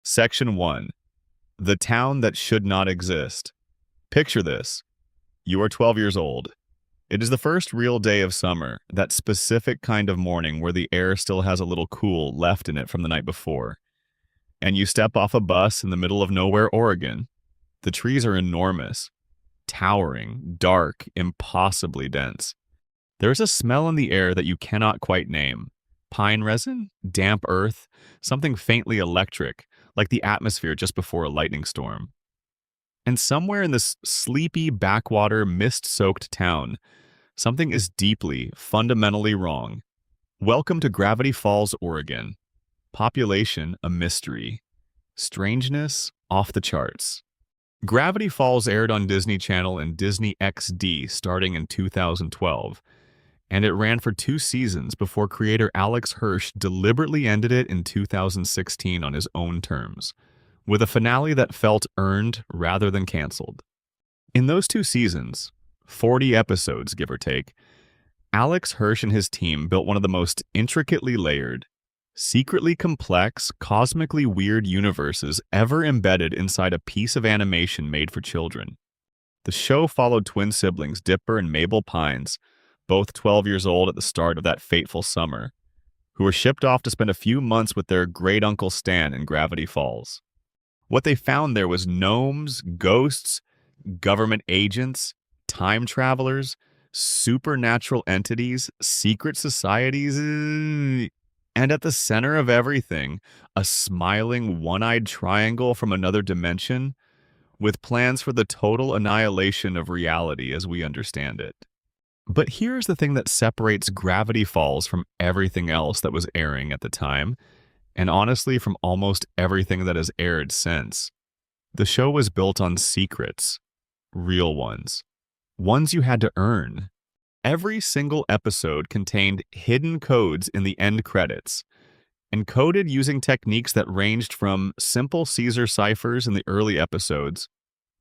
Section 1. The town that should not exist. Picture this. You are 12 years old. It is the first real day of summer, that specific kind of morning where the air still has a little cool left in it from the night before. And you step off a bus in the middle of nowhere, Oregon. The trees are enormous, towering, dark, impossibly dense. There is a smell in the air that you cannot quite name. Pine resin? Damp earth? Something faintly electric, like the atmosphere just before a lightning storm. And somewhere in this sleepy, backwater, mist-soaked town, something is deeply, fundamentally wrong. Welcome to Gravity Falls, Oregon. Population, a mystery. Strangeness, off the charts. Gravity Falls aired on Disney Channel and Disney XD starting in 2012, and it ran for 2 seasons before creator Alex Hirsch deliberately ended it in 2016 on his own terms, with a finale that felt earned rather than canceled. In those 2 seasons, 40 episodes give or take, Alex Hirsch and his team built one of the most intricately layered, secretly complex, cosmically weird universes ever embedded inside a piece of animation made for children. The show followed twin siblings Dipper and Mabel Pines, both 12 years old at the start of that fateful summer, who were shipped off to spend a few months with their great uncle Stan in Gravity Falls. What they found there was gnomes, ghosts, government agents, time travelers, supernatural entities, secret societies, and at the center of everything, a smiling, one-eyed triangle from another dimension with plans for the total annihilation of reality as we understand it. But here's the thing that separates Gravity Falls from everything else that was airing at the time, and honestly from almost everything that has aired since. The show was built on secrets, real ones you had to earn. Every single episode contained hidden codes in the end credits, encoded using techniques that ranged from simple Caesar ciphers in the early episodes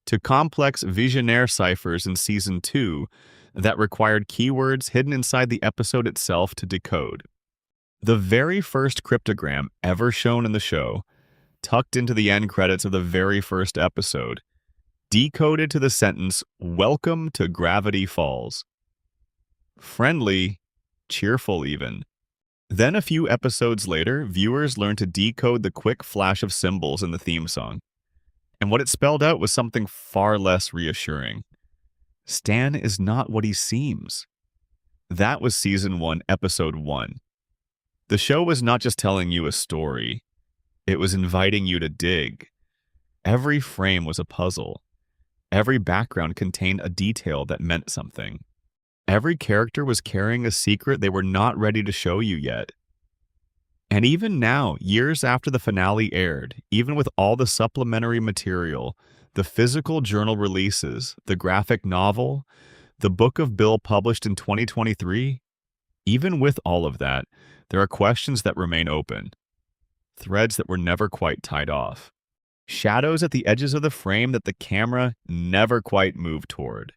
to complex Visionaire ciphers in Season 2 that required keywords hidden inside the episode itself to decode. The very first cryptogram ever shown in the show, tucked into the end credits of the very first episode, decoded to the sentence, "Welcome to Gravity Falls." Friendly, cheerful even. Then a few episodes later, viewers learned to decode the quick flash of symbols in the theme song. And what it spelled out was something far less reassuring. Stan is not what he seems. That was Season 1, Episode 1. The show was not just telling you a story. It was inviting you to dig. Every frame was a puzzle. Every background contained a detail that meant something. Every character was carrying a secret they were not ready to show you yet. And even now, years after the finale aired, even with all the supplementary material, the physical journal releases, the graphic novel, the book of Bill published in 2023, even with all of that, there are questions that remain open. Threads that were never quite tied off. Shadows at the edges of the frame that the camera never quite moved toward.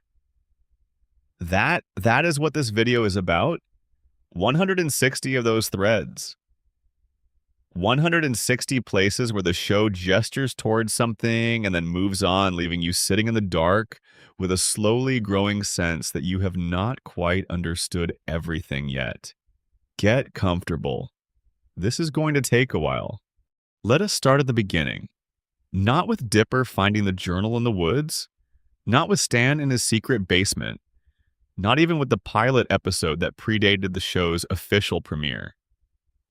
That is what this video is about. 160 of those threads. 160 places where the show gestures towards something and then moves on, leaving you sitting in the dark with a slowly growing sense that you have not quite understood everything yet. Get comfortable. This is going to take a while. Let us start at the beginning. Not with Dipper finding the journal in the woods, not with Stan in his secret basement, not even with the pilot episode that predated the show's official premiere.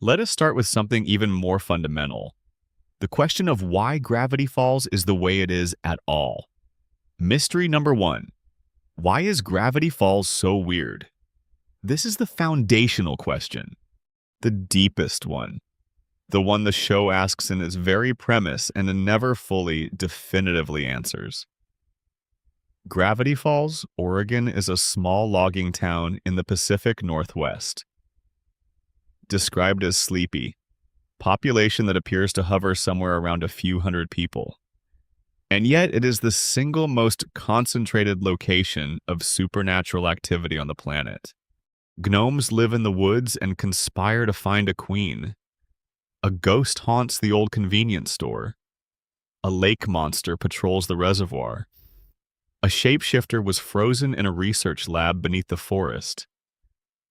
Let us start with something even more fundamental. The question of why Gravity Falls is the way it is at all. Mystery number 1. Why is Gravity Falls so weird? This is the foundational question. The deepest one. The one the show asks in its very premise and never fully, definitively answers. Gravity Falls, Oregon is a small logging town in the Pacific Northwest. Described as sleepy, population that appears to hover somewhere around a few hundred people. And yet it is the single most concentrated location of supernatural activity on the planet. Gnomes live in the woods and conspire to find a queen. A ghost haunts the old convenience store. A lake monster patrols the reservoir. A shapeshifter was frozen in a research lab beneath the forest.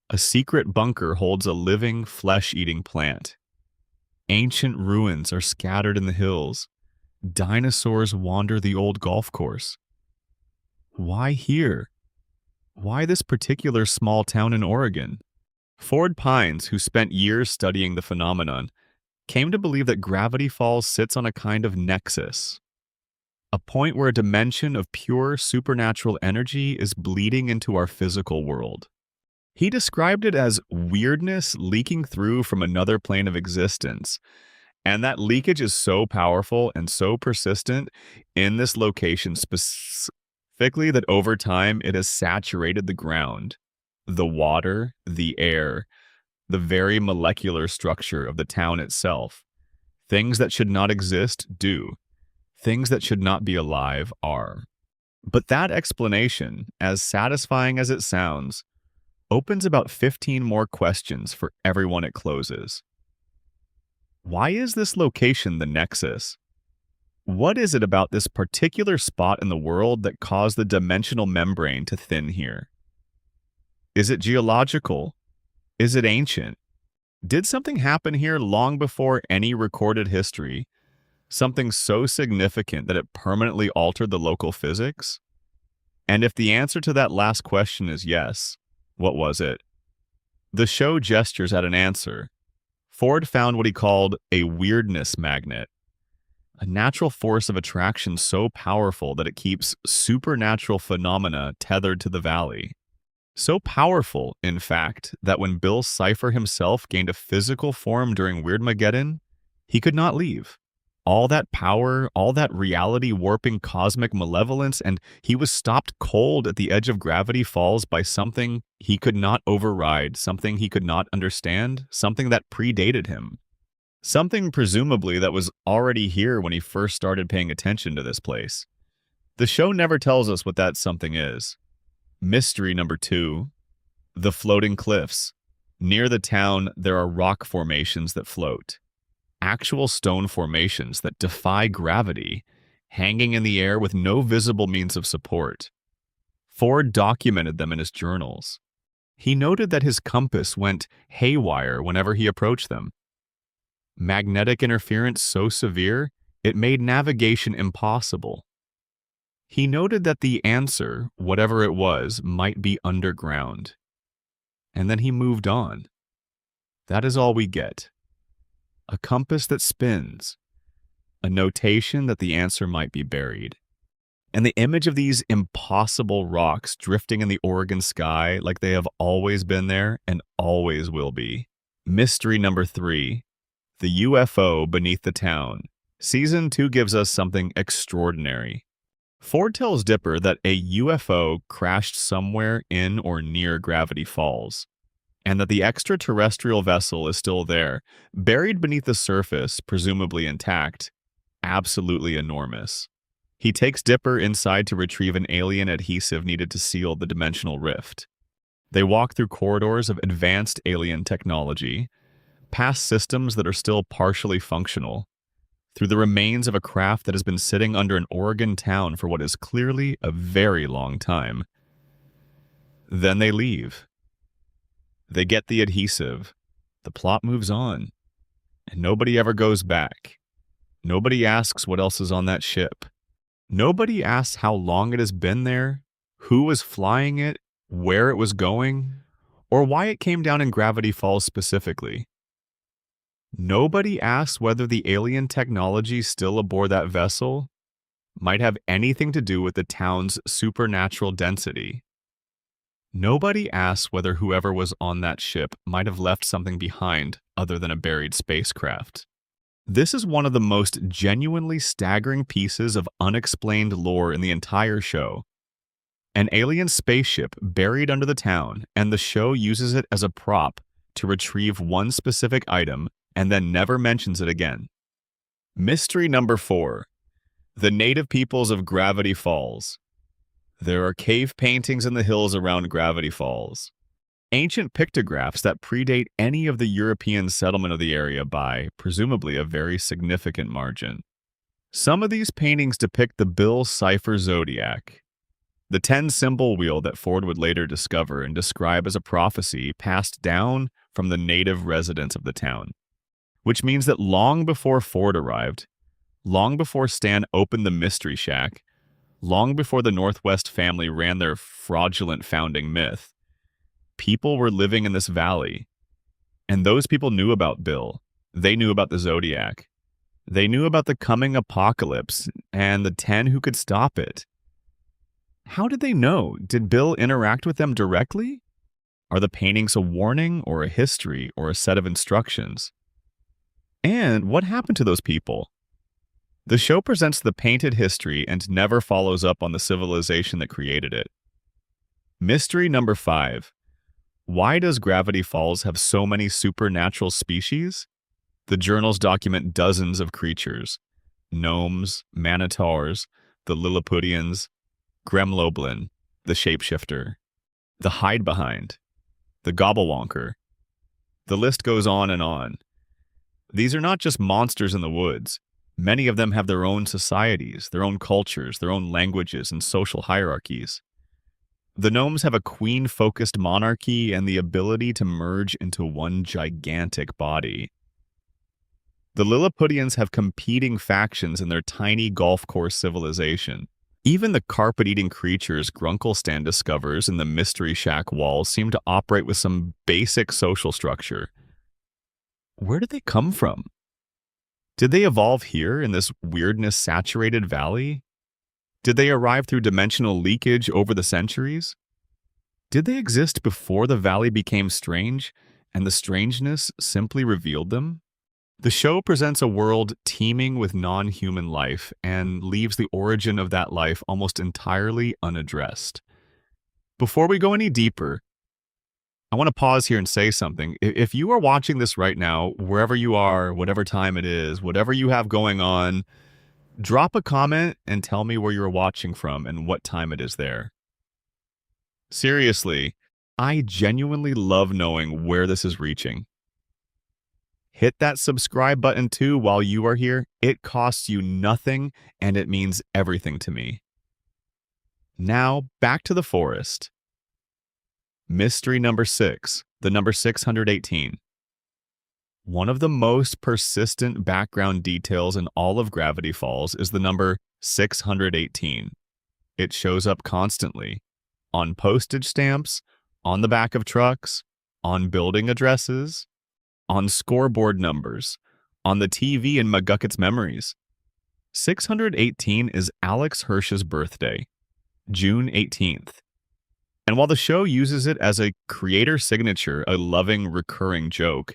A secret bunker holds a living, flesh-eating plant. Ancient ruins are scattered in the hills. Dinosaurs wander the old golf course. Why here? Why this particular small town in Oregon? Ford Pines, who spent years studying the phenomenon, came to believe that Gravity Falls sits on a kind of nexus, a point where a dimension of pure supernatural energy is bleeding into our physical world. He described it as weirdness leaking through from another plane of existence, and that leakage is so powerful and so persistent in this location specifically that over time it has saturated the ground, the water, the air, the very molecular structure of the town itself. Things that should not exist do. Things that should not be alive are. But that explanation, as satisfying as it sounds, opens about 15 more questions for everyone it closes. Why is this location the nexus? What is it about this particular spot in the world that caused the dimensional membrane to thin here? Is it geological? Is it ancient? Did something happen here long before any recorded history? Something so significant that it permanently altered the local physics? And if the answer to that last question is yes, what was it? The show gestures at an answer. Ford found what he called a weirdness magnet, a natural force of attraction so powerful that it keeps supernatural phenomena tethered to the valley. So powerful, in fact, that when Bill Cipher himself gained a physical form during Weirdmageddon, he could not leave. All that power, all that reality-warping cosmic malevolence, and he was stopped cold at the edge of Gravity Falls by something he could not override, something he could not understand, something that predated him. Something presumably that was already here when he first started paying attention to this place. The show never tells us what that something is. Mystery number 2. The floating cliffs. Near the town, there are rock formations that float. Actual stone formations that defy gravity, hanging in the air with no visible means of support. Ford documented them in his journals. He noted that his compass went haywire whenever he approached them. Magnetic interference so severe, it made navigation impossible. He noted that the answer, whatever it was, might be underground. And then he moved on. That is all we get. A compass that spins. A notation that the answer might be buried. And the image of these impossible rocks drifting in the Oregon sky like they have always been there and always will be. Mystery number 3. The UFO beneath the town. Season 2 gives us something extraordinary. Ford tells Dipper that a UFO crashed somewhere in or near Gravity Falls, and that the extraterrestrial vessel is still there, buried beneath the surface, presumably intact, absolutely enormous. He takes Dipper inside to retrieve an alien adhesive needed to seal the dimensional rift. They walk through corridors of advanced alien technology, past systems that are still partially functional, through the remains of a craft that has been sitting under an Oregon town for what is clearly a very long time. Then they leave. They get the adhesive. The plot moves on. And nobody ever goes back. Nobody asks what else is on that ship. Nobody asks how long it has been there, who was flying it, where it was going, or why it came down in Gravity Falls specifically. Nobody asks whether the alien technology still aboard that vessel might have anything to do with the town's supernatural density. Nobody asks whether whoever was on that ship might have left something behind other than a buried spacecraft. This is one of the most genuinely staggering pieces of unexplained lore in the entire show. An alien spaceship buried under the town, and the show uses it as a prop to retrieve one specific item and then never mentions it again. Mystery number 4. The native peoples of Gravity Falls. There are cave paintings in the hills around Gravity Falls. Ancient pictographs that predate any of the European settlement of the area by, presumably, a very significant margin. Some of these paintings depict the Bill Cipher zodiac, the 10-symbol wheel that Ford would later discover and describe as a prophecy passed down from the native residents of the town, which means that long before Ford arrived, long before Stan opened the Mystery Shack, long before the Northwest family ran their fraudulent founding myth, people were living in this valley. And those people knew about Bill. They knew about the Zodiac. They knew about the coming apocalypse and the 10 who could stop it. How did they know? Did Bill interact with them directly? Are the paintings a warning or a history or a set of instructions? And what happened to those people? The show presents the painted history and never follows up on the civilization that created it. Mystery number 5. Why does Gravity Falls have so many supernatural species? The journals document dozens of creatures: gnomes, manitars, the Lilliputians, Gremloblin, the shapeshifter, the hide-behind, the gobblewonker. The list goes on and on. These are not just monsters in the woods. Many of them have their own societies, their own cultures, their own languages, and social hierarchies. The gnomes have a queen-focused monarchy and the ability to merge into one gigantic body. The Lilliputians have competing factions in their tiny golf course civilization. Even the carpet-eating creatures Grunkelstan discovers in the Mystery Shack walls seem to operate with some basic social structure. Where did they come from? Did they evolve here in this weirdness-saturated valley? Did they arrive through dimensional leakage over the centuries? Did they exist before the valley became strange, and the strangeness simply revealed them? The show presents a world teeming with non-human life and leaves the origin of that life almost entirely unaddressed. Before we go any deeper, I want to pause here and say something. If you are watching this right now, wherever you are, whatever time it is, whatever you have going on, drop a comment and tell me where you're watching from and what time it is there. Seriously, I genuinely love knowing where this is reaching. Hit that subscribe button too while you are here. It costs you nothing and it means everything to me. Now, back to the forest. Mystery number 6, the number 618. One of the most persistent background details in all of Gravity Falls is the number 618. It shows up constantly, on postage stamps, on the back of trucks, on building addresses, on scoreboard numbers, on the TV in McGucket's memories. 618 is Alex Hirsch's birthday, June 18th. And while the show uses it as a creator signature, a loving, recurring joke,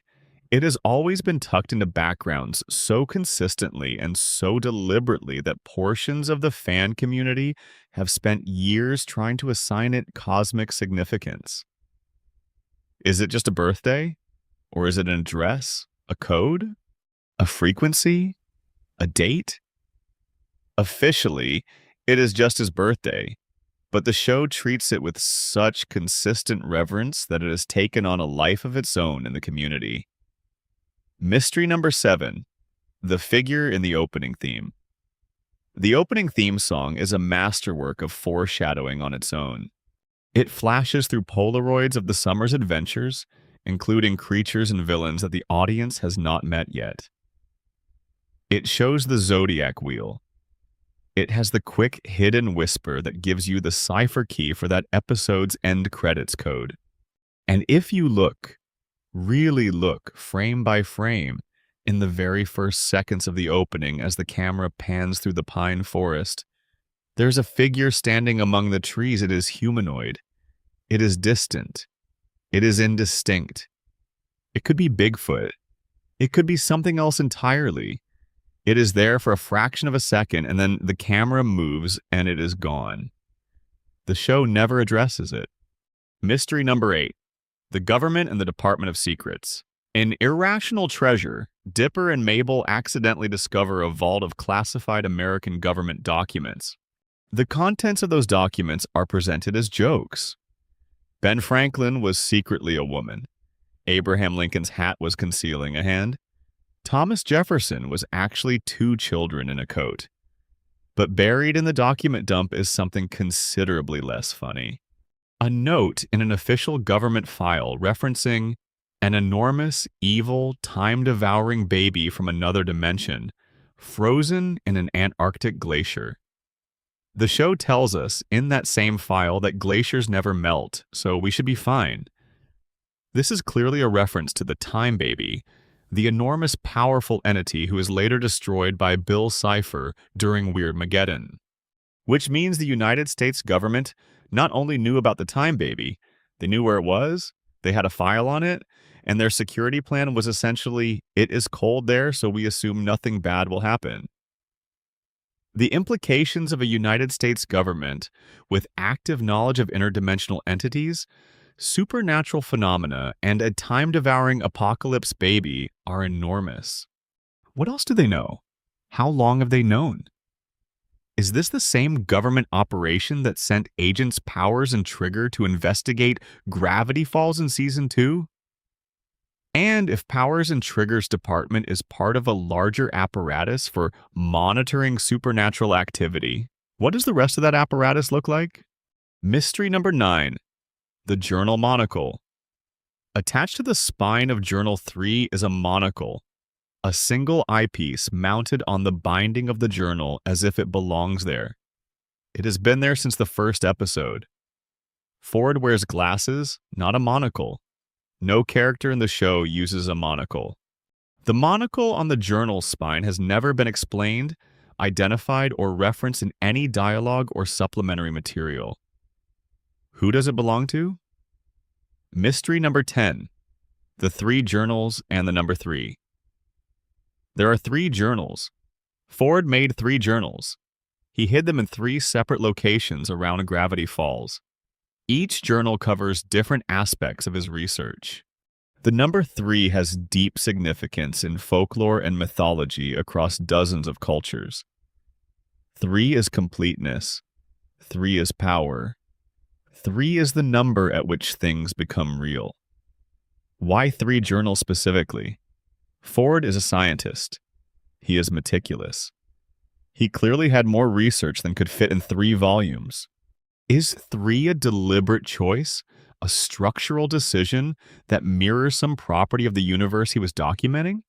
it has always been tucked into backgrounds so consistently and so deliberately that portions of the fan community have spent years trying to assign it cosmic significance. Is it just a birthday? Or is it an address? A code? A frequency? A date? Officially, it is just his birthday, but the show treats it with such consistent reverence that it has taken on a life of its own in the community. Mystery number 7, the figure in the opening theme. The opening theme song is a masterwork of foreshadowing on its own. It flashes through Polaroids of the summer's adventures, including creatures and villains that the audience has not met yet. It shows the zodiac wheel. It has the quick hidden whisper that gives you the cipher key for that episode's end credits code. And if you look, really look, frame by frame, in the very first seconds of the opening as the camera pans through the pine forest, there's a figure standing among the trees. It is humanoid. It is distant. It is indistinct. It could be Bigfoot. It could be something else entirely. It is there for a fraction of a second, and then the camera moves and it is gone. The show never addresses it. Mystery number 8, the government and the Department of Secrets. In Irrational Treasure, Dipper and Mabel accidentally discover a vault of classified American government documents. The contents of those documents are presented as jokes. Ben Franklin was secretly a woman. Abraham Lincoln's hat was concealing a hand. Thomas Jefferson was actually two children in a coat. But buried in the document dump is something considerably less funny. A note in an official government file referencing an enormous, evil, time-devouring baby from another dimension, frozen in an Antarctic glacier. The show tells us in that same file that glaciers never melt, so we should be fine. This is clearly a reference to the Time Baby, the enormous powerful entity who is later destroyed by Bill Cipher during Weirdmageddon. Which means the United States government not only knew about the Time Baby, they knew where it was, they had a file on it, and their security plan was essentially, it is cold there, so we assume nothing bad will happen. The implications of a United States government with active knowledge of interdimensional entities, supernatural phenomena, and a time-devouring apocalypse baby are enormous. What else do they know? How long have they known? Is this the same government operation that sent agents Powers and Trigger to investigate Gravity Falls in Season 2? And if Powers and Trigger's department is part of a larger apparatus for monitoring supernatural activity, what does the rest of that apparatus look like? Mystery number 9. The Journal Monocle. Attached to the spine of Journal 3 is a monocle, a single eyepiece mounted on the binding of the journal as if it belongs there. It has been there since the first episode. Ford wears glasses, not a monocle. No character in the show uses a monocle. The monocle on the journal's spine has never been explained, identified, or referenced in any dialogue or supplementary material. Who does it belong to? Mystery number 10. The 3 journals and the number 3. There are 3 journals. Ford made 3 journals. He hid them in 3 separate locations around Gravity Falls. Each journal covers different aspects of his research. The number 3 has deep significance in folklore and mythology across dozens of cultures. 3 is completeness. 3 is power. 3 is the number at which things become real. Why 3 journals specifically? Ford is a scientist. He is meticulous. He clearly had more research than could fit in 3 volumes. Is 3 a deliberate choice, a structural decision that mirrors some property of the universe he was documenting?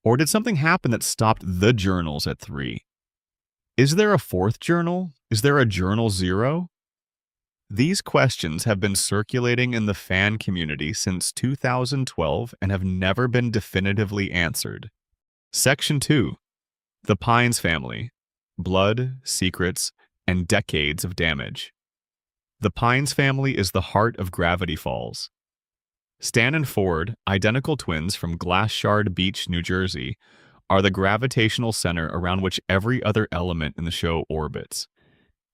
Or did something happen that stopped the journals at 3? Is there a 4th journal? Is there a Journal 0? These questions have been circulating in the fan community since 2012 and have never been definitively answered. Section 2. The Pines Family. Blood, Secrets, and Decades of Damage. The Pines family is the heart of Gravity Falls. Stan and Ford, identical twins from Glass Shard Beach, New Jersey, are the gravitational center around which every other element in the show orbits.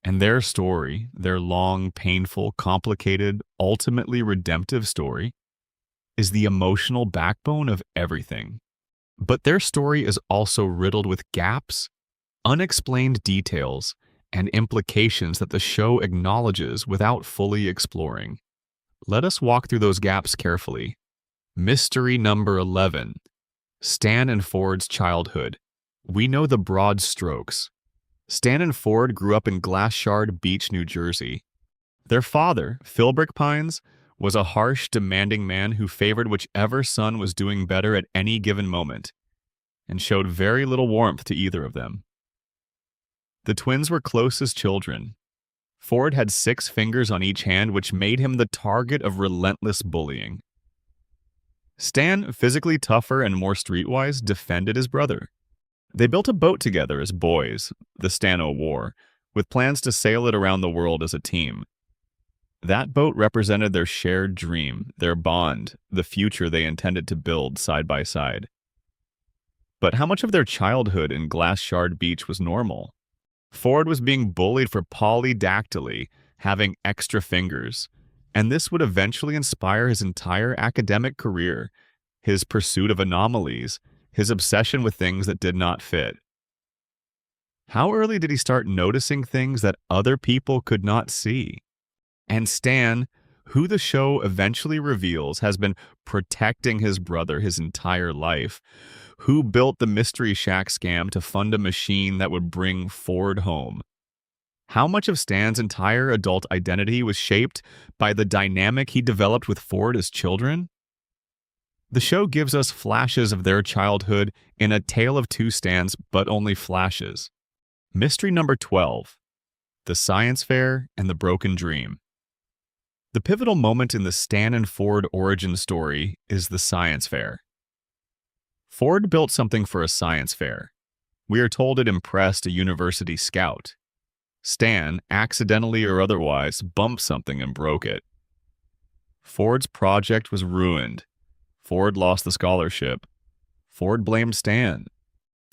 And their story, their long, painful, complicated, ultimately redemptive story, is the emotional backbone of everything. But their story is also riddled with gaps, unexplained details, and implications that the show acknowledges without fully exploring. Let us walk through those gaps carefully. Mystery number 11. Stan and Ford's childhood. We know the broad strokes. Stan and Ford grew up in Glass Shard Beach, New Jersey. Their father, Philbrick Pines, was a harsh, demanding man who favored whichever son was doing better at any given moment, and showed very little warmth to either of them. The twins were close as children. Ford had 6 fingers on each hand, which made him the target of relentless bullying. Stan, physically tougher and more streetwise, defended his brother. They built a boat together as boys, the Stano War, with plans to sail it around the world as a team. That boat represented their shared dream, their bond, the future they intended to build side by side. But how much of their childhood in Glass Shard Beach was normal? Ford was being bullied for polydactyly, having extra fingers, and this would eventually inspire his entire academic career, his pursuit of anomalies, his obsession with things that did not fit. How early did he start noticing things that other people could not see? And Stan, who the show eventually reveals has been protecting his brother his entire life, Who built the Mystery Shack scam to fund a machine that would bring Ford home? How much of Stan's entire adult identity was shaped by the dynamic he developed with Ford as children? The show gives us flashes of their childhood in A Tale of Two Stans, but only flashes. Mystery number 12. The Science Fair and the Broken Dream. The pivotal moment in the Stan and Ford origin story is the science fair. Ford built something for a science fair. We are told it impressed a university scout. Stan, accidentally or otherwise, bumped something and broke it. Ford's project was ruined. Ford lost the scholarship. Ford blamed Stan.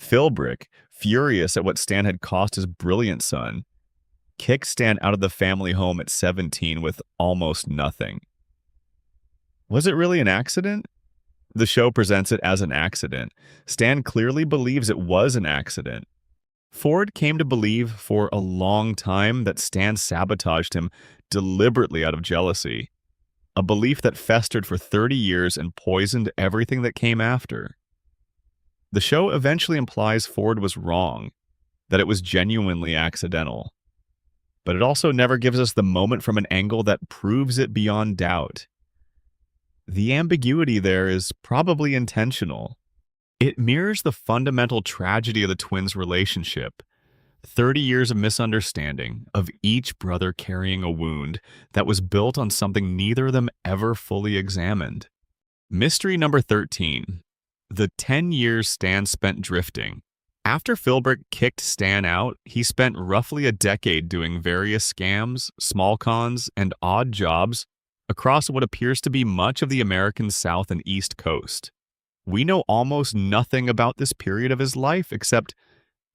Philbrick, furious at what Stan had cost his brilliant son, kicked Stan out of the family home at 17 with almost nothing. Was it really an accident? The show presents it as an accident. Stan clearly believes it was an accident. Ford came to believe for a long time that Stan sabotaged him deliberately out of jealousy, a belief that festered for 30 years and poisoned everything that came after. The show eventually implies Ford was wrong, that it was genuinely accidental. But it also never gives us the moment from an angle that proves it beyond doubt. The ambiguity there is probably intentional. It mirrors the fundamental tragedy of the twins' relationship. 30 years of misunderstanding, of each brother carrying a wound that was built on something neither of them ever fully examined. Mystery number 13. The 10 years Stan spent drifting. After Philbrick kicked Stan out, he spent roughly a decade doing various scams, small cons, and odd jobs across what appears to be much of the American South and East Coast. We know almost nothing about this period of his life except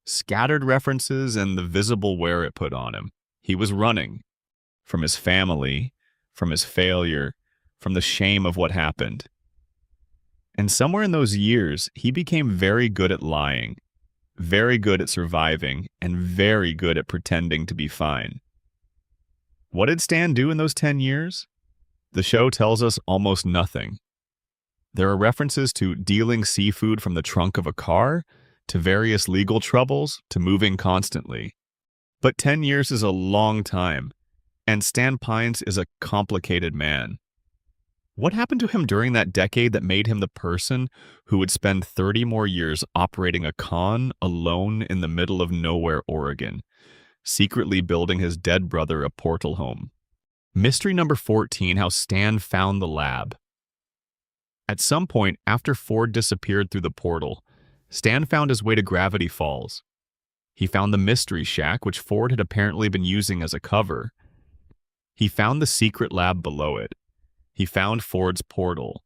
scattered references and the visible wear it put on him. He was running from his family, from his failure, from the shame of what happened. And somewhere in those years, he became very good at lying, very good at surviving, and very good at pretending to be fine. What did Stan do in those 10 years? The show tells us almost nothing. There are references to dealing seafood from the trunk of a car, to various legal troubles, to moving constantly. But 10 years is a long time, and Stan Pines is a complicated man. What happened to him during that decade that made him the person who would spend 30 more years operating a con alone in the middle of nowhere, Oregon, secretly building his dead brother a portal home? Mystery number 14, how Stan found the lab. At some point after Ford disappeared through the portal, Stan found his way to Gravity Falls. He found the Mystery Shack, which Ford had apparently been using as a cover. He found the secret lab below it. He found Ford's portal.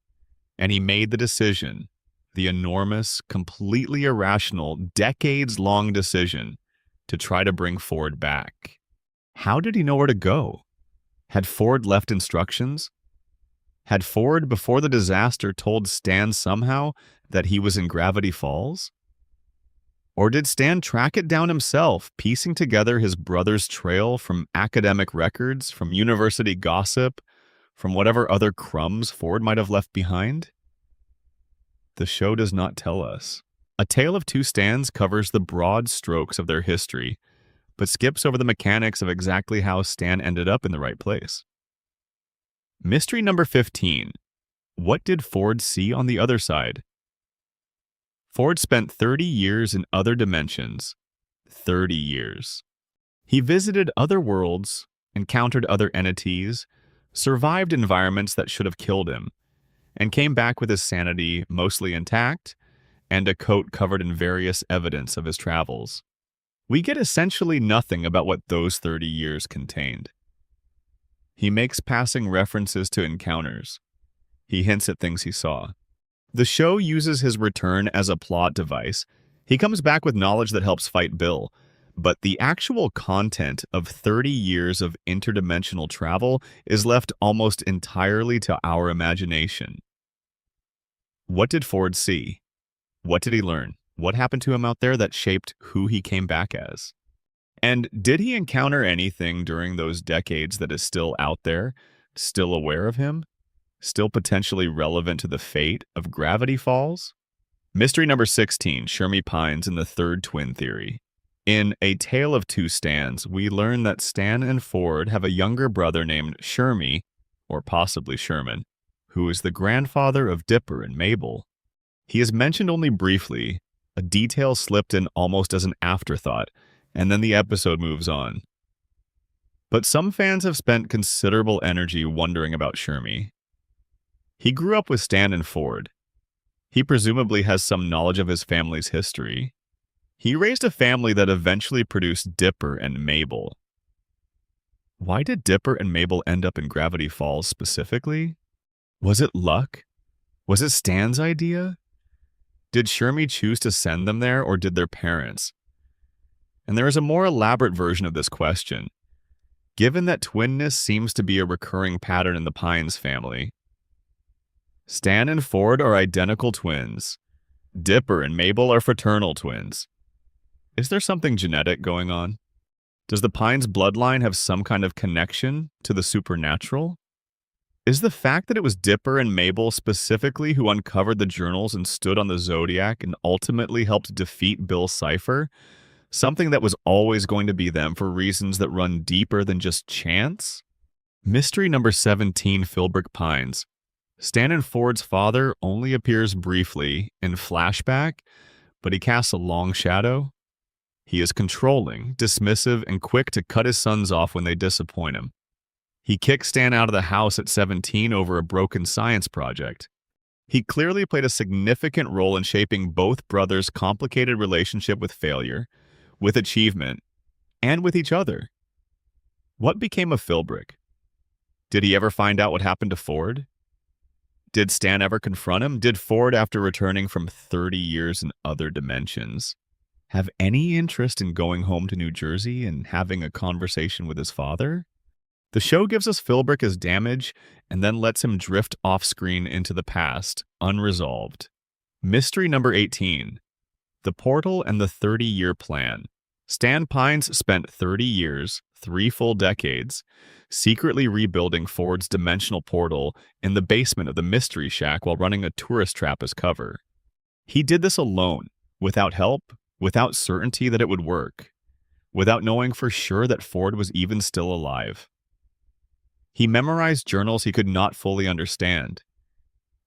And he made the decision, the enormous, completely irrational, decades-long decision to try to bring Ford back. How did he know where to go? Had Ford left instructions? Had Ford, before the disaster, told Stan somehow that he was in Gravity Falls? Or did Stan track it down himself, piecing together his brother's trail from academic records, from university gossip, from whatever other crumbs Ford might have left behind? The show does not tell us. A Tale of Two Stans covers the broad strokes of their history, but skips over the mechanics of exactly how Stan ended up in the right place. Mystery number 15. What did Ford see on the other side? Ford spent 30 years in other dimensions. 30 years. He visited other worlds, encountered other entities, survived environments that should have killed him, and came back with his sanity mostly intact and a coat covered in various evidence of his travels. We get essentially nothing about what those 30 years contained. He makes passing references to encounters. He hints at things he saw. The show uses his return as a plot device. He comes back with knowledge that helps fight Bill, but the actual content of 30 years of interdimensional travel is left almost entirely to our imagination. What did Ford see? What did he learn? What happened to him out there that shaped who he came back as? And did he encounter anything during those decades that is still out there, still aware of him, still potentially relevant to the fate of Gravity Falls? Mystery number 16, Shermie Pines and the Third Twin Theory. In A Tale of Two Stans, we learn that Stan and Ford have a younger brother named Shermie, or possibly Sherman, who is the grandfather of Dipper and Mabel. He is mentioned only briefly, a detail slipped in almost as an afterthought, and then the episode moves on. But some fans have spent considerable energy wondering about Shermie. He grew up with Stan and Ford. He presumably has some knowledge of his family's history. He raised a family that eventually produced Dipper and Mabel. Why did Dipper and Mabel end up in Gravity Falls specifically? Was it luck? Was it Stan's idea? Did Shermie choose to send them there, or did their parents? And there is a more elaborate version of this question. Given that twinness seems to be a recurring pattern in the Pines family, Stan and Ford are identical twins. Dipper and Mabel are fraternal twins. Is there something genetic going on? Does the Pines bloodline have some kind of connection to the supernatural? Is the fact that it was Dipper and Mabel specifically who uncovered the journals and stood on the Zodiac and ultimately helped defeat Bill Cipher something that was always going to be them for reasons that run deeper than just chance? Mystery number 17, Philbrick Pines. Stan and Ford's father only appears briefly in flashback, but he casts a long shadow. He is controlling, dismissive, and quick to cut his sons off when they disappoint him. He kicked Stan out of the house at 17 over a broken science project. He clearly played a significant role in shaping both brothers' complicated relationship with failure, with achievement, and with each other. What became of Philbrick? Did he ever find out what happened to Ford? Did Stan ever confront him? Did Ford, after returning from 30 years in other dimensions, have any interest in going home to New Jersey and having a conversation with his father? The show gives us Philbrick as damage and then lets him drift off-screen into the past, unresolved. Mystery number 18. The Portal and the 30-Year Plan. Stan Pines spent 30 years, 3 full decades, secretly rebuilding Ford's dimensional portal in the basement of the Mystery Shack while running a tourist trap as cover. He did this alone, without help, without certainty that it would work, without knowing for sure that Ford was even still alive. He memorized journals he could not fully understand.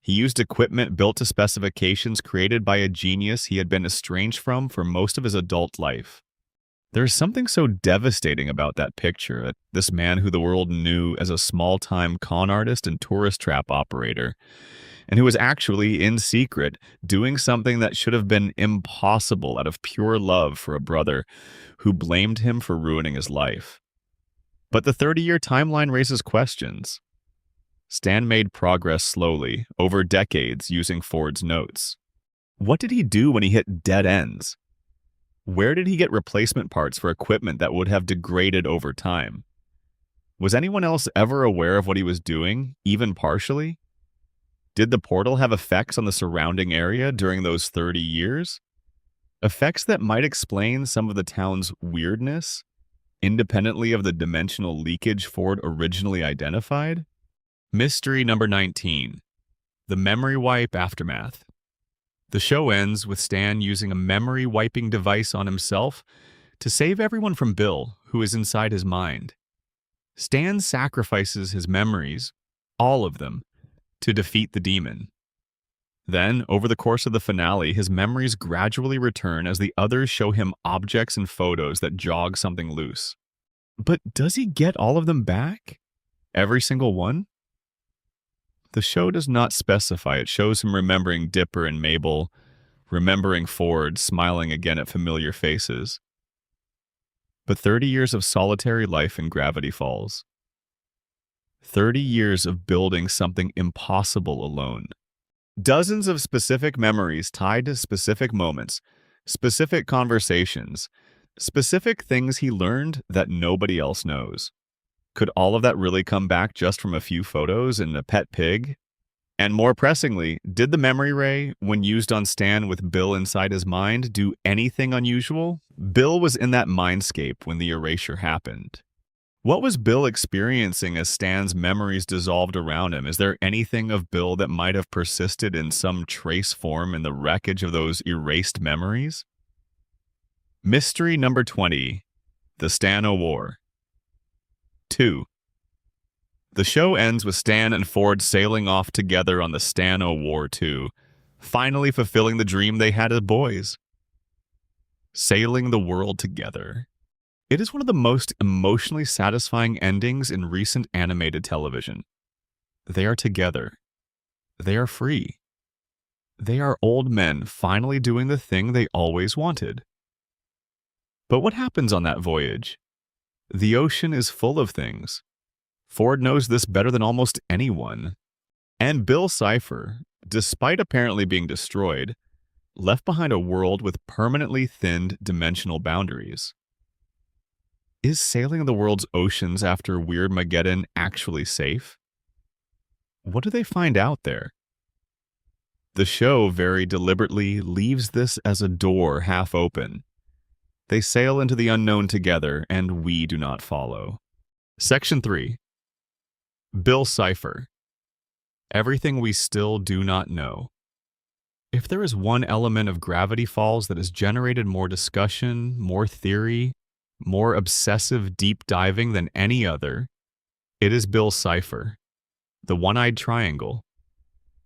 He used equipment built to specifications created by a genius he had been estranged from for most of his adult life. There is something so devastating about that picture, this man who the world knew as a small-time con artist and tourist trap operator, and who was actually, in secret, doing something that should have been impossible out of pure love for a brother who blamed him for ruining his life. But the 30-year timeline raises questions. Stan made progress slowly, over decades, using Ford's notes. What did he do when he hit dead ends? Where did he get replacement parts for equipment that would have degraded over time? Was anyone else ever aware of what he was doing, even partially? Did the portal have effects on the surrounding area during those 30 years? Effects that might explain some of the town's weirdness, independently of the dimensional leakage Ford originally identified? Mystery number 19. The Memory Wipe Aftermath. The show ends with Stan using a memory-wiping device on himself to save everyone from Bill, who is inside his mind. Stan sacrifices his memories, all of them, to defeat the demon. Then, over the course of the finale, his memories gradually return as the others show him objects and photos that jog something loose. But does he get all of them back? Every single one? The show does not specify. It shows him remembering Dipper and Mabel, remembering Ford, smiling again at familiar faces. But 30 years of solitary life in Gravity Falls. 30 years of building something impossible alone. Dozens of specific memories tied to specific moments, specific conversations, specific things he learned that nobody else knows. Could all of that really come back just from a few photos and a pet pig? And more pressingly, did the memory ray, when used on Stan with Bill inside his mind, do anything unusual? Bill was in that mindscape when the erasure happened. What was Bill experiencing as Stan's memories dissolved around him? Is there anything of Bill that might have persisted in some trace form in the wreckage of those erased memories? Mystery number 20. The Stan War. 2. The show ends with Stan and Ford sailing off together on the Stan War 2, finally fulfilling the dream they had as boys. Sailing the world together. It is one of the most emotionally satisfying endings in recent animated television. They are together. They are free. They are old men finally doing the thing they always wanted. But what happens on that voyage? The ocean is full of things. Ford knows this better than almost anyone. And Bill Cipher, despite apparently being destroyed, left behind a world with permanently thinned dimensional boundaries. Is sailing the world's oceans after Weirdmageddon actually safe? What do they find out there? The show very deliberately leaves this as a door half open. They sail into the unknown together, and we do not follow. Section 3. Bill Cipher. Everything we still do not know. If there is one element of Gravity Falls that has generated more discussion, more theory, more obsessive deep diving than any other, it is Bill Cipher, the one-eyed triangle,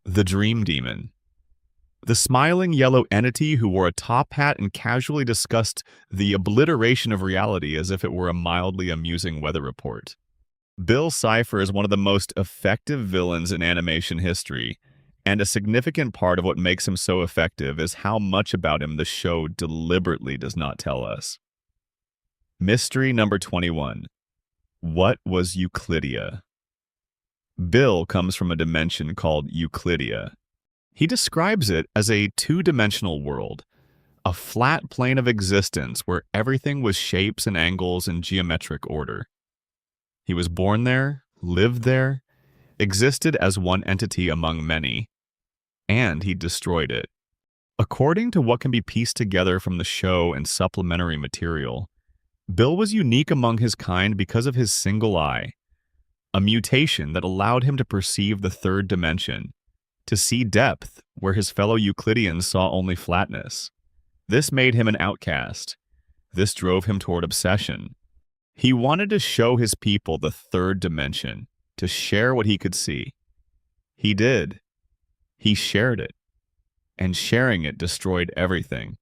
the dream demon, the smiling yellow entity who wore a top hat and casually discussed the obliteration of reality as if it were a mildly amusing weather report. Bill Cipher is one of the most effective villains in animation history, and a significant part of what makes him so effective is how much about him the show deliberately does not tell us. Mystery number 21. What was Euclidia? Bill comes from a dimension called Euclidia. He describes it as a two-dimensional world, a flat plane of existence where everything was shapes and angles in geometric order. He was born there, lived there, existed as one entity among many, and he destroyed it. According to what can be pieced together from the show and supplementary material, Bill was unique among his kind because of his single eye, a mutation that allowed him to perceive the third dimension, to see depth where his fellow Euclideans saw only flatness. This made him an outcast. This drove him toward obsession. He wanted to show his people the third dimension, to share what he could see. He did. He shared it, and sharing it destroyed everything.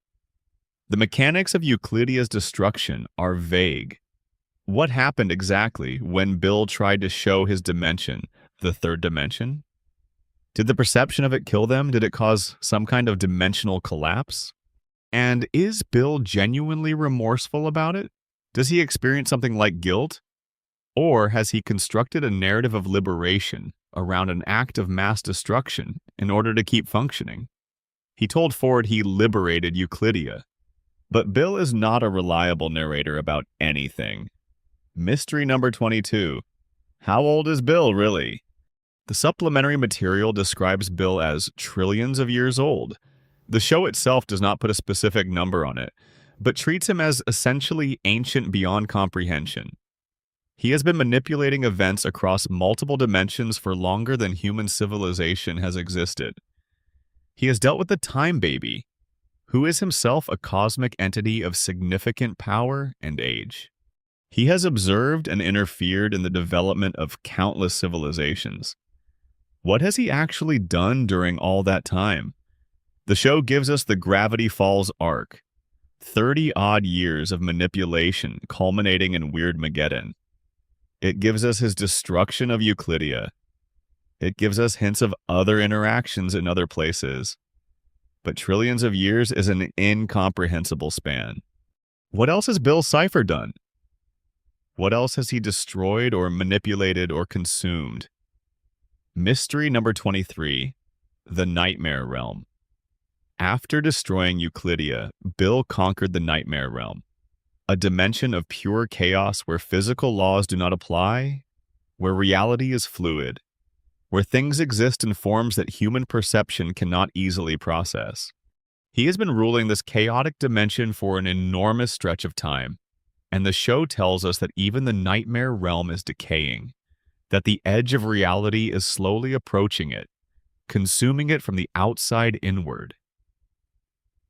The mechanics of Euclidia's destruction are vague. What happened exactly when Bill tried to show his dimension, the third dimension? Did the perception of it kill them? Did it cause some kind of dimensional collapse? And is Bill genuinely remorseful about it? Does he experience something like guilt? Or has he constructed a narrative of liberation around an act of mass destruction in order to keep functioning? He told Ford he liberated Euclidia. But Bill is not a reliable narrator about anything. Mystery number 22. How old is Bill, really? The supplementary material describes Bill as trillions of years old. The show itself does not put a specific number on it, but treats him as essentially ancient beyond comprehension. He has been manipulating events across multiple dimensions for longer than human civilization has existed. He has dealt with the Time Baby, who is himself a cosmic entity of significant power and age. He has observed and interfered in the development of countless civilizations. What has he actually done during all that time? The show gives us the Gravity Falls arc, 30-odd years of manipulation culminating in Weirdmageddon. It gives us his destruction of Euclidia. It gives us hints of other interactions in other places. But trillions of years is an incomprehensible span. What else has Bill Cipher done? What else has he destroyed or manipulated or consumed? Mystery number 23. The Nightmare Realm. After destroying Euclidia, Bill conquered the Nightmare Realm, a dimension of pure chaos where physical laws do not apply, where reality is fluid, where things exist in forms that human perception cannot easily process. He has been ruling this chaotic dimension for an enormous stretch of time. And the show tells us that even the nightmare realm is decaying, that the edge of reality is slowly approaching it, consuming it from the outside inward.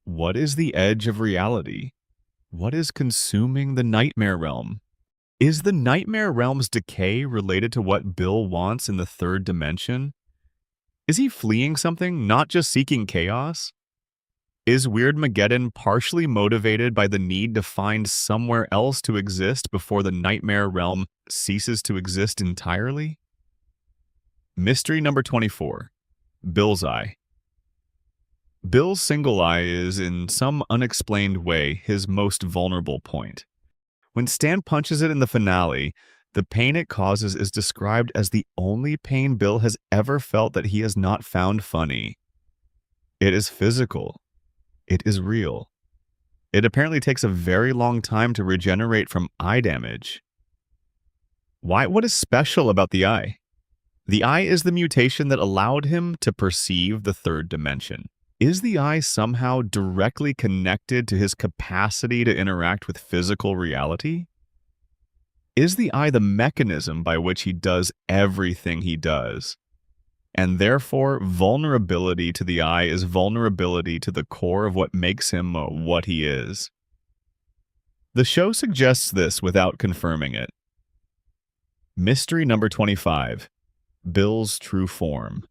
What is the edge of reality? What is consuming the nightmare realm? Is the nightmare realm's decay related to what Bill wants in the third dimension? Is he fleeing something, not just seeking chaos? Is Weirdmageddon partially motivated by the need to find somewhere else to exist before the nightmare realm ceases to exist entirely? Mystery number 24. Bill's Eye. Bill's single eye is, in some unexplained way, his most vulnerable point. When Stan punches it in the finale, the pain it causes is described as the only pain Bill has ever felt that he has not found funny. It is physical. It is real. It apparently takes a very long time to regenerate from eye damage. Why? What is special about the eye? The eye is the mutation that allowed him to perceive the third dimension. Is the eye somehow directly connected to his capacity to interact with physical reality? Is the eye the mechanism by which he does everything he does? And therefore, vulnerability to the eye is vulnerability to the core of what makes him what he is. The show suggests this without confirming it. Mystery number 25. Bill's true form.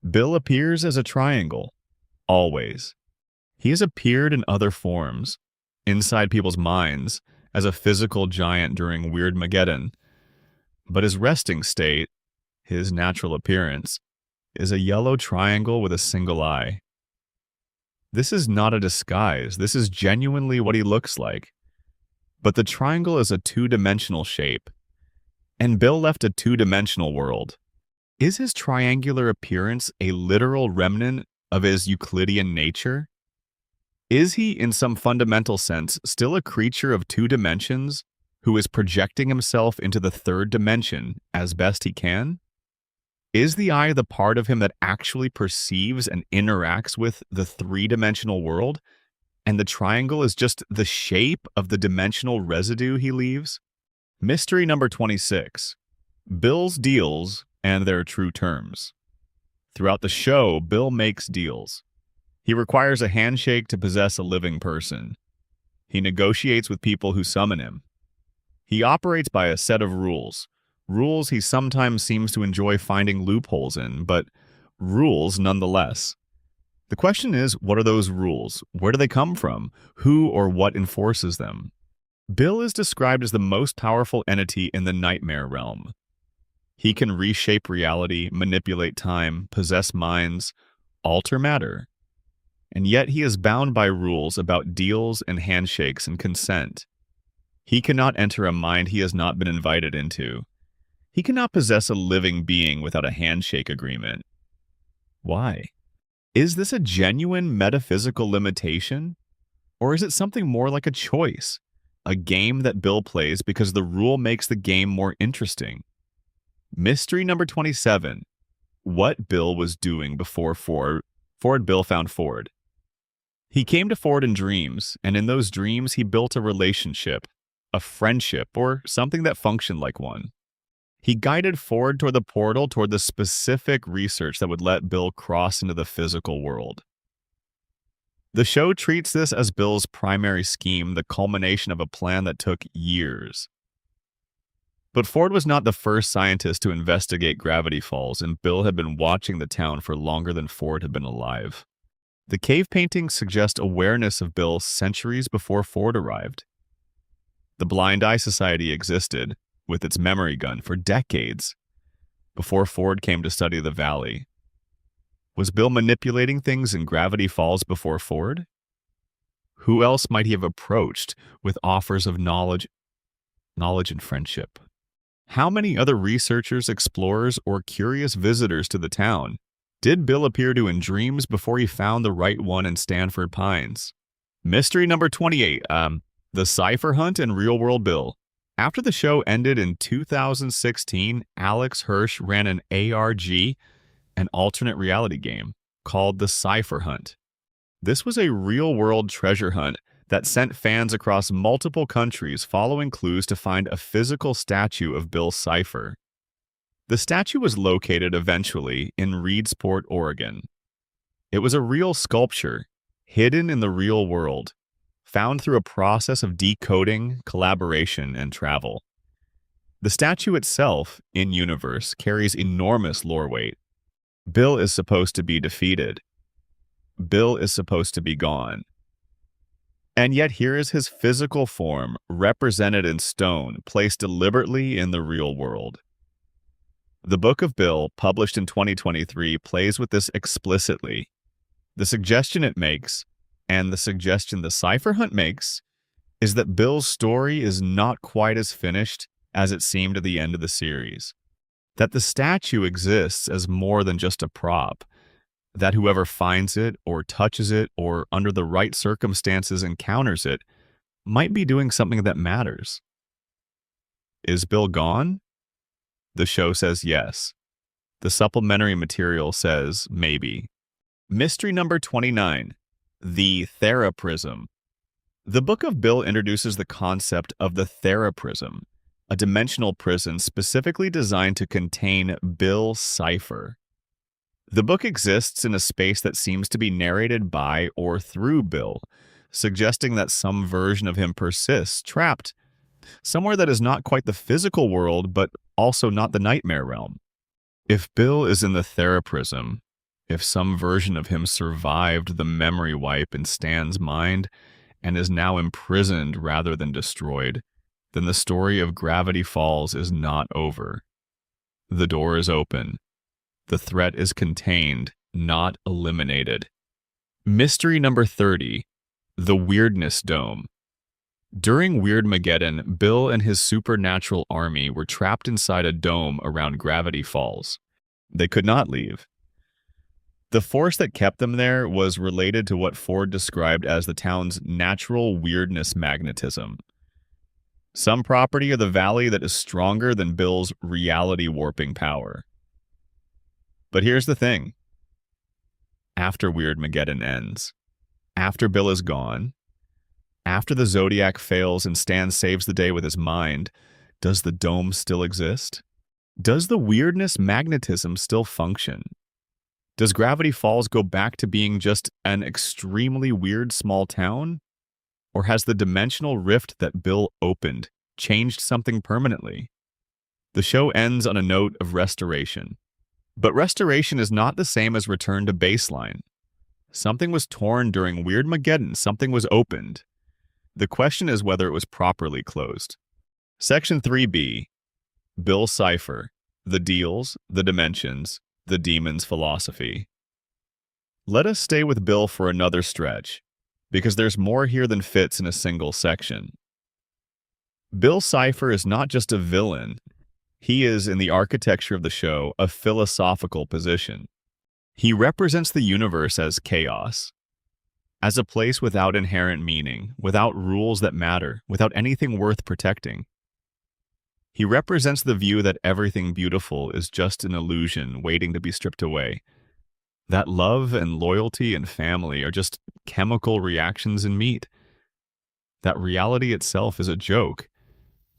Bill appears as a triangle, always. He has appeared in other forms, inside people's minds, as a physical giant during Weirdmageddon. But his resting state, his natural appearance, is a yellow triangle with a single eye. This is not a disguise. This is genuinely what he looks like. But the triangle is a two-dimensional shape, and Bill left a two-dimensional world. Is his triangular appearance a literal remnant of his Euclidean nature? Is he, in some fundamental sense, still a creature of two dimensions who is projecting himself into the third dimension as best he can? Is the eye the part of him that actually perceives and interacts with the three-dimensional world, and the triangle is just the shape of the dimensional residue he leaves? Mystery number 26. Bill's deals and their true terms. Throughout the show, Bill makes deals. He requires a handshake to possess a living person. He negotiates with people who summon him. He operates by a set of rules. Rules he sometimes seems to enjoy finding loopholes in, but rules nonetheless. The question is, what are those rules? Where do they come from? Who or what enforces them? Bill is described as the most powerful entity in the nightmare realm. He can reshape reality, manipulate time, possess minds, alter matter. And yet he is bound by rules about deals and handshakes and consent. He cannot enter a mind he has not been invited into. He cannot possess a living being without a handshake agreement. Why? Is this a genuine metaphysical limitation? Or is it something more like a choice? A game that Bill plays because the rule makes the game more interesting? Mystery number 27. What Bill was doing before Bill found Ford. He came to Ford in dreams, and in those dreams he built a relationship, a friendship, or something that functioned like one. He guided Ford toward the portal toward the specific research that would let Bill cross into the physical world. The show treats this as Bill's primary scheme, the culmination of a plan that took years. But Ford was not the first scientist to investigate gravity falls, and Bill had been watching the town for longer than Ford had been alive. The cave paintings suggest awareness of Bill centuries before Ford arrived. The Blind Eye Society existed, with its memory gun, for decades, before Ford came to study the valley. Was Bill manipulating things in Gravity Falls before Ford? Who else might he have approached with offers of knowledge and friendship? How many other researchers, explorers, or curious visitors to the town did Bill appear to in dreams before he found the right one in Stanford Pines? Mystery number 28, the Cipher Hunt and Real-World Bill. After the show ended in 2016, Alex Hirsch ran an ARG, an alternate reality game, called the Cipher Hunt. This was a real-world treasure hunt that sent fans across multiple countries following clues to find a physical statue of Bill Cipher. The statue was located eventually in Reedsport, Oregon. It was a real sculpture, hidden in the real world, found through a process of decoding, collaboration, and travel. The statue itself, in universe, carries enormous lore weight. Bill is supposed to be defeated. Bill is supposed to be gone. And yet here is his physical form, represented in stone, placed deliberately in the real world. The Book of Bill, published in 2023, plays with this explicitly. The suggestion it makes, and the suggestion the Cipher Hunt makes, is that Bill's story is not quite as finished as it seemed at the end of the series. That the statue exists as more than just a prop. That whoever finds it, or touches it, or under the right circumstances encounters it, might be doing something that matters. Is Bill gone? The show says yes. The supplementary material says maybe. Mystery number 29. The Theraprism. The Book of Bill introduces the concept of the Theraprism, a dimensional prison specifically designed to contain Bill Cipher. The book exists in a space that seems to be narrated by or through Bill, suggesting that some version of him persists, trapped, somewhere that is not quite the physical world, but also not the nightmare realm. If Bill is in the Theraprism, if some version of him survived the memory wipe in Stan's mind and is now imprisoned rather than destroyed, then the story of Gravity Falls is not over. The door is open. The threat is contained, not eliminated. Mystery number 30. The Weirdness Dome. During Weirdmageddon, Bill and his supernatural army were trapped inside a dome around Gravity Falls. They could not leave. The force that kept them there was related to what Ford described as the town's natural weirdness magnetism. Some property of the valley that is stronger than Bill's reality warping power. But here's the thing. After Weirdmageddon ends, after Bill is gone, after the Zodiac fails and Stan saves the day with his mind, does the dome still exist? Does the weirdness magnetism still function? Does Gravity Falls go back to being just an extremely weird small town? Or has the dimensional rift that Bill opened changed something permanently? The show ends on a note of restoration. But restoration is not the same as return to baseline. Something was torn during Weirdmageddon, something was opened. The question is whether it was properly closed. Section 3B. Bill Cipher. The deals, the dimensions, the demon's philosophy. Let us stay with Bill for another stretch, because there's more here than fits in a single section. Bill Cipher is not just a villain. He is, in the architecture of the show, a philosophical position. He represents the universe as chaos, as a place without inherent meaning, without rules that matter, without anything worth protecting. He represents the view that everything beautiful is just an illusion waiting to be stripped away, that love and loyalty and family are just chemical reactions in meat, that reality itself is a joke,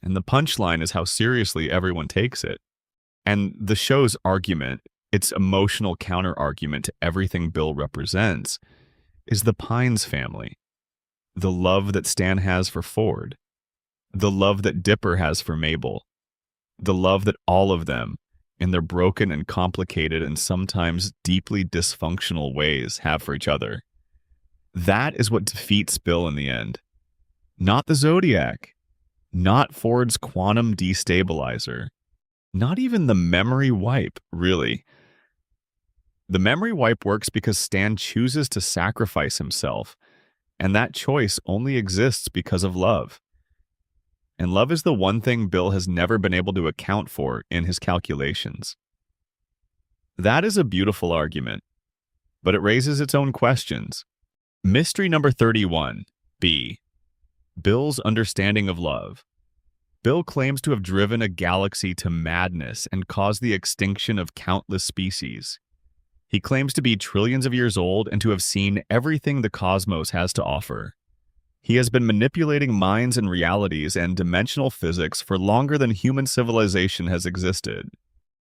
and the punchline is how seriously everyone takes it. And the show's argument, its emotional counter-argument to everything Bill represents, is the Pines family. The love that Stan has for Ford. The love that Dipper has for Mabel. The love that all of them, in their broken and complicated and sometimes deeply dysfunctional ways, have for each other. That is what defeats Bill in the end. Not the Zodiac. Not Ford's quantum destabilizer. Not even the memory wipe, really. The memory wipe works because Stan chooses to sacrifice himself, and that choice only exists because of love. And love is the one thing Bill has never been able to account for in his calculations. That is a beautiful argument, but it raises its own questions. Mystery number 31, B. Bill's understanding of love. Bill claims to have driven a galaxy to madness and caused the extinction of countless species. He claims to be trillions of years old and to have seen everything the cosmos has to offer. He has been manipulating minds and realities and dimensional physics for longer than human civilization has existed.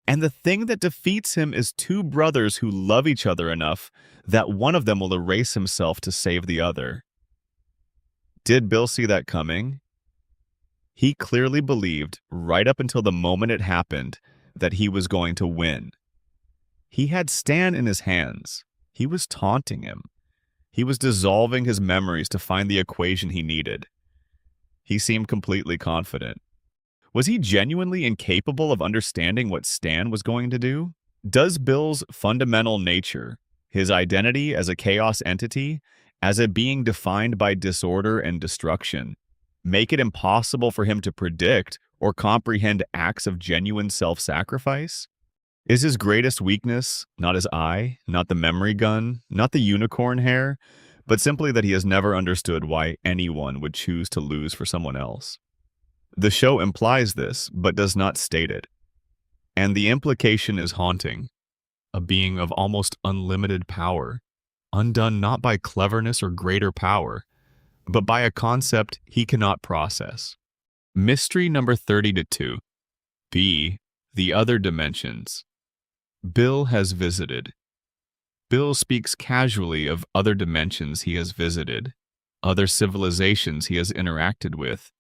And the thing that defeats him is two brothers who love each other enough that one of them will erase himself to save the other. Did Bill see that coming? He clearly believed, right up until the moment it happened, that he was going to win. He had Stan in his hands. He was taunting him. He was dissolving his memories to find the equation he needed. He seemed completely confident. Was he genuinely incapable of understanding what Stan was going to do? Does Bill's fundamental nature, his identity as a chaos entity, as a being defined by disorder and destruction, make it impossible for him to predict or comprehend acts of genuine self-sacrifice? Is his greatest weakness not his eye, not the memory gun, not the unicorn hair, but simply that he has never understood why anyone would choose to lose for someone else? The show implies this, but does not state it. And the implication is haunting. A being of almost unlimited power, undone not by cleverness or greater power, but by a concept he cannot process. Mystery number 32. B. The other dimensions. Bill has visited. Bill speaks casually of other dimensions he has visited, other civilizations he has interacted with,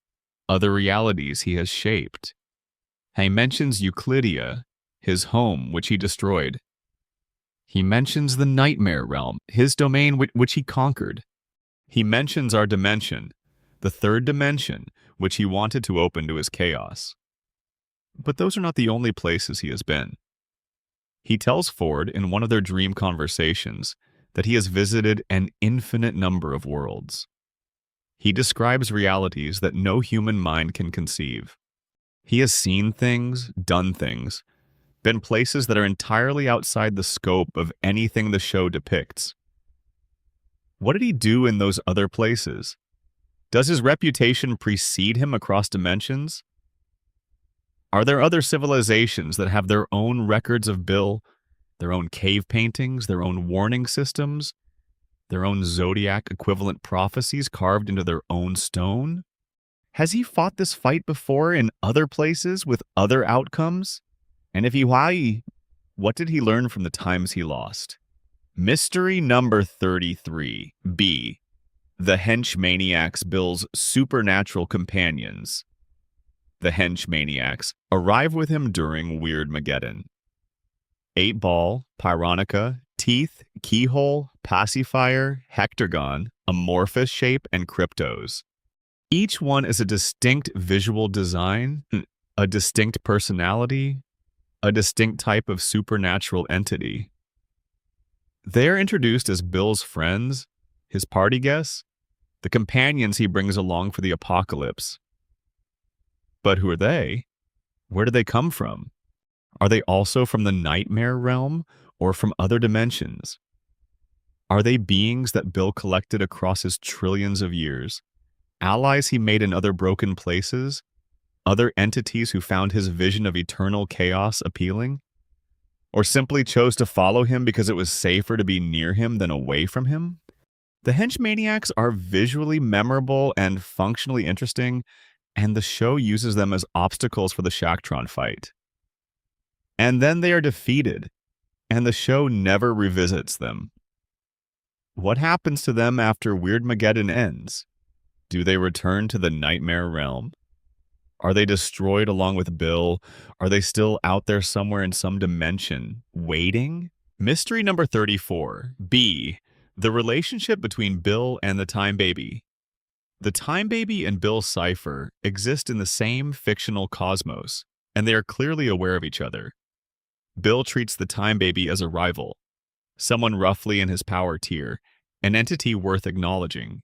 other realities he has shaped. He mentions Euclidia, his home which he destroyed. He mentions the nightmare realm, his domain which he conquered. He mentions our dimension, the third dimension, which he wanted to open to his chaos. But those are not the only places he has been. He tells Ford in one of their dream conversations that he has visited an infinite number of worlds. He describes realities that no human mind can conceive. He has seen things, done things, been places that are entirely outside the scope of anything the show depicts. What did he do in those other places? Does his reputation precede him across dimensions? Are there other civilizations that have their own records of Bill, their own cave paintings, their own warning systems, their own zodiac equivalent prophecies carved into their own stone? Has he fought this fight before in other places with other outcomes? And if he, what did he learn from the times he lost? Mystery number 33. B. The Henchmaniacs Bill's supernatural companions. The Henchmaniacs arrive with him during Weirdmageddon. 8-Ball, Pyronica, Teeth, Keyhole, Pacifier, Hectagon, Amorphous Shape, and Cryptos. Each one is a distinct visual design, a distinct personality, a distinct type of supernatural entity. They are introduced as Bill's friends, his party guests, the companions he brings along for the apocalypse. But who are they? Where do they come from? Are they also from the nightmare realm or from other dimensions? Are they beings that Bill collected across his trillions of years? Allies he made in other broken places? Other entities who found his vision of eternal chaos appealing? Or simply chose to follow him because it was safer to be near him than away from him? The Henchmaniacs are visually memorable and functionally interesting, and the show uses them as obstacles for the Shacktron fight. And then they are defeated, and the show never revisits them. What happens to them after Weirdmageddon ends? Do they return to the nightmare realm? Are they destroyed along with Bill? Are they still out there somewhere in some dimension, waiting? Mystery number 34. B. The relationship between Bill and the Time Baby. The Time Baby and Bill Cipher exist in the same fictional cosmos, and they are clearly aware of each other. Bill treats the Time Baby as a rival, someone roughly in his power tier, an entity worth acknowledging.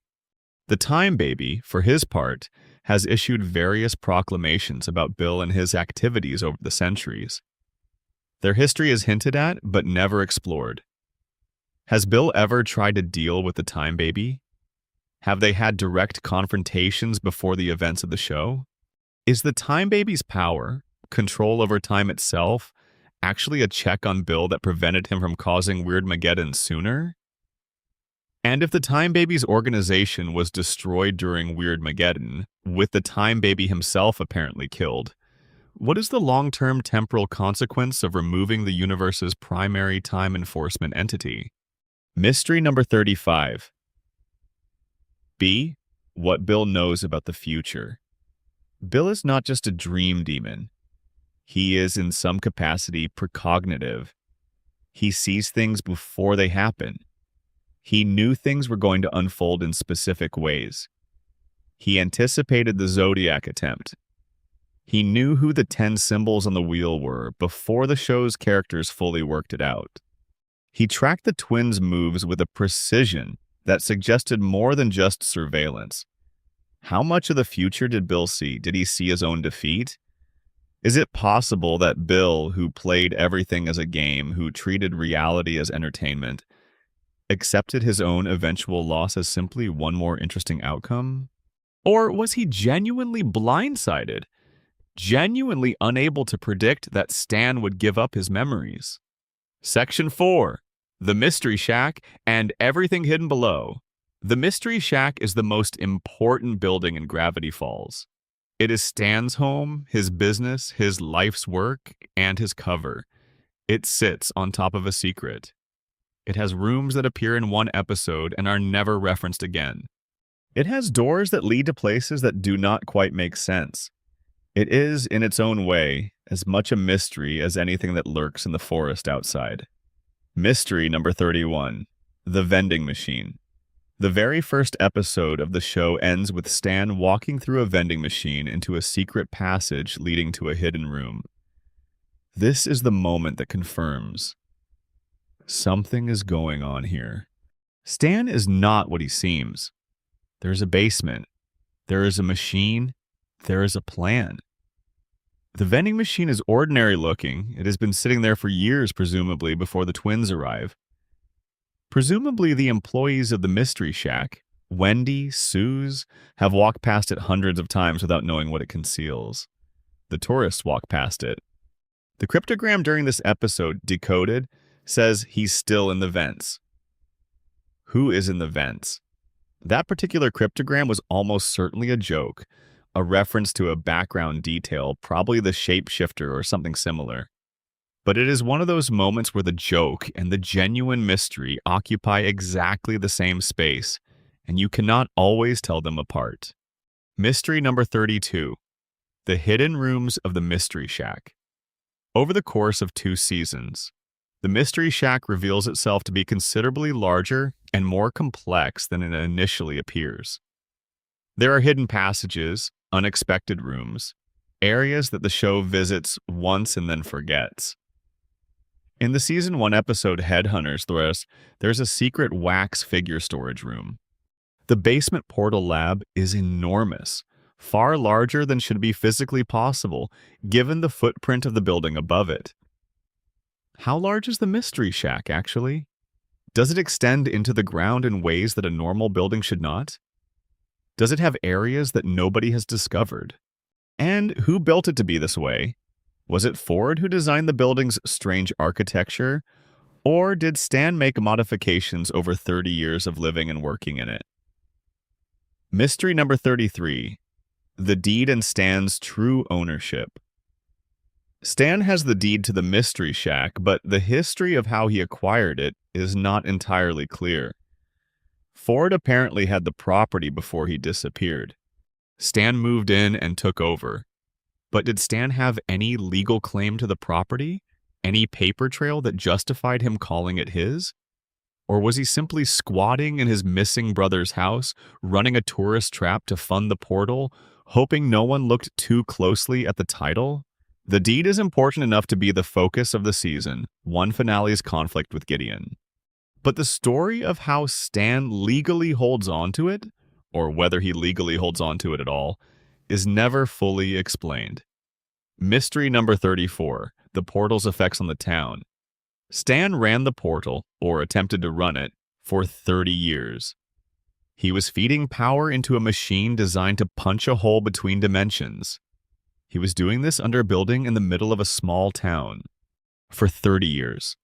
The Time Baby, for his part, has issued various proclamations about Bill and his activities over the centuries. Their history is hinted at, but never explored. Has Bill ever tried to deal with the Time Baby? Have they had direct confrontations before the events of the show? Is the Time Baby's power, control over time itself, actually a check on Bill that prevented him from causing Weirdmageddon sooner? And if the Time Baby's organization was destroyed during Weirdmageddon, with the Time Baby himself apparently killed, what is the long-term temporal consequence of removing the universe's primary time enforcement entity? Mystery number 35. B. What Bill knows about the future. Bill is not just a dream demon. He is, in some capacity, precognitive. He sees things before they happen. He knew things were going to unfold in specific ways. He anticipated the Zodiac attempt. He knew who the 10 symbols on the wheel were before the show's characters fully worked it out. He tracked the twins' moves with a precision that suggested more than just surveillance. How much of the future did Bill see? Did he see his own defeat? Is it possible that Bill, who played everything as a game, who treated reality as entertainment, accepted his own eventual loss as simply one more interesting outcome? Or was he genuinely blindsided, genuinely unable to predict that Stan would give up his memories? Section 4. The Mystery Shack and Everything Hidden Below. The Mystery Shack is the most important building in Gravity Falls. It is Stan's home, his business, his life's work, and his cover. It sits on top of a secret. It has rooms that appear in one episode and are never referenced again. It has doors that lead to places that do not quite make sense. It is, in its own way, as much a mystery as anything that lurks in the forest outside. Mystery number 31. The Vending Machine. The very first episode of the show ends with Stan walking through a vending machine into a secret passage leading to a hidden room. This is the moment that confirms something is going on here. Stan is not what he seems. There's a basement. There is a machine. There is a plan. The vending machine is ordinary looking. It has been sitting there for years, presumably, before the twins arrive. Presumably, the employees of the Mystery Shack, Wendy, Suze, have walked past it hundreds of times without knowing what it conceals. The tourists walk past it. The cryptogram during this episode, decoded, says he's still in the vents. Who is in the vents? That particular cryptogram was almost certainly a joke, a reference to a background detail, probably the shapeshifter or something similar. But it is one of those moments where the joke and the genuine mystery occupy exactly the same space, and you cannot always tell them apart. Mystery number 32. The Hidden Rooms of the Mystery Shack. Over the course of 2 seasons, the Mystery Shack reveals itself to be considerably larger and more complex than it initially appears. There are hidden passages, unexpected rooms, areas that the show visits once and then forgets. In the Season 1 episode Headhunters, there's a secret wax figure storage room. The basement portal lab is enormous, far larger than should be physically possible, given the footprint of the building above it. How large is the Mystery Shack, actually? Does it extend into the ground in ways that a normal building should not? Does it have areas that nobody has discovered? And who built it to be this way? Was it Ford who designed the building's strange architecture, or did Stan make modifications over 30 years of living and working in it? Mystery number 33. The deed and Stan's true ownership. Stan has the deed to the Mystery Shack, but the history of how he acquired it is not entirely clear. Ford apparently had the property before he disappeared. Stan moved in and took over. But did Stan have any legal claim to the property? Any paper trail that justified him calling it his? Or was he simply squatting in his missing brother's house, running a tourist trap to fund the portal, hoping no one looked too closely at the title? The deed is important enough to be the focus of the season, one finale's conflict with Gideon. But the story of how Stan legally holds on to it, or whether he legally holds on to it at all, is never fully explained. Mystery number 34. The portal's effects on the town. Stan ran the portal, or attempted to run it, for 30 years. He was feeding power into a machine designed to punch a hole between dimensions. He was doing this under a building in the middle of a small town. For 30 years.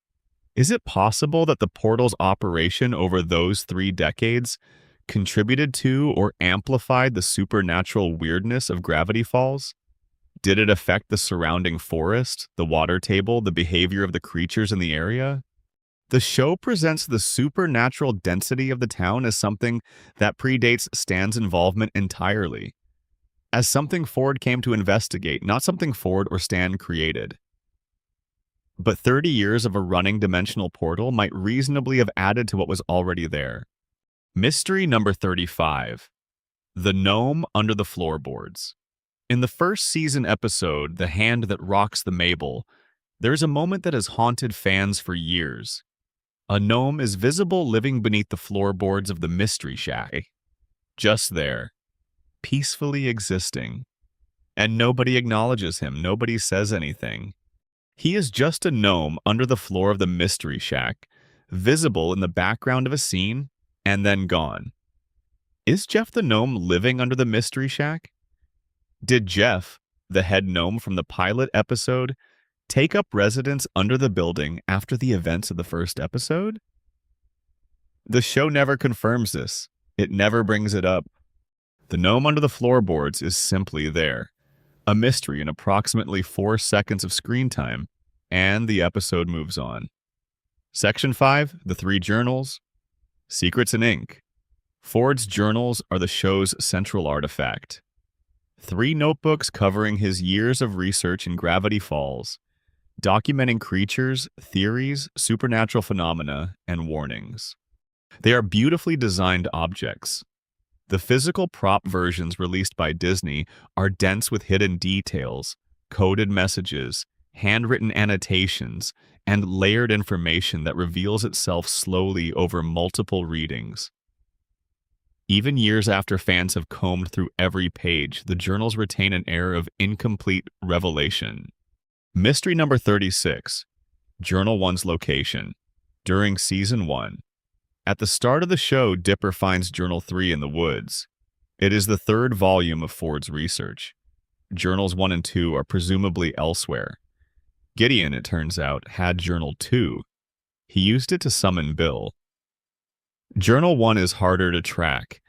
Is it possible that the portal's operation over those 3 decades contributed to or amplified the supernatural weirdness of Gravity Falls? Did it affect the surrounding forest, the water table, the behavior of the creatures in the area? The show presents the supernatural density of the town as something that predates Stan's involvement entirely, as something Ford came to investigate, not something Ford or Stan created. But 30 years of a running dimensional portal might reasonably have added to what was already there. Mystery number 35. The Gnome Under the Floorboards. In the first season episode, The Hand That Rocks the Mabel, there's a moment that has haunted fans for years. A gnome is visible living beneath the floorboards of the Mystery Shack. Just there, peacefully existing. And nobody acknowledges him, nobody says anything. He is just a gnome under the floor of the Mystery Shack, visible in the background of a scene, and then gone. Is Jeff the gnome living under the Mystery Shack? Did Jeff, the head gnome from the pilot episode, take up residence under the building after the events of the first episode? The show never confirms this. It never brings it up. The gnome under the floorboards is simply there. A mystery in approximately 4 seconds of screen time, and the episode moves on. Section 5, The 3 Journals. Secrets in Ink. Ford's journals are the show's central artifact. 3 notebooks covering his years of research in Gravity Falls, documenting creatures, theories, supernatural phenomena, and warnings. They are beautifully designed objects. The physical prop versions released by Disney are dense with hidden details, coded messages, handwritten annotations, and layered information that reveals itself slowly over multiple readings. Even years after fans have combed through every page, the journals retain an air of incomplete revelation. Mystery number 36. Journal 1's location. During Season 1. At the start of the show, Dipper finds Journal 3 in the woods. It is the 3rd volume of Ford's research. Journals 1 and 2 are presumably elsewhere. Gideon, it turns out, had Journal 2. He used it to summon Bill. Journal 1 is harder to track.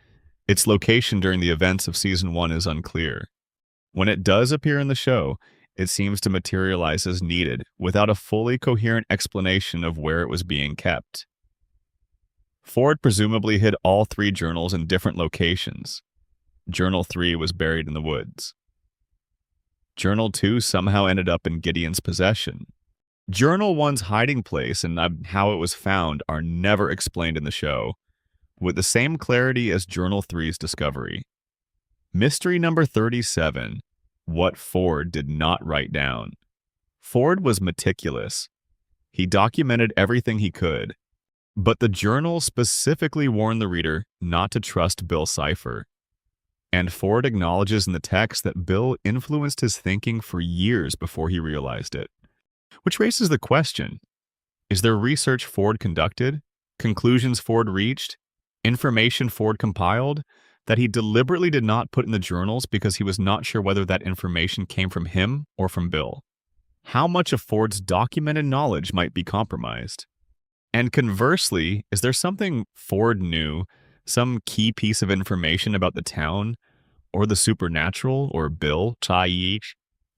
Its location during the events of Season 1 is unclear. When it does appear in the show, it seems to materialize as needed, without a fully coherent explanation of where it was being kept. Ford presumably hid all 3 journals in different locations. Journal 3 was buried in the woods. Journal 2 somehow ended up in Gideon's possession. Journal 1's hiding place and how it was found are never explained in the show, with the same clarity as Journal 3's discovery. Mystery number 37. What Ford did not write down. Ford was meticulous. He documented everything he could, but the journal specifically warned the reader not to trust Bill Cipher. And Ford acknowledges in the text that Bill influenced his thinking for years before he realized it. Which raises the question, is there research Ford conducted, conclusions Ford reached, information Ford compiled, that he deliberately did not put in the journals because he was not sure whether that information came from him or from Bill? How much of Ford's documented knowledge might be compromised? And conversely, is there something Ford knew, some key piece of information about the town, or the supernatural, or Bill, Chai,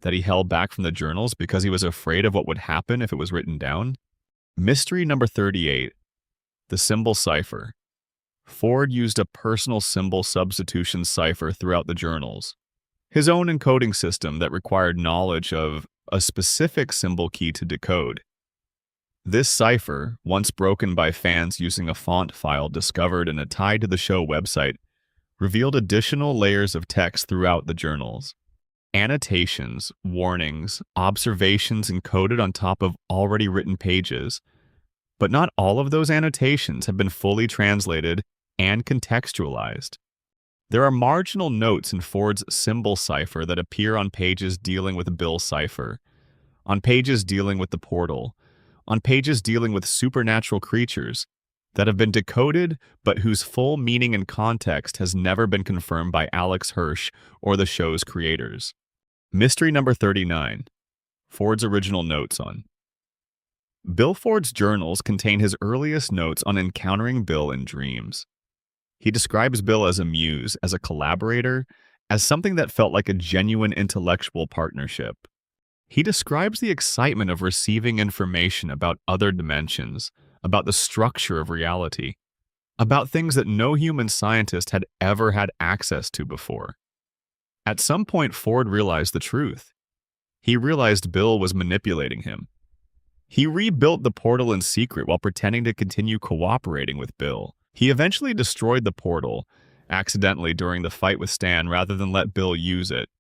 that he held back from the journals because he was afraid of what would happen if it was written down? Mystery number 38. The Symbol Cipher. Ford used a personal symbol substitution cipher throughout the journals, his own encoding system that required knowledge of a specific symbol key to decode. This cipher, once broken by fans using a font file discovered in a tied to the show website, revealed additional layers of text throughout the journals. Annotations, warnings, observations encoded on top of already written pages. But not all of those annotations have been fully translated and contextualized. There are marginal notes in Ford's symbol cipher that appear on pages dealing with Bill Cipher, on pages dealing with the portal, on pages dealing with supernatural creatures that have been decoded but whose full meaning and context has never been confirmed by Alex Hirsch or the show's creators. Mystery number 39. Ford's original notes on Bill Ford's journals contain his earliest notes on encountering Bill in dreams. He describes Bill as a muse, as a collaborator, as something that felt like a genuine intellectual partnership. He describes the excitement of receiving information about other dimensions, about the structure of reality, about things that no human scientist had ever had access to before. At some point, Ford realized the truth. He realized Bill was manipulating him. He rebuilt the portal in secret while pretending to continue cooperating with Bill. He eventually destroyed the portal, accidentally during the fight with Stan, rather than let Bill use it.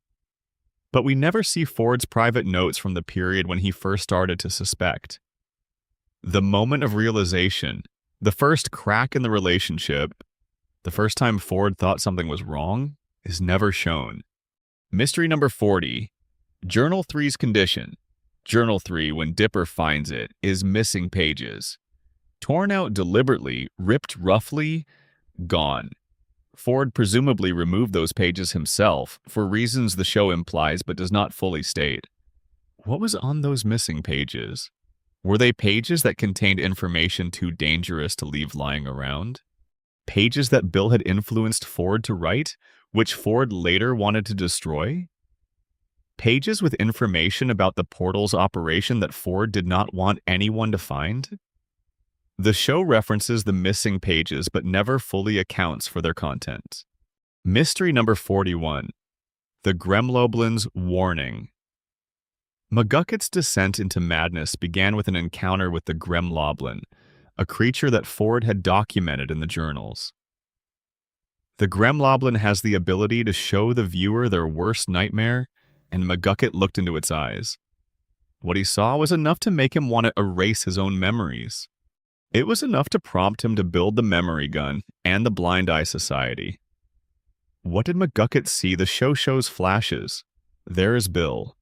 But we never see Ford's private notes from the period when he first started to suspect. The moment of realization, the first crack in the relationship, the first time Ford thought something was wrong, is never shown. Mystery number 40. Journal 3's condition. Journal 3, when Dipper finds it, is missing pages. Torn out deliberately, ripped roughly, gone. Ford presumably removed those pages himself, for reasons the show implies but does not fully state. What was on those missing pages? Were they pages that contained information too dangerous to leave lying around? Pages that Bill had influenced Ford to write, which Ford later wanted to destroy? Pages with information about the portal's operation that Ford did not want anyone to find? The show references the missing pages but never fully accounts for their content. Mystery number 41. The Gremloblin's Warning. McGucket's descent into madness began with an encounter with the Gremloblin, a creature that Ford had documented in the journals. The Gremloblin has the ability to show the viewer their worst nightmare, and McGucket looked into its eyes. What he saw was enough to make him want to erase his own memories. It was enough to prompt him to build the memory gun and the Blind Eye Society. What did McGucket see? The show shows flashes. There is Bill.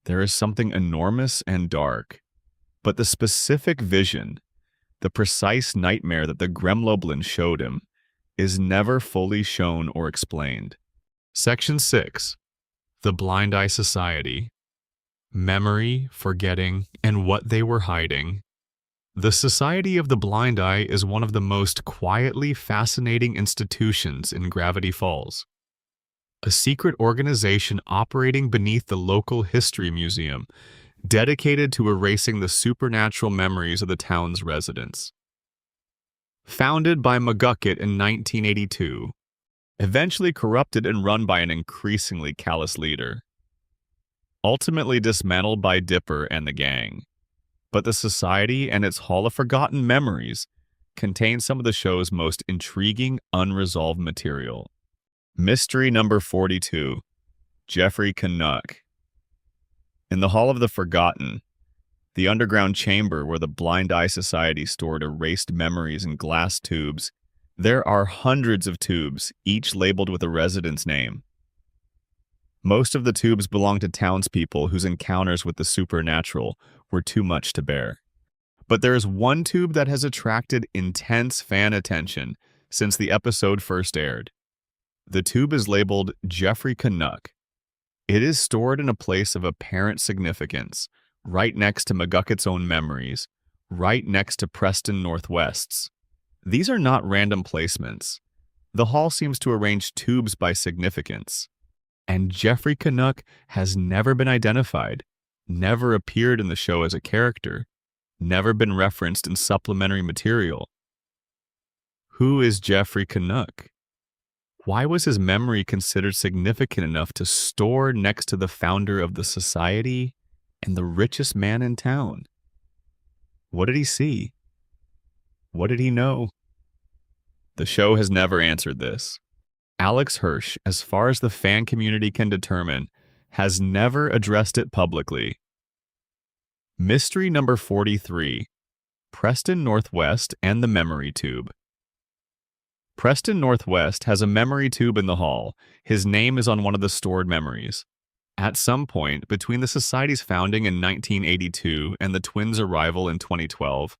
There is something enormous and dark. But the specific vision, the precise nightmare that the Gremloblin showed him, is never fully shown or explained. Section 6. The Blind Eye Society. Memory, forgetting, and what they were hiding. The Society of the Blind Eye is one of the most quietly fascinating institutions in Gravity Falls. A secret organization operating beneath the local history museum, dedicated to erasing the supernatural memories of the town's residents. Founded by McGucket in 1982, eventually corrupted and run by an increasingly callous leader. Ultimately dismantled by Dipper and the gang. But the Society and its Hall of Forgotten Memories contain some of the show's most intriguing, unresolved material. Mystery number 42. Jeffrey Canuck. In the Hall of the Forgotten, the underground chamber where the Blind Eye Society stored erased memories in glass tubes, there are hundreds of tubes, each labeled with a resident's name. Most of the tubes belong to townspeople whose encounters with the supernatural were too much to bear. But there is one tube that has attracted intense fan attention since the episode first aired. The tube is labeled Jeffrey Canuck. It is stored in a place of apparent significance, right next to McGucket's own memories, right next to Preston Northwest's. These are not random placements. The hall seems to arrange tubes by significance. And Jeffrey Canuck has never been identified, never appeared in the show as a character, never been referenced in supplementary material. Who is Jeffrey Canuck? Why was his memory considered significant enough to store next to the founder of the society and the richest man in town? What did he see? What did he know? The show has never answered this. Alex Hirsch, as far as the fan community can determine, has never addressed it publicly. Mystery number 43. Preston Northwest and the Memory Tube. Preston Northwest has a memory tube in the hall. His name is on one of the stored memories. At some point, between the Society's founding in 1982 and the twins' arrival in 2012,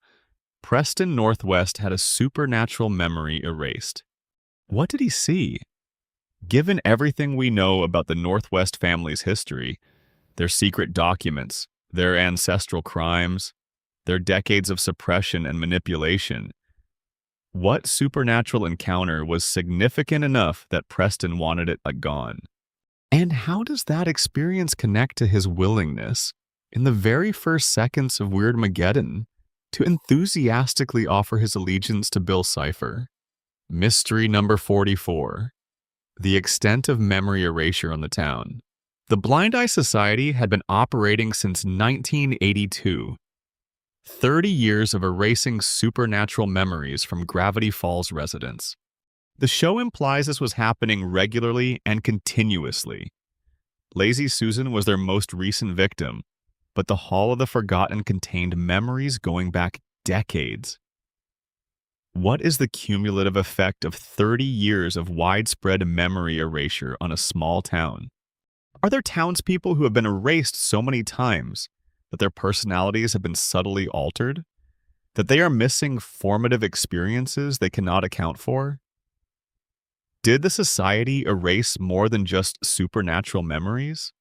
Preston Northwest had a supernatural memory erased. What did he see? Given everything we know about the Northwest family's history, their secret documents, their ancestral crimes, their decades of suppression and manipulation. What supernatural encounter was significant enough that Preston wanted it gone? And how does that experience connect to his willingness, in the very first seconds of Weirdmageddon, to enthusiastically offer his allegiance to Bill Cipher? Mystery number 44. The extent of memory erasure on the town. The Blind Eye Society had been operating since 1982. 30 years of erasing supernatural memories from Gravity Falls residents. The show implies this was happening regularly and continuously. Lazy Susan was their most recent victim, but the Hall of the Forgotten contained memories going back decades. What is the cumulative effect of 30 years of widespread memory erasure on a small town? Are there townspeople who have been erased so many times that their personalities have been subtly altered? That they are missing formative experiences they cannot account for? Did the society erase more than just supernatural memories?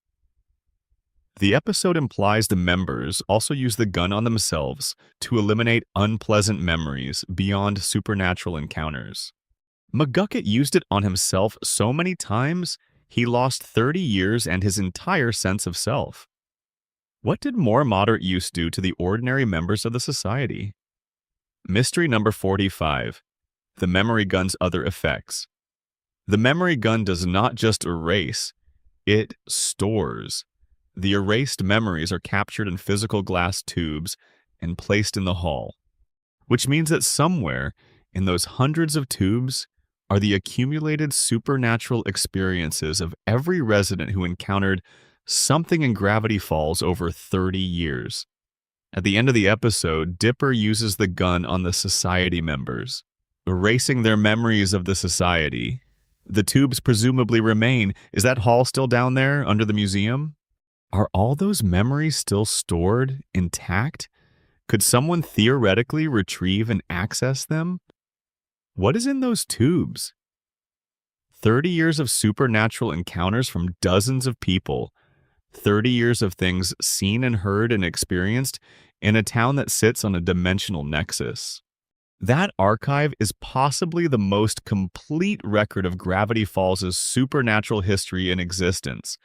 The episode implies the members also use the gun on themselves to eliminate unpleasant memories beyond supernatural encounters. McGucket used it on himself so many times, he lost 30 years and his entire sense of self. What did more moderate use do to the ordinary members of the society? Mystery number 45. The memory gun's other effects. The memory gun does not just erase, it stores. The erased memories are captured in physical glass tubes and placed in the hall, which means that somewhere in those hundreds of tubes are the accumulated supernatural experiences of every resident who encountered something in Gravity Falls over 30 years. At the end of the episode, Dipper uses the gun on the society members, erasing their memories of the society. The tubes presumably remain. Is that hall still down there under the museum? Are all those memories still stored, intact? Could someone theoretically retrieve and access them? What is in those tubes? 30 years of supernatural encounters from dozens of people. 30 years of things seen and heard and experienced in a town that sits on a dimensional nexus. That archive is possibly the most complete record of Gravity Falls' supernatural history in existence.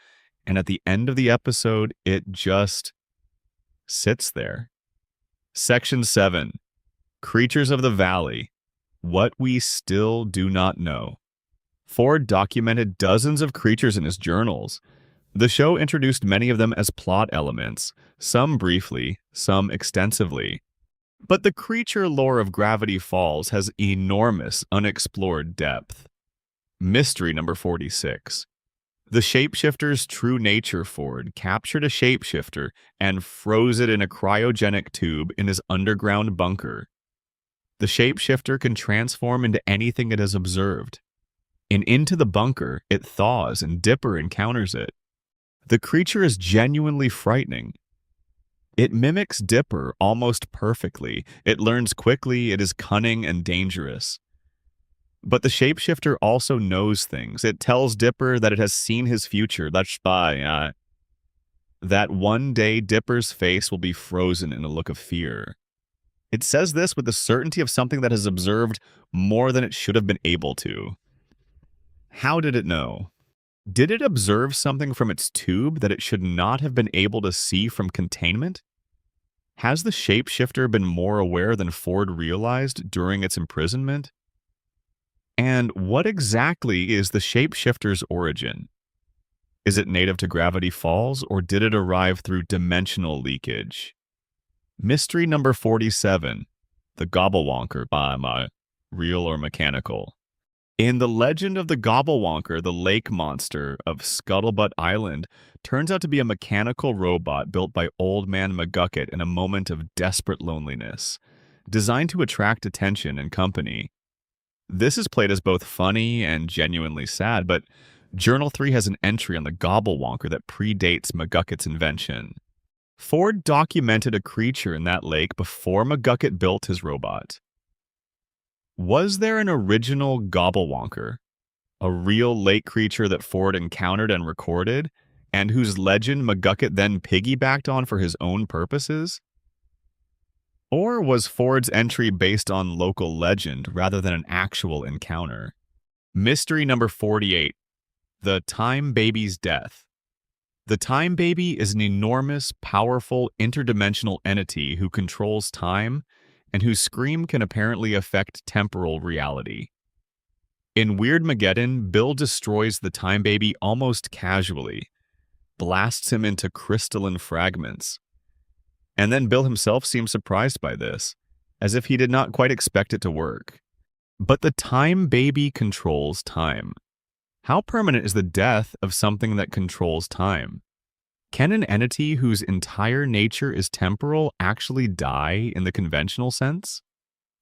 And at the end of the episode, it just sits there. Section 7. Creatures of the Valley. What we still do not know. Ford documented dozens of creatures in his journals. The show introduced many of them as plot elements, some briefly, some extensively. But the creature lore of Gravity Falls has enormous unexplored depth. Mystery number 46. The shapeshifter's true nature. Ford captured a shapeshifter and froze it in a cryogenic tube in his underground bunker. The shapeshifter can transform into anything it has observed. And into the bunker, it thaws and Dipper encounters it. The creature is genuinely frightening. It mimics Dipper almost perfectly. It learns quickly, it is cunning and dangerous. But the shapeshifter also knows things. It tells Dipper that it has seen his future. That one day Dipper's face will be frozen in a look of fear. It says this with the certainty of something that has observed more than it should have been able to. How did it know? Did it observe something from its tube that it should not have been able to see from containment? Has the shapeshifter been more aware than Ford realized during its imprisonment? And what exactly is the shapeshifter's origin? Is it native to Gravity Falls, or did it arrive through dimensional leakage? Mystery number 47. The Gobblewonker. Real or mechanical? In The Legend of the Gobblewonker, the lake monster of Scuttlebutt Island turns out to be a mechanical robot built by Old Man McGucket in a moment of desperate loneliness, designed to attract attention and company. This is played as both funny and genuinely sad, but Journal 3 has an entry on the Gobblewonker that predates McGucket's invention. Ford documented a creature in that lake before McGucket built his robot. Was there an original Gobblewonker, a real lake creature that Ford encountered and recorded, and whose legend McGucket then piggybacked on for his own purposes? Or was Ford's entry based on local legend rather than an actual encounter? Mystery number 48, the Time Baby's death. The Time Baby is an enormous, powerful, interdimensional entity who controls time and whose scream can apparently affect temporal reality. In Weirdmageddon, Bill destroys the Time Baby almost casually, blasts him into crystalline fragments. And then Bill himself seems surprised by this, as if he did not quite expect it to work. But the Time Baby controls time. How permanent is the death of something that controls time? Can an entity whose entire nature is temporal actually die in the conventional sense?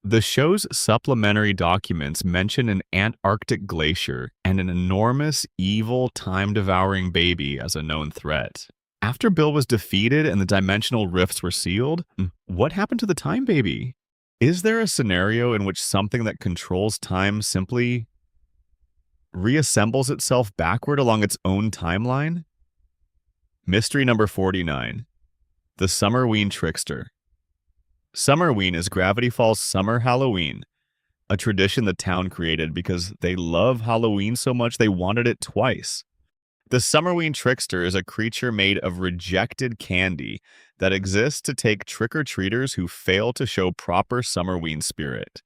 The show's supplementary documents mention an Antarctic glacier and an enormous, evil, time-devouring baby as a known threat. After Bill was defeated and the dimensional rifts were sealed, what happened to the Time Baby? Is there a scenario in which something that controls time simply reassembles itself backward along its own timeline? Mystery number 49, the Summerween Trickster. Summerween is Gravity Falls Summer Halloween, a tradition the town created because they love Halloween so much they wanted it twice. The Summerween Trickster is a creature made of rejected candy that exists to take trick-or-treaters who fail to show proper Summerween spirit.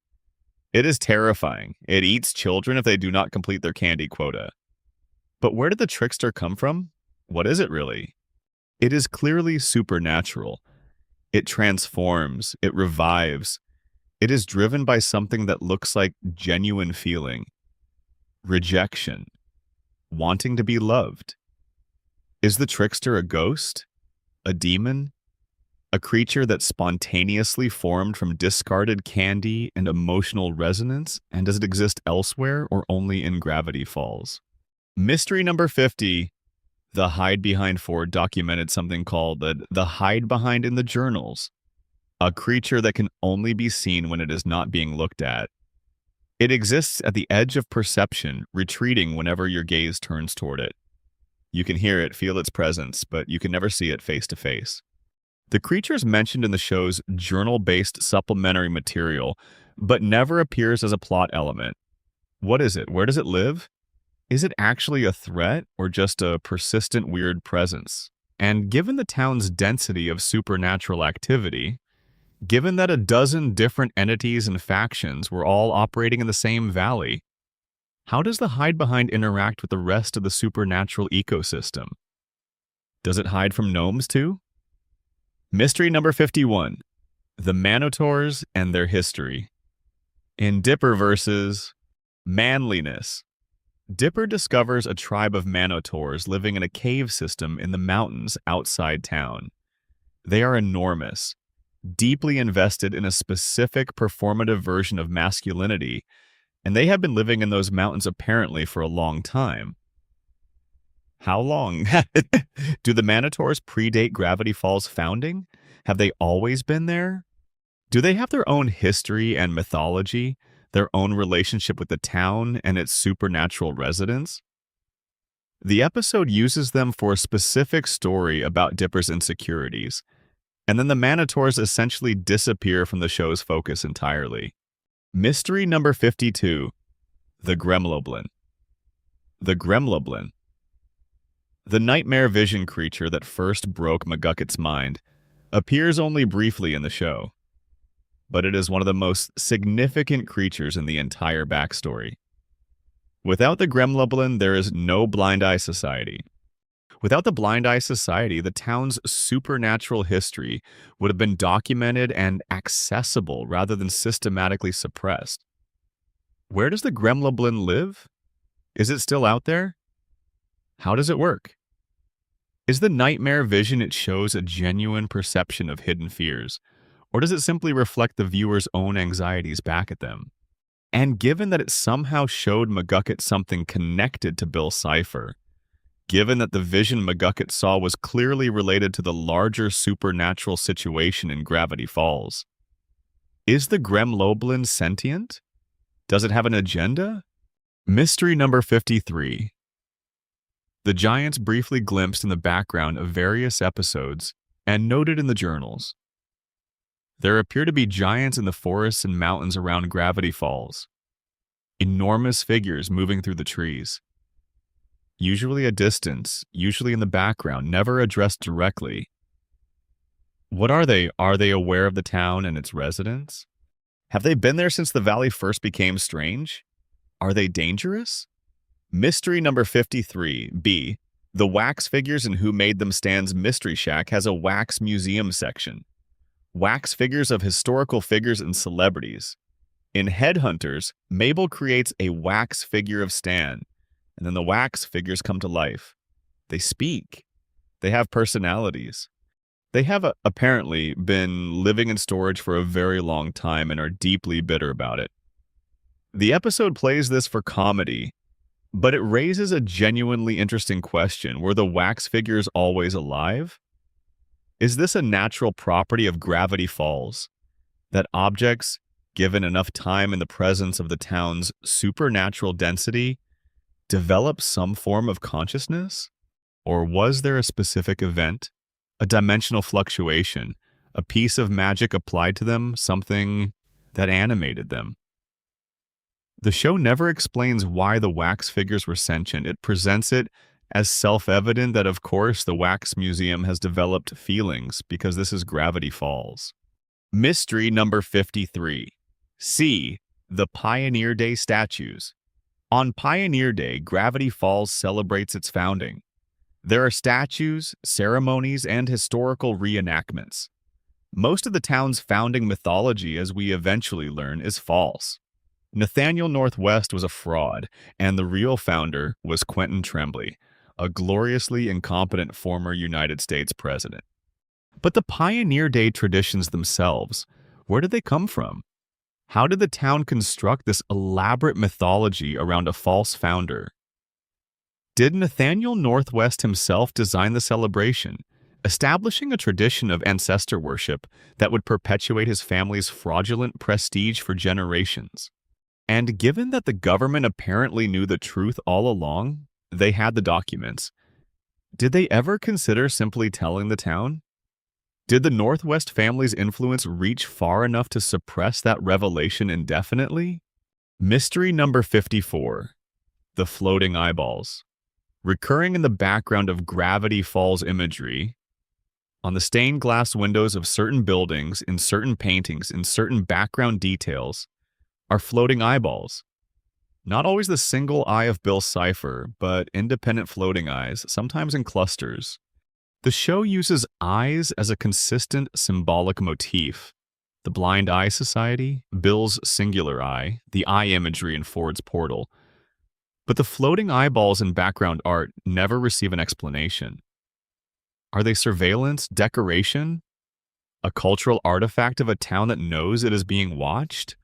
It is terrifying. It eats children if they do not complete their candy quota. But where did the trickster come from? What is it really? It is clearly supernatural. It transforms. It revives. It is driven by something that looks like genuine feeling. Rejection. Wanting to be loved. Is the trickster a ghost? A demon? A creature that spontaneously formed from discarded candy and emotional resonance? And does it exist elsewhere or only in Gravity Falls? Mystery number 50. The Hide Behind Ford documented something called the Hide Behind in the Journals, a creature that can only be seen when it is not being looked at. It exists at the edge of perception, retreating whenever your gaze turns toward it. You can hear it, feel its presence, but you can never see it face to face. The creature is mentioned in the show's journal-based supplementary material, but never appears as a plot element. What is it? Where does it live? Is it actually a threat or just a persistent weird presence? And given the town's density of supernatural activity, given that a dozen different entities and factions were all operating in the same valley, how does the Hide Behind interact with the rest of the supernatural ecosystem? Does it hide from gnomes too? Mystery number 51. The Manotors and Their History. In Dipper versus Manliness, Dipper discovers a tribe of Manotors living in a cave system in the mountains outside town. They are enormous, deeply invested in a specific performative version of masculinity, and they have been living in those mountains apparently for a long time. How long? Do the Manotors predate Gravity Falls' founding? Have they always been there? Do they have their own history and mythology, their own relationship with the town and its supernatural residents? The episode uses them for a specific story about Dipper's insecurities, and then the Manotors essentially disappear from the show's focus entirely. Mystery number 52. The Gremloblin. The Gremloblin. The nightmare vision creature that first broke McGucket's mind appears only briefly in the show, but it is one of the most significant creatures in the entire backstory. Without the Gremloblin, there is no Blind Eye Society. Without the Blind Eye Society, the town's supernatural history would have been documented and accessible rather than systematically suppressed. Where does the Gremloblin live? Is it still out there? How does it work? Is the nightmare vision it shows a genuine perception of hidden fears, or does it simply reflect the viewer's own anxieties back at them? And given that it somehow showed McGucket something connected to Bill Cipher, given that the vision McGucket saw was clearly related to the larger supernatural situation in Gravity Falls, is the Gremloblin sentient? Does it have an agenda? Mystery number 53. The Giants briefly glimpsed in the background of various episodes and noted in the journals. There appear to be giants in the forests and mountains around Gravity Falls. Enormous figures moving through the trees. Usually a distance, usually in the background, never addressed directly. What are they? Are they aware of the town and its residents? Have they been there since the valley first became strange? Are they dangerous? Mystery number 53, B. The Wax Figures and Who Made Them Stand's Mystery Shack has a wax museum section. Wax figures of historical figures and celebrities. In Headhunters, Mabel creates a wax figure of Stan, and then the wax figures come to life. They speak. They have personalities. They have apparently been living in storage for a very long time and are deeply bitter about it. The episode plays this for comedy, but it raises a genuinely interesting question. Were the wax figures always alive? Is this a natural property of Gravity Falls, that objects, given enough time in the presence of the town's supernatural density, develop some form of consciousness? Or was there a specific event, a dimensional fluctuation, a piece of magic applied to them, something that animated them? The show never explains why the wax figures were sentient. It presents it as self-evident that, of course, the Wax Museum has developed feelings because this is Gravity Falls. Mystery number 53. C. The Pioneer Day Statues. On Pioneer Day, Gravity Falls celebrates its founding. There are statues, ceremonies, and historical reenactments. Most of the town's founding mythology, as we eventually learn, is false. Nathaniel Northwest was a fraud, and the real founder was Quentin Tremblay, a gloriously incompetent former United States president. But the Pioneer Day traditions themselves, where did they come from? How did the town construct this elaborate mythology around a false founder? Did Nathaniel Northwest himself design the celebration, establishing a tradition of ancestor worship that would perpetuate his family's fraudulent prestige for generations? And given that the government apparently knew the truth all along, they had the documents, did they ever consider simply telling the town? Did the Northwest family's influence reach far enough to suppress that revelation indefinitely? Mystery number 54. The Floating Eyeballs. Recurring in the background of Gravity Falls imagery, on the stained glass windows of certain buildings, in certain paintings, in certain background details, are floating eyeballs. Not always the single eye of Bill Cipher, but independent floating eyes, sometimes in clusters. The show uses eyes as a consistent symbolic motif. The Blind Eye Society, Bill's singular eye, the eye imagery in Ford's portal. But the floating eyeballs in background art never receive an explanation. Are they surveillance, decoration, a cultural artifact of a town that knows it is being watched?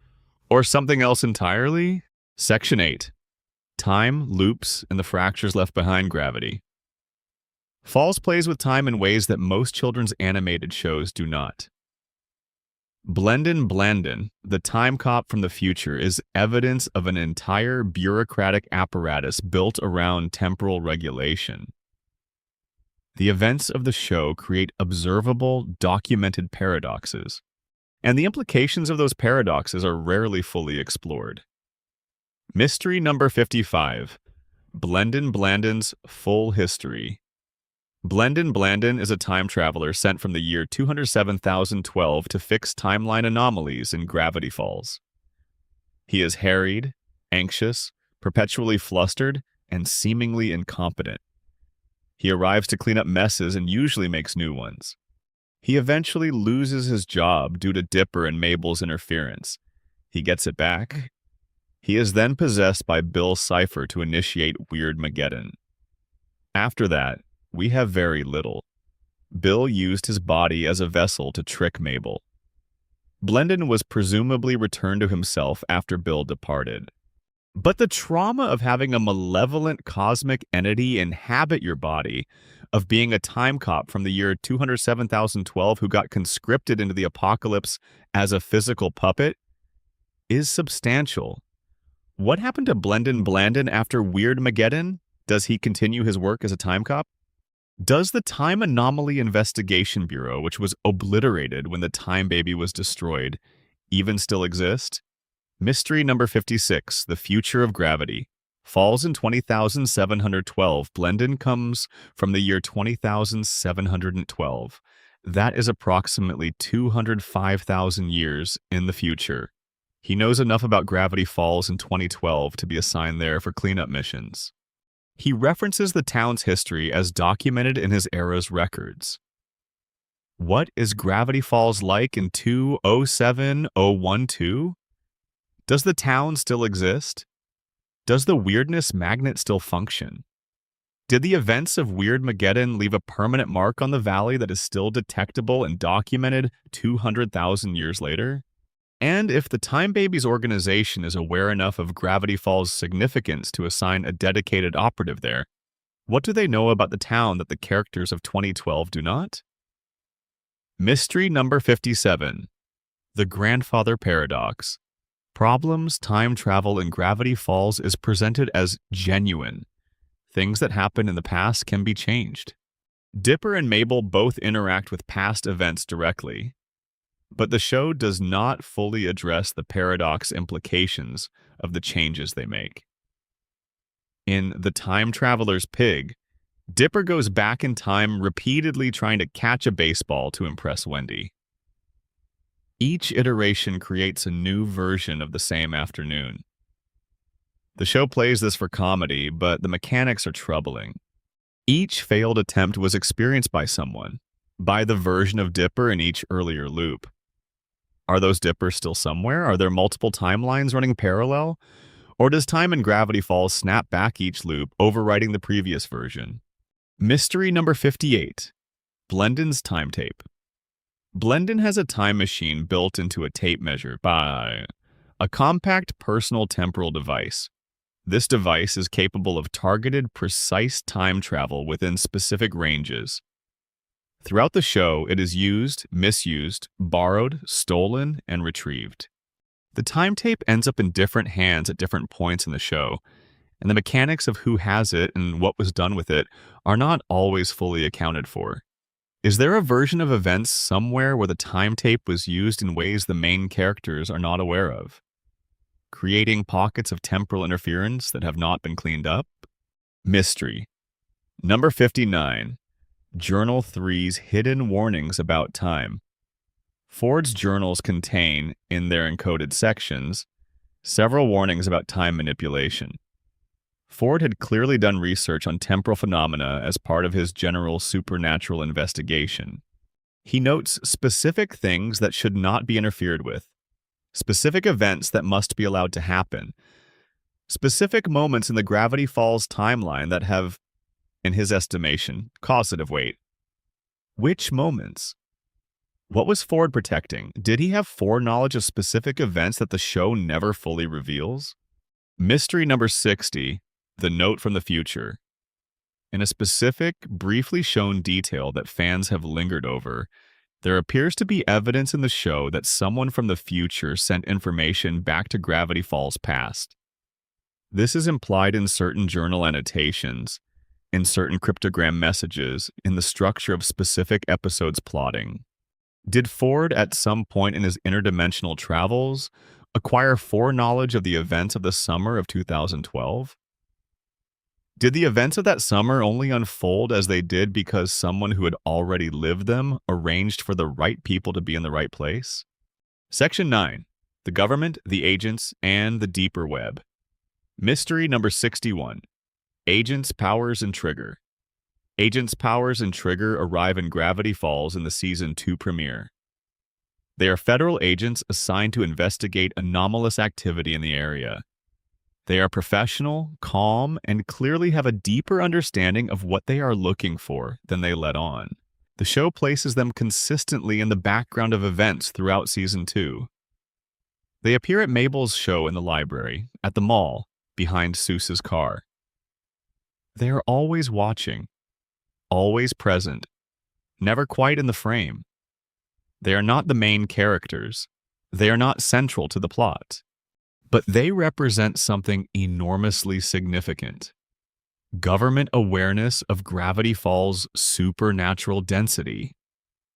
Or something else entirely? Section 8. Time, loops, and the fractures left behind gravity. Falls plays with time in ways that most children's animated shows do not. Blendin Blandin, the time cop from the future, is evidence of an entire bureaucratic apparatus built around temporal regulation. The events of the show create observable, documented paradoxes, and the implications of those paradoxes are rarely fully explored. Mystery number 55. Blendin Blandin's Full History. Blendin Blandin is a time traveler sent from the year 207,012 to fix timeline anomalies in Gravity Falls. He is harried, anxious, perpetually flustered, and seemingly incompetent. He arrives to clean up messes and usually makes new ones. He eventually loses his job due to Dipper and Mabel's interference. He gets it back. He is then possessed by Bill Cipher to initiate Weirdmageddon. After that, we have very little. Bill used his body as a vessel to trick Mabel. Blendin was presumably returned to himself after Bill departed. But the trauma of having a malevolent cosmic entity inhabit your body, of being a time cop from the year 207,012 who got conscripted into the apocalypse as a physical puppet, is substantial. What happened to Blendin Blandin after Weirdmageddon? Does he continue his work as a time cop? Does the Time Anomaly Investigation Bureau, which was obliterated when the Time Baby was destroyed, even still exist? Mystery number 56, The Future of Gravity. Falls in 20,712. Blendon comes from the year 20,712. That is approximately 205,000 years in the future. He knows enough about Gravity Falls in 2012 to be assigned there for cleanup missions. He references the town's history as documented in his era's records. What is Gravity Falls like in 207012? Does the town still exist? Does the Weirdness Magnet still function? Did the events of Weirdmageddon leave a permanent mark on the valley that is still detectable and documented 200,000 years later? And if the Time Babies organization is aware enough of Gravity Falls' significance to assign a dedicated operative there, what do they know about the town that the characters of 2012 do not? Mystery number 57. The Grandfather Paradox. Problems, time travel, and Gravity Falls is presented as genuine. Things that happened in the past can be changed. Dipper and Mabel both interact with past events directly, but the show does not fully address the paradox implications of the changes they make. In The Time Traveler's Pig, Dipper goes back in time repeatedly trying to catch a baseball to impress Wendy. Each iteration creates a new version of the same afternoon. The show plays this for comedy, but the mechanics are troubling. Each failed attempt was experienced by someone, by the version of Dipper in each earlier loop. Are those Dippers still somewhere? Are there multiple timelines running parallel? Or does time and Gravity Falls snap back each loop, overwriting the previous version? Mystery number 58. Blendon's Time Tape. Blendon has a time machine built into a tape measure by a compact personal temporal device. This device is capable of targeted, precise time travel within specific ranges. Throughout the show, it is used, misused, borrowed, stolen, and retrieved. The time tape ends up in different hands at different points in the show, and the mechanics of who has it and what was done with it are not always fully accounted for. Is there a version of events somewhere where the time tape was used in ways the main characters are not aware of, creating pockets of temporal interference that have not been cleaned up? Mystery. Number 59. Journal 3's Hidden Warnings About Time. Ford's journals contain, in their encoded sections, several warnings about time manipulation. Ford had clearly done research on temporal phenomena as part of his general supernatural investigation. He notes specific things that should not be interfered with, specific events that must be allowed to happen, specific moments in the Gravity Falls timeline that have, in his estimation, causative weight. Which moments? What was Ford protecting? Did he have foreknowledge of specific events that the show never fully reveals? Mystery number 60, The Note from the Future. In a specific, briefly shown detail that fans have lingered over, there appears to be evidence in the show that someone from the future sent information back to Gravity Falls past. This is implied in certain journal annotations, in certain cryptogram messages, in the structure of specific episodes' plotting. Did Ford, at some point in his interdimensional travels, acquire foreknowledge of the events of the summer of 2012? Did the events of that summer only unfold as they did because someone who had already lived them arranged for the right people to be in the right place? Section 9. The Government, the Agents, and the Deeper Web. Mystery number 61. Agents, Powers, and Trigger. Agents, Powers, and Trigger arrive in Gravity Falls in the Season 2 premiere. They are federal agents assigned to investigate anomalous activity in the area. They are professional, calm, and clearly have a deeper understanding of what they are looking for than they let on. The show places them consistently in the background of events throughout Season 2. They appear at Mabel's show in the library, at the mall, behind Seuss's car. They are always watching, always present, never quite in the frame. They are not the main characters. They are not central to the plot. But they represent something enormously significant. Government awareness of Gravity Falls' supernatural density.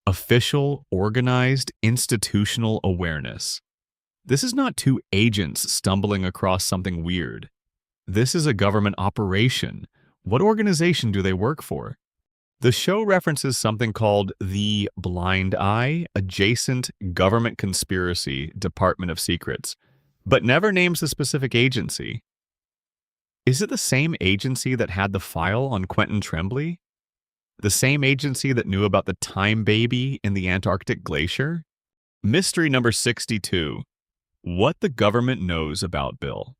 Official, organized, institutional awareness. This is not two agents stumbling across something weird. This is a government operation. What organization do they work for? The show references something called the Blind Eye Adjacent Government Conspiracy Department of Secrets, but never names the specific agency. Is it the same agency that had the file on Quentin Tremblay? The same agency that knew about the time baby in the Antarctic glacier? Mystery number 62. What the government knows about Bill.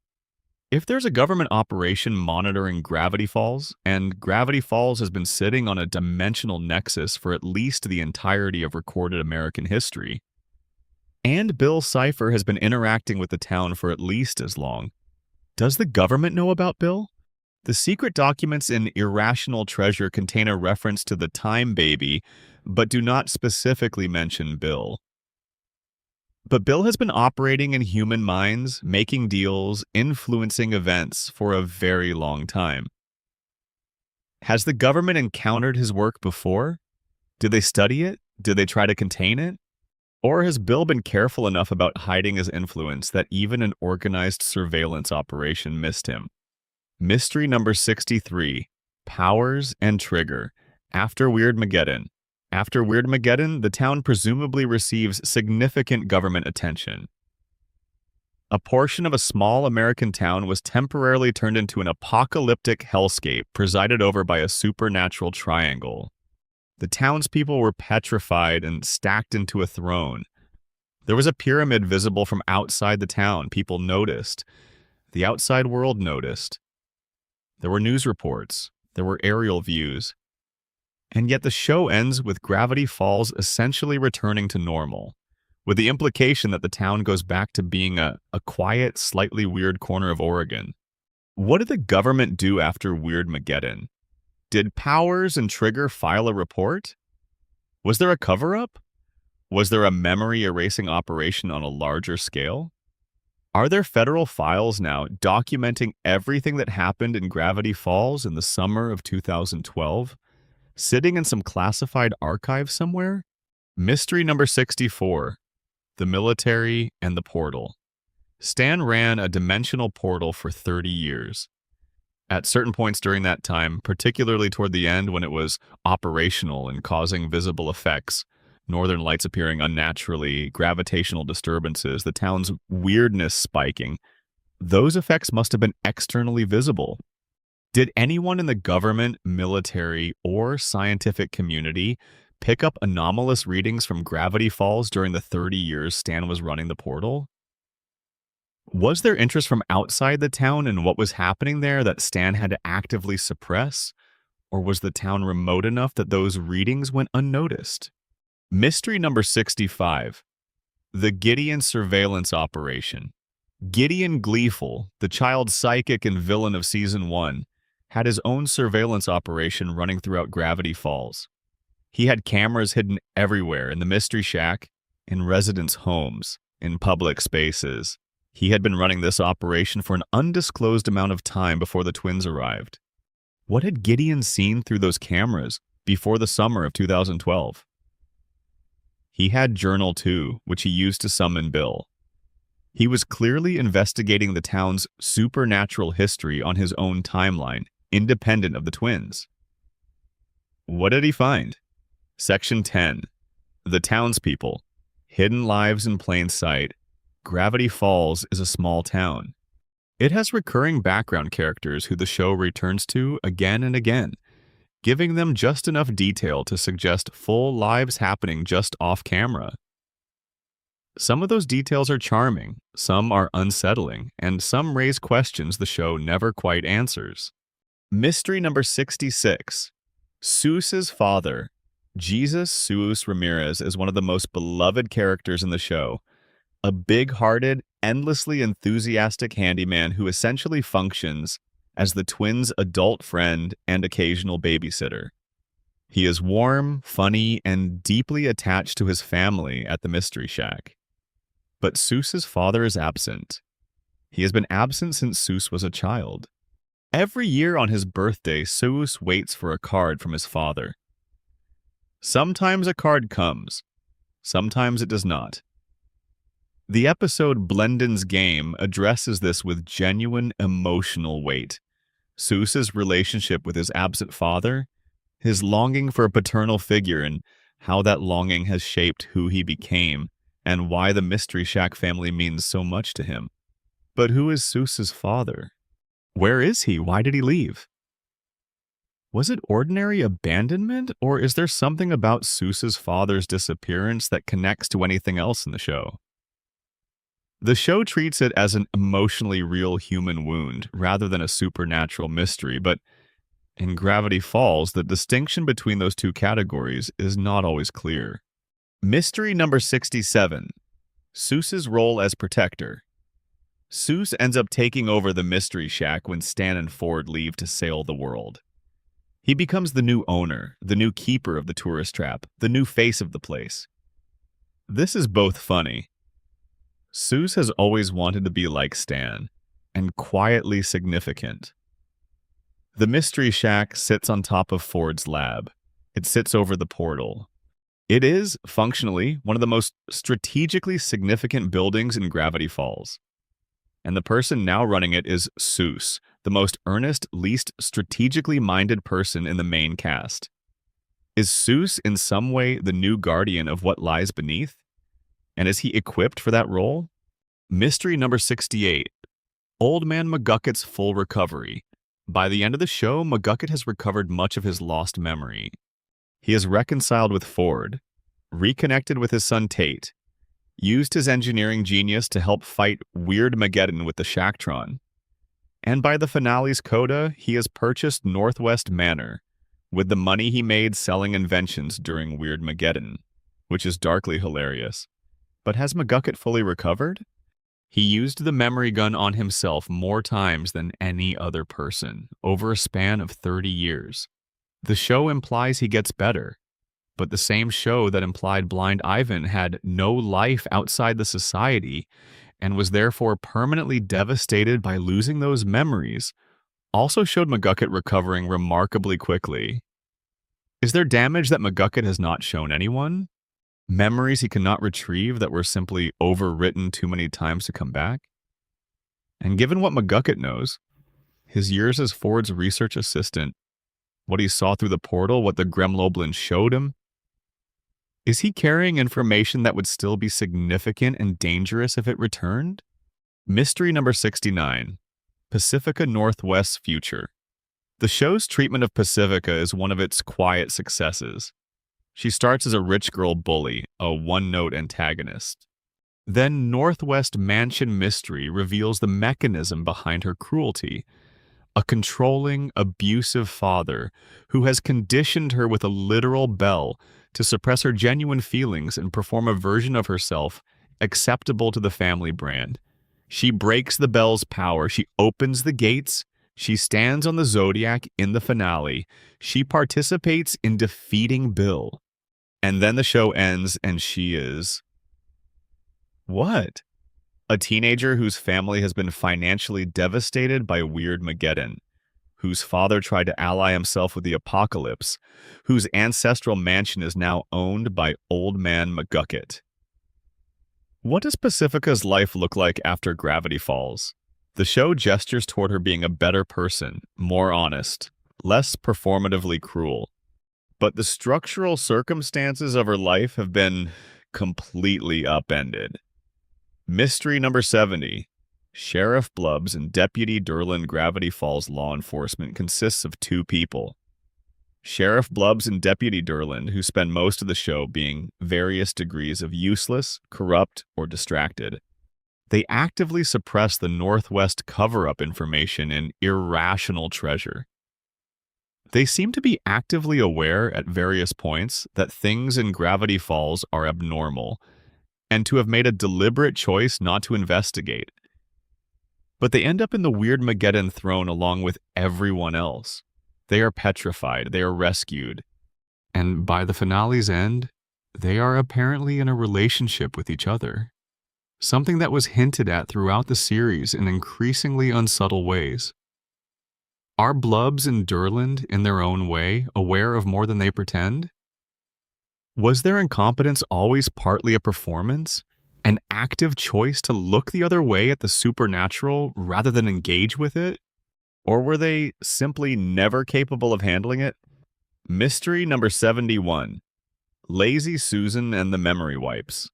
If there's a government operation monitoring Gravity Falls, and Gravity Falls has been sitting on a dimensional nexus for at least the entirety of recorded American history, and Bill Cipher has been interacting with the town for at least as long, does the government know about Bill? The secret documents in Irrational Treasure contain a reference to the time baby, but do not specifically mention Bill. But Bill has been operating in human minds, making deals, influencing events for a very long time. Has the government encountered his work before? Did they study it? Did they try to contain it? Or has Bill been careful enough about hiding his influence that even an organized surveillance operation missed him? Mystery number 63. Powers and Trigger. After Weirdmageddon. After Weirdmageddon, the town presumably receives significant government attention. A portion of a small American town was temporarily turned into an apocalyptic hellscape presided over by a supernatural triangle. The townspeople were petrified and stacked into a throne. There was a pyramid visible from outside the town. People noticed. The outside world noticed. There were news reports. There were aerial views. And yet the show ends with Gravity Falls essentially returning to normal, with the implication that the town goes back to being a quiet, slightly weird corner of Oregon. What did the government do after Weirdmageddon? Did Powers and Trigger file a report? Was there a cover-up? Was there a memory-erasing operation on a larger scale? Are there federal files now documenting everything that happened in Gravity Falls in the summer of 2012? Sitting in some classified archive somewhere? Mystery number 64. The military and the portal. Stan ran a dimensional portal for 30 years. At certain points during that time, particularly toward the end when it was operational and causing visible effects, northern lights appearing unnaturally, gravitational disturbances, the town's weirdness spiking, those effects must have been externally visible. Did anyone in the government, military, or scientific community pick up anomalous readings from Gravity Falls during the 30 years Stan was running the portal? Was there interest from outside the town in what was happening there that Stan had to actively suppress? Or was the town remote enough that those readings went unnoticed? Mystery number 65. The Gideon Surveillance Operation. Gideon Gleeful, the child psychic and villain of Season 1, had his own surveillance operation running throughout Gravity Falls. He had cameras hidden everywhere in the Mystery Shack, in residents' homes, in public spaces. He had been running this operation for an undisclosed amount of time before the twins arrived. What had Gideon seen through those cameras before the summer of 2012? He had Journal 2, which he used to summon Bill. He was clearly investigating the town's supernatural history on his own timeline, independent of the twins. What did he find? Section 10. The Townspeople. Hidden Lives in Plain Sight. Gravity Falls is a small town. It has recurring background characters who the show returns to again and again, giving them just enough detail to suggest full lives happening just off camera. Some of those details are charming, some are unsettling, and some raise questions the show never quite answers. Mystery number 66. Seuss's father. Jesus Seuss Ramirez is one of the most beloved characters in the show. A big-hearted, endlessly enthusiastic handyman who essentially functions as the twins' adult friend and occasional babysitter. He is warm, funny, and deeply attached to his family at the Mystery Shack. But Seuss's father is absent. He has been absent since Seuss was a child. Every year on his birthday, Seuss waits for a card from his father. Sometimes a card comes, sometimes it does not. The episode Blendon's Game addresses this with genuine emotional weight. Seuss's relationship with his absent father, his longing for a paternal figure, and how that longing has shaped who he became, and why the Mystery Shack family means so much to him. But who is Seuss's father? Where is he? Why did he leave? Was it ordinary abandonment, or is there something about Seuss's father's disappearance that connects to anything else in the show? The show treats it as an emotionally real human wound rather than a supernatural mystery, but in Gravity Falls, the distinction between those two categories is not always clear. Mystery number 67. Seuss's role as protector. Seuss ends up taking over the Mystery Shack when Stan and Ford leave to sail the world. He becomes the new owner, the new keeper of the tourist trap, the new face of the place. This is both funny. Seuss has always wanted to be like Stan, and quietly significant. The Mystery Shack sits on top of Ford's lab. It sits over the portal. It is, functionally, one of the most strategically significant buildings in Gravity Falls. And the person now running it is Seuss, the most earnest, least strategically minded person in the main cast. Is Seuss in some way the new guardian of what lies beneath? And is he equipped for that role? Mystery number 68. Old Man McGucket's full recovery. By the end of the show, McGucket has recovered much of his lost memory. He has reconciled with Ford, reconnected with his son Tate, used his engineering genius to help fight Weirdmageddon with the Shacktron, and by the finale's coda, he has purchased Northwest Manor with the money he made selling inventions during Weirdmageddon, which is darkly hilarious. But has McGucket fully recovered? He used the memory gun on himself more times than any other person, over a span of 30 years. The show implies he gets better, but the same show that implied Blind Ivan had no life outside the society and was therefore permanently devastated by losing those memories also showed McGucket recovering remarkably quickly. Is there damage that McGucket has not shown anyone? Memories he cannot retrieve that were simply overwritten too many times to come back? And given what McGucket knows, his years as Ford's research assistant, what he saw through the portal, what the Gremloblin showed him, is he carrying information that would still be significant and dangerous if it returned? Mystery number 69. Pacifica Northwest's future. The show's treatment of Pacifica is one of its quiet successes. She starts as a rich girl bully, a one-note antagonist. Then Northwest Mansion Mystery reveals the mechanism behind her cruelty. A controlling, abusive father who has conditioned her with a literal bell to suppress her genuine feelings and perform a version of herself acceptable to the family brand. She breaks the bell's power. She opens the gates. She stands on the Zodiac in the finale. She participates in defeating Bill. And then the show ends and she is... what? A teenager whose family has been financially devastated by Weirdmageddon, whose father tried to ally himself with the apocalypse, whose ancestral mansion is now owned by Old Man McGucket. What does Pacifica's life look like after Gravity Falls? The show gestures toward her being a better person, more honest, less performatively cruel. But the structural circumstances of her life have been completely upended. Mystery number 70. Sheriff Blubbs and Deputy Derlin Gravity Falls law enforcement consists of two people. Sheriff Blubbs and Deputy Derlin, who spend most of the show being various degrees of useless, corrupt, or distracted. They actively suppress the Northwest cover-up information in irrational treasure. They seem to be actively aware at various points that things in Gravity Falls are abnormal, and to have made a deliberate choice not to investigate. But they end up in the Weirdmageddon throne along with everyone else. They are petrified, they are rescued, and by the finale's end, they are apparently in a relationship with each other. Something that was hinted at throughout the series in increasingly unsubtle ways. Are Blubs and Durland, in their own way, aware of more than they pretend? Was their incompetence always partly a performance? An active choice to look the other way at the supernatural rather than engage with it? Or were they simply never capable of handling it? Mystery number 71. Lazy Susan and the Memory Wipes.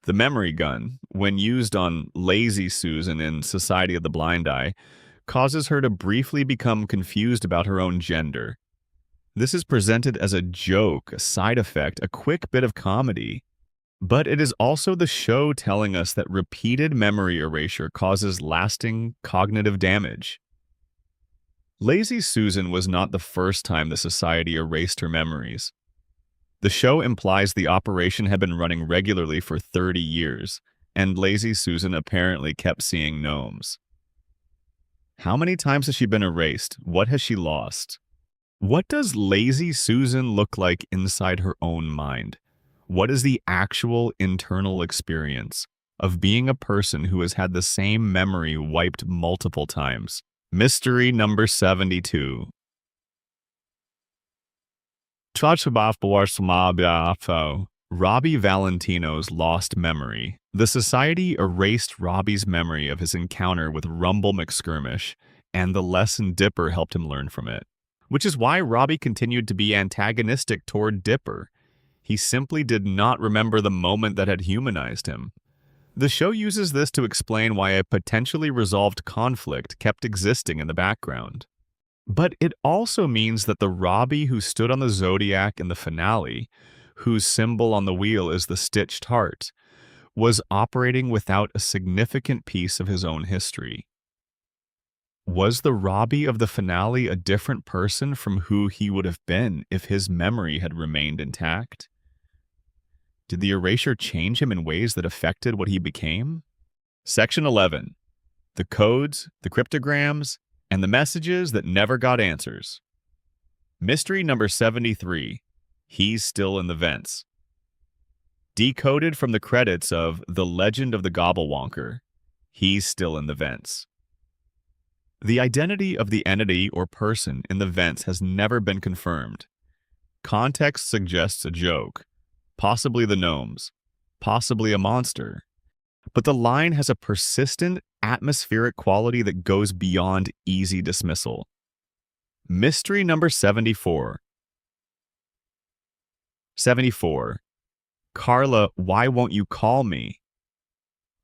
The memory gun, when used on Lazy Susan in Society of the Blind Eye, causes her to briefly become confused about her own gender. This is presented as a joke, a side effect, a quick bit of comedy. But it is also the show telling us that repeated memory erasure causes lasting cognitive damage. Lazy Susan was not the first time the society erased her memories. The show implies the operation had been running regularly for 30 years, and Lazy Susan apparently kept seeing gnomes. How many times has she been erased? What has she lost? What does Lazy Susan look like inside her own mind? What is the actual internal experience of being a person who has had the same memory wiped multiple times? Mystery number 72. Robbie Valentino's lost memory. The society erased Robbie's memory of his encounter with Rumble McSkirmish, and the lesson Dipper helped him learn from it. Which is why Robbie continued to be antagonistic toward Dipper. He simply did not remember the moment that had humanized him. The show uses this to explain why a potentially resolved conflict kept existing in the background. But it also means that the Robbie who stood on the Zodiac in the finale, whose symbol on the wheel is the stitched heart, was operating without a significant piece of his own history. Was the Robbie of the finale a different person from who he would have been if his memory had remained intact? Did the erasure change him in ways that affected what he became? Section 11. The codes, the cryptograms, and the messages that never got answers. Mystery number 73. He's still in the vents. Decoded from the credits of The Legend of the Gobblewonker, he's still in the vents. The identity of the entity or person in the vents has never been confirmed. Context suggests a joke, possibly the gnomes, possibly a monster. But the line has a persistent, atmospheric quality that goes beyond easy dismissal. Mystery number 74. 74. Carla, why won't you call me?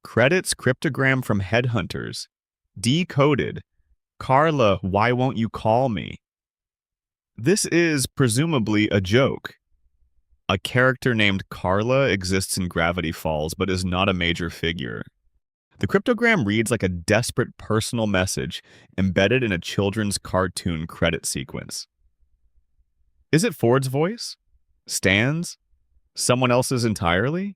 Credits cryptogram from Headhunters. Decoded. Carla, why won't you call me? This is presumably a joke. A character named Carla exists in Gravity Falls but is not a major figure. The cryptogram reads like a desperate personal message embedded in a children's cartoon credit sequence. Is it Ford's voice? Stan's? Someone else's entirely?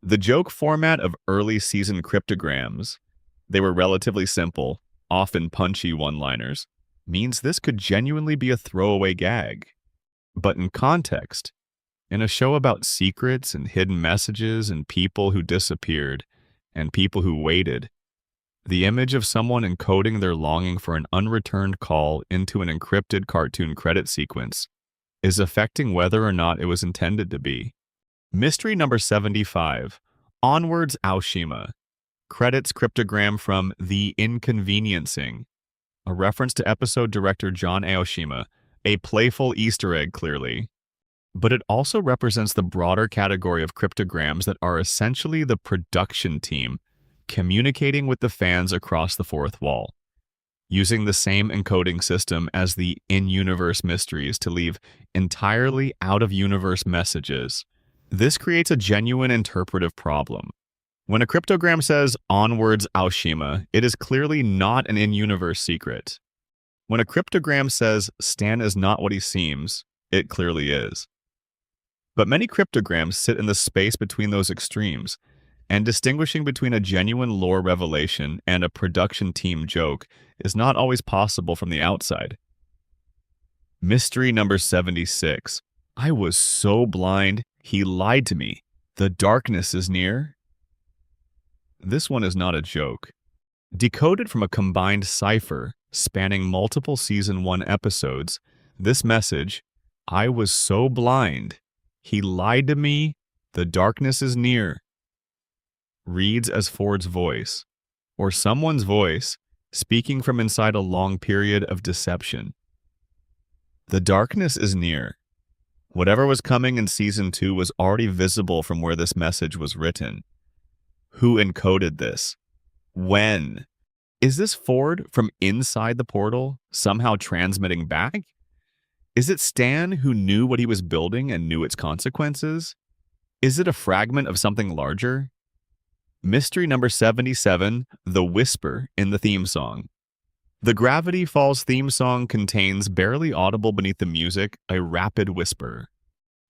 The joke format of early season cryptograms, they were relatively simple, often punchy one-liners, means this could genuinely be a throwaway gag. But in context, in a show about secrets and hidden messages and people who disappeared and people who waited, the image of someone encoding their longing for an unreturned call into an encrypted cartoon credit sequence is affecting whether or not it was intended to be. Mystery number 75. Onwards Aoshima. Credits cryptogram from The Inconveniencing, a reference to episode director John Aoshima, a playful Easter egg clearly. But it also represents the broader category of cryptograms that are essentially the production team communicating with the fans across the fourth wall, using the same encoding system as the in-universe mysteries to leave entirely out-of-universe messages. This creates a genuine interpretive problem. When a cryptogram says Onwards Aoshima, it is clearly not an in-universe secret. When a cryptogram says Stan is not what he seems, it clearly is. But many cryptograms sit in the space between those extremes, and distinguishing between a genuine lore revelation and a production team joke is not always possible from the outside. Mystery number 76. I was so blind, he lied to me. The darkness is near. This one is not a joke. Decoded from a combined Cipher, Spanning multiple season 1 episodes, this message, "I was so blind. He lied to me. The darkness is near," reads as Ford's voice, or someone's voice, speaking from inside a long period of deception. The darkness is near. Whatever was coming in season 2 was already visible from where this message was written. Who encoded this? When? Is this Ford from inside the portal, somehow transmitting back? Is it Stan who knew what he was building and knew its consequences? Is it a fragment of something larger? Mystery number 77, The Whisper in the theme song. The Gravity Falls theme song contains, barely audible beneath the music, a rapid whisper.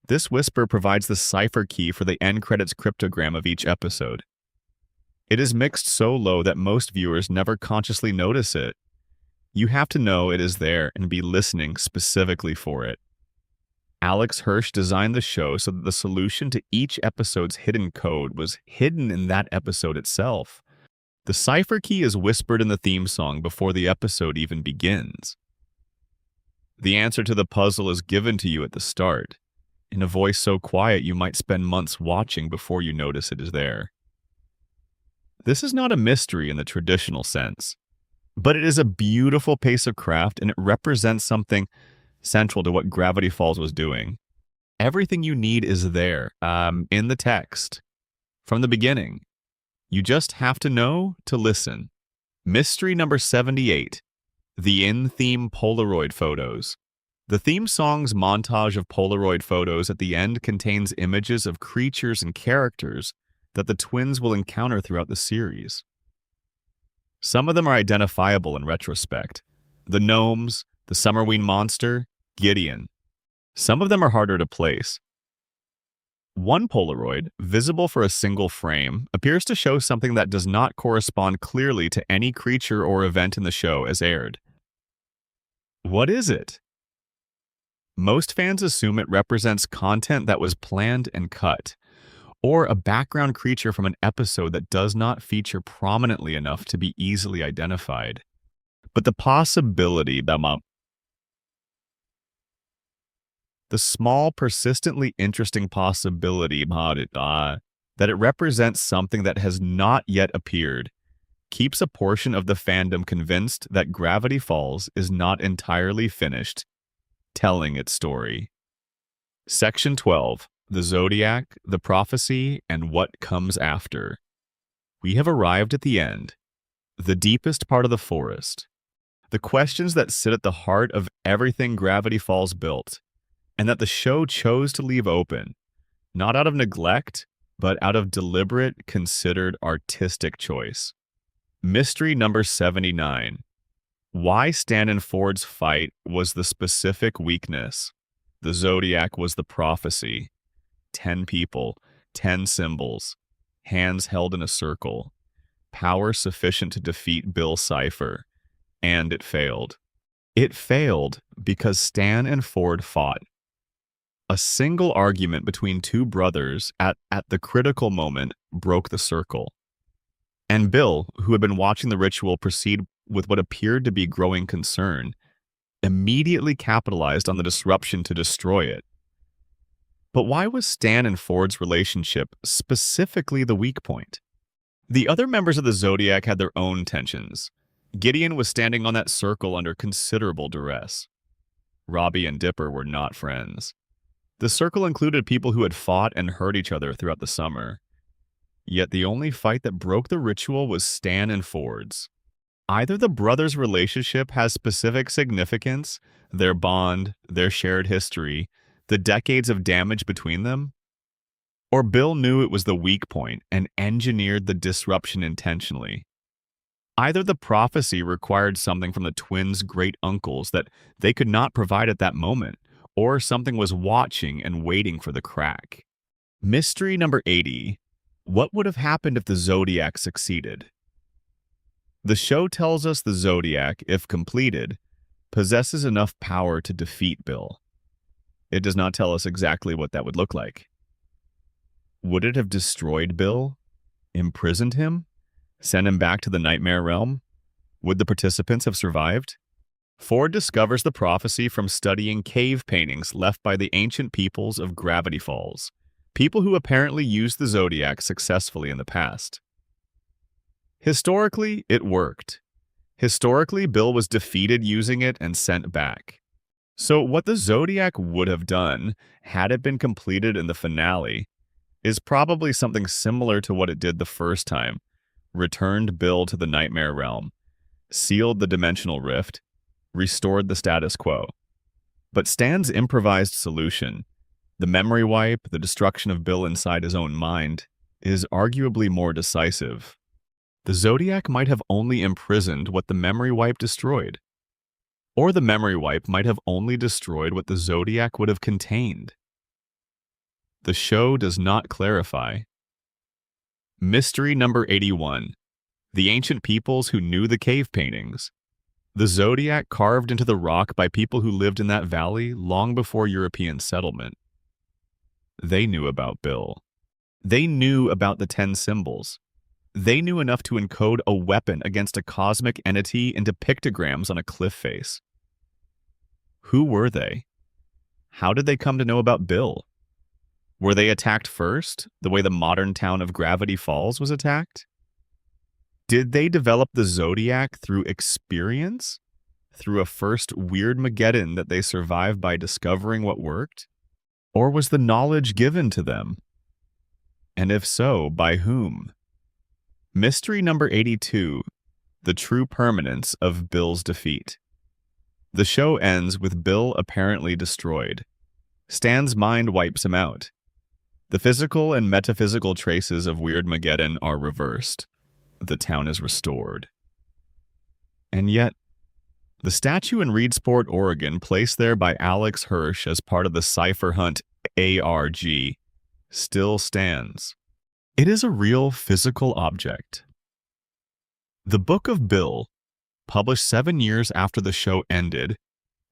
This whisper provides the cipher key for the end credits cryptogram of each episode. It is mixed so low that most viewers never consciously notice it. You have to know it is there and be listening specifically for it. Alex Hirsch designed the show so that the solution to each episode's hidden code was hidden in that episode itself. The cipher key is whispered in the theme song before the episode even begins. The answer to the puzzle is given to you at the start, in a voice so quiet you might spend months watching before you notice it is there. This is not a mystery in the traditional sense, but it is a beautiful piece of craft, and it represents something central to what Gravity Falls was doing. Everything you need is there, in the text, from the beginning. You just have to know to listen. Mystery number 78, The In-Theme Polaroid Photos. The theme song's montage of Polaroid photos at the end contains images of creatures and characters that the twins will encounter throughout the series. Some of them are identifiable in retrospect. The gnomes, the Summerween monster, Gideon. Some of them are harder to place. One Polaroid, visible for a single frame, appears to show something that does not correspond clearly to any creature or event in the show as aired. What is it? Most fans assume it represents content that was planned and cut, or a background creature from an episode that does not feature prominently enough to be easily identified. But the possibility that the small, persistently interesting possibility that it represents something that has not yet appeared keeps a portion of the fandom convinced that Gravity Falls is not entirely finished telling its story. Section 12. The Zodiac, the Prophecy, and What Comes After. We have arrived at the end, the deepest part of the forest. The questions that sit at the heart of everything Gravity Falls built, and that the show chose to leave open, not out of neglect, but out of deliberate, considered artistic choice. Mystery number 79. Why Stan and Ford's fight was the specific weakness. The Zodiac was the prophecy. 10 people, 10 symbols, hands held in a circle, power sufficient to defeat Bill Cipher, and it failed. It failed because Stan and Ford fought. A single argument between two brothers at the critical moment broke the circle. And Bill, who had been watching the ritual proceed with what appeared to be growing concern, immediately capitalized on the disruption to destroy it. But why was Stan and Ford's relationship specifically the weak point? The other members of the Zodiac had their own tensions. Gideon was standing on that circle under considerable duress. Robbie and Dipper were not friends. The circle included people who had fought and hurt each other throughout the summer. Yet the only fight that broke the ritual was Stan and Ford's. Either the brothers' relationship has specific significance, their bond, their shared history, the decades of damage between them, or Bill knew it was the weak point and engineered the disruption intentionally. Either the prophecy required something from the twins' great uncles that they could not provide at that moment, or something was watching and waiting for the crack. Mystery number 80. What would have happened if the Zodiac succeeded? The show tells us the Zodiac, if completed, possesses enough power to defeat Bill. It does not tell us exactly what that would look like. Would it have destroyed Bill? Imprisoned him? Sent him back to the Nightmare Realm? Would the participants have survived? Ford discovers the prophecy from studying cave paintings left by the ancient peoples of Gravity Falls, people who apparently used the zodiac successfully in the past. Historically, it worked. Historically, Bill was defeated using it and sent back. So what the zodiac would have done, had it been completed in the finale, is probably something similar to what it did the first time: returned Bill to the nightmare realm, sealed the dimensional rift, restored the status quo. But Stan's improvised solution, the memory wipe, the destruction of Bill inside his own mind, is arguably more decisive. The Zodiac might have only imprisoned what the memory wipe destroyed. Or the memory wipe might have only destroyed what the Zodiac would have contained. The show does not clarify. Mystery number 81. The ancient peoples who knew the cave paintings. The Zodiac carved into the rock by people who lived in that valley long before European settlement. They knew about Bill. They knew about the 10 symbols. They knew enough to encode a weapon against a cosmic entity into pictograms on a cliff face. Who were they? How did they come to know about Bill? Were they attacked first, the way the modern town of Gravity Falls was attacked? Did they develop the Zodiac through experience? Through a first Weirdmageddon that they survived by discovering what worked? Or was the knowledge given to them? And if so, by whom? Mystery number 82. The true permanence of Bill's defeat. The show ends with Bill apparently destroyed. Stan's mind wipes him out. The physical and metaphysical traces of Weirdmageddon are reversed. The town is restored. And yet, the statue in Reedsport, Oregon, placed there by Alex Hirsch as part of the Cipher Hunt ARG, still stands. It is a real physical object. The Book of Bill, published 7 years after the show ended,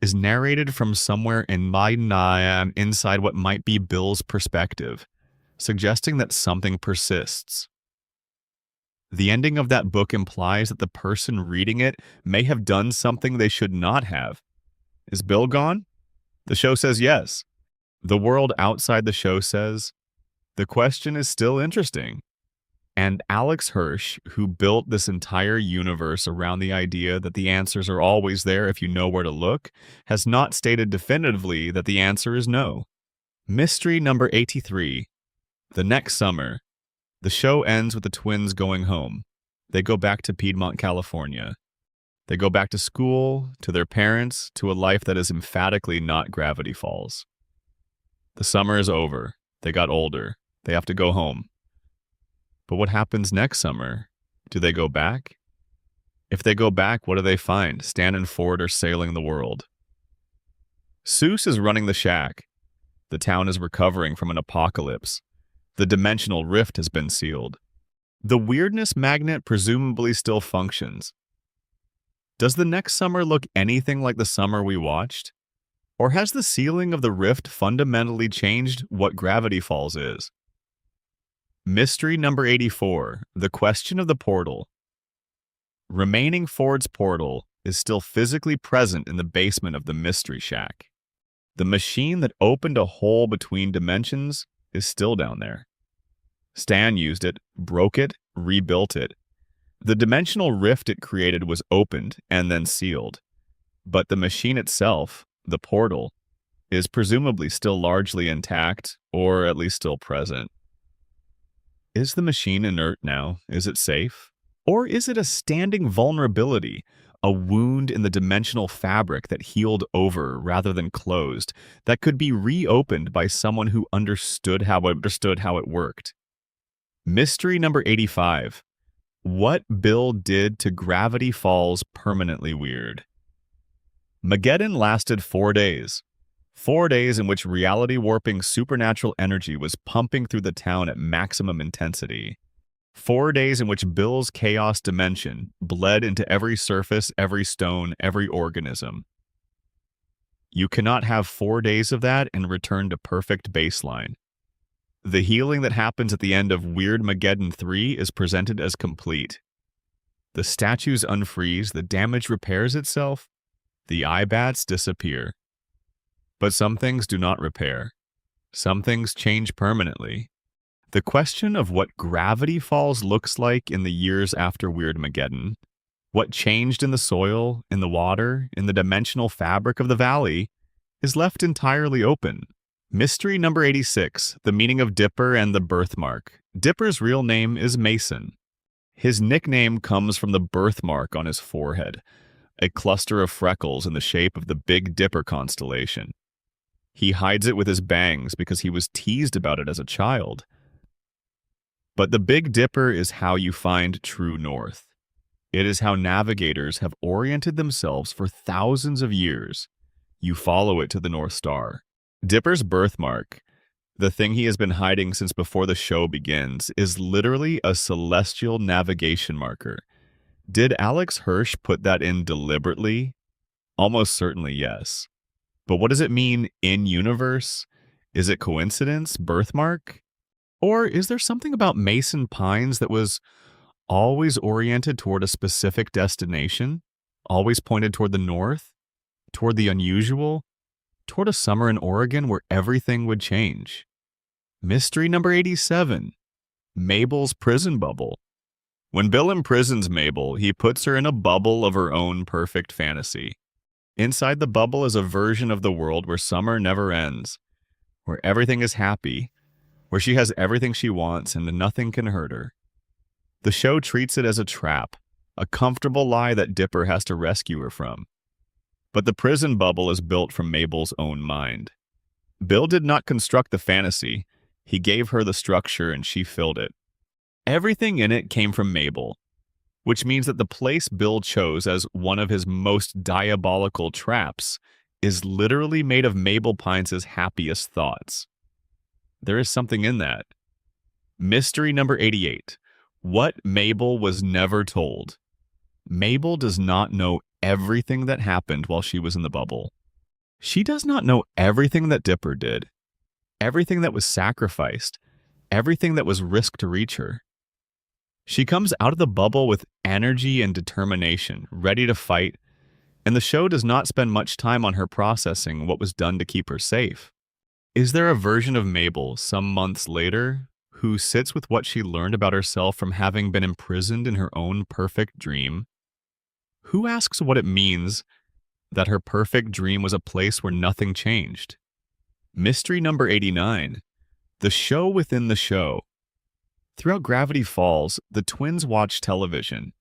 is narrated from somewhere inside what might be Bill's perspective, suggesting that something persists. The ending of that book implies that the person reading it may have done something they should not have. Is Bill gone? The show says yes. The world outside the show says, the question is still interesting. And Alex Hirsch, who built this entire universe around the idea that the answers are always there if you know where to look, has not stated definitively that the answer is no. Mystery number 83. The next summer, the show ends with the twins going home. They go back to Piedmont, California. They go back to school, to their parents, to a life that is emphatically not Gravity Falls. The summer is over. They got older. They have to go home. But what happens next summer? Do they go back? If they go back, what do they find? Stan and Ford are sailing the world. Seuss is running the shack. The town is recovering from an apocalypse. The dimensional rift has been sealed. The weirdness magnet presumably still functions. Does the next summer look anything like the summer we watched? Or has the sealing of the rift fundamentally changed what Gravity Falls is? Mystery number 84. The question of the portal. Remaining Ford's portal is still physically present in the basement of the Mystery Shack. The machine that opened a hole between dimensions is still down there. Stan used it, broke it, rebuilt it. The dimensional rift it created was opened and then sealed. But the machine itself, the portal, is presumably still largely intact, or at least still present. Is the machine inert now? Is it safe? Or is it a standing vulnerability, a wound in the dimensional fabric that healed over rather than closed, that could be reopened by someone who understood how it worked? Mystery number 85. What Bill did to Gravity Falls permanently weird. Mageddon lasted 4 days. 4 days in which reality-warping supernatural energy was pumping through the town at maximum intensity. 4 days in which Bill's chaos dimension bled into every surface, every stone, every organism. You cannot have 4 days of that and return to perfect baseline. The healing that happens at the end of Weirdmageddon 3 is presented as complete. The statues unfreeze, the damage repairs itself, the eye bats disappear. But some things do not repair. Some things change permanently. The question of what Gravity Falls looks like in the years after Weirdmageddon, what changed in the soil, in the water, in the dimensional fabric of the valley, is left entirely open. Mystery number 86, the meaning of Dipper and the birthmark. Dipper's real name is Mason. His nickname comes from the birthmark on his forehead, a cluster of freckles in the shape of the Big Dipper constellation. He hides it with his bangs because he was teased about it as a child. But the Big Dipper is how you find true north. It is how navigators have oriented themselves for thousands of years. You follow it to the North Star. Dipper's birthmark, the thing he has been hiding since before the show begins, is literally a celestial navigation marker. Did Alex Hirsch put that in deliberately? Almost certainly yes. But what does it mean in universe? Is it coincidence, birthmark? Or is there something about Mason Pines that was always oriented toward a specific destination? Always pointed toward the north? Toward the unusual? Toward a summer in Oregon where everything would change? Mystery number 87. Mabel's prison bubble. When Bill imprisons Mabel, he puts her in a bubble of her own perfect fantasy. Inside the bubble is a version of the world where summer never ends, where everything is happy, where she has everything she wants and nothing can hurt her. The show treats it as a trap, a comfortable lie that Dipper has to rescue her from. But the prison bubble is built from Mabel's own mind. Bill did not construct the fantasy. He gave her the structure and she filled it. Everything in it came from Mabel, which means that the place Bill chose as one of his most diabolical traps is literally made of Mabel Pines' happiest thoughts. There is something in that. Mystery number 88. What Mabel was never told. Mabel does not know everything that happened while she was in the bubble. She does not know everything that Dipper did, everything that was sacrificed, everything that was risked to reach her. She comes out of the bubble with energy and determination, ready to fight, and the show does not spend much time on her processing what was done to keep her safe. Is there a version of Mabel some months later who sits with what she learned about herself from having been imprisoned in her own perfect dream? Who asks what it means that her perfect dream was a place where nothing changed? Mystery number 89. The show within the show. Throughout Gravity Falls, the twins watch television.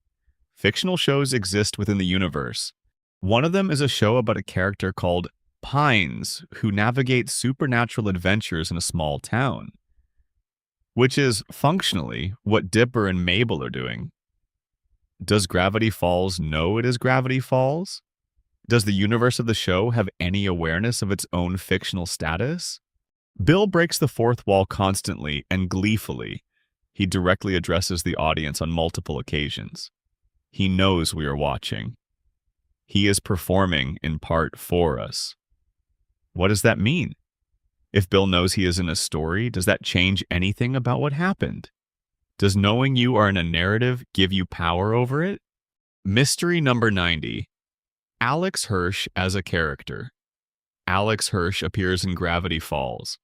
Fictional shows exist within the universe. One of them is a show about a character called Pines, who navigates supernatural adventures in a small town, which is functionally what Dipper and Mabel are doing. Does Gravity Falls know it is Gravity Falls? Does the universe of the show have any awareness of its own fictional status? Bill breaks the fourth wall constantly and gleefully. He directly addresses the audience on multiple occasions. He knows we are watching. He is performing in part for us. What does that mean? If Bill knows he is in a story, does that change anything about what happened? Does knowing you are in a narrative give you power over it? Mystery number 90. Alex Hirsch as a character. Alex Hirsch appears in Gravity Falls,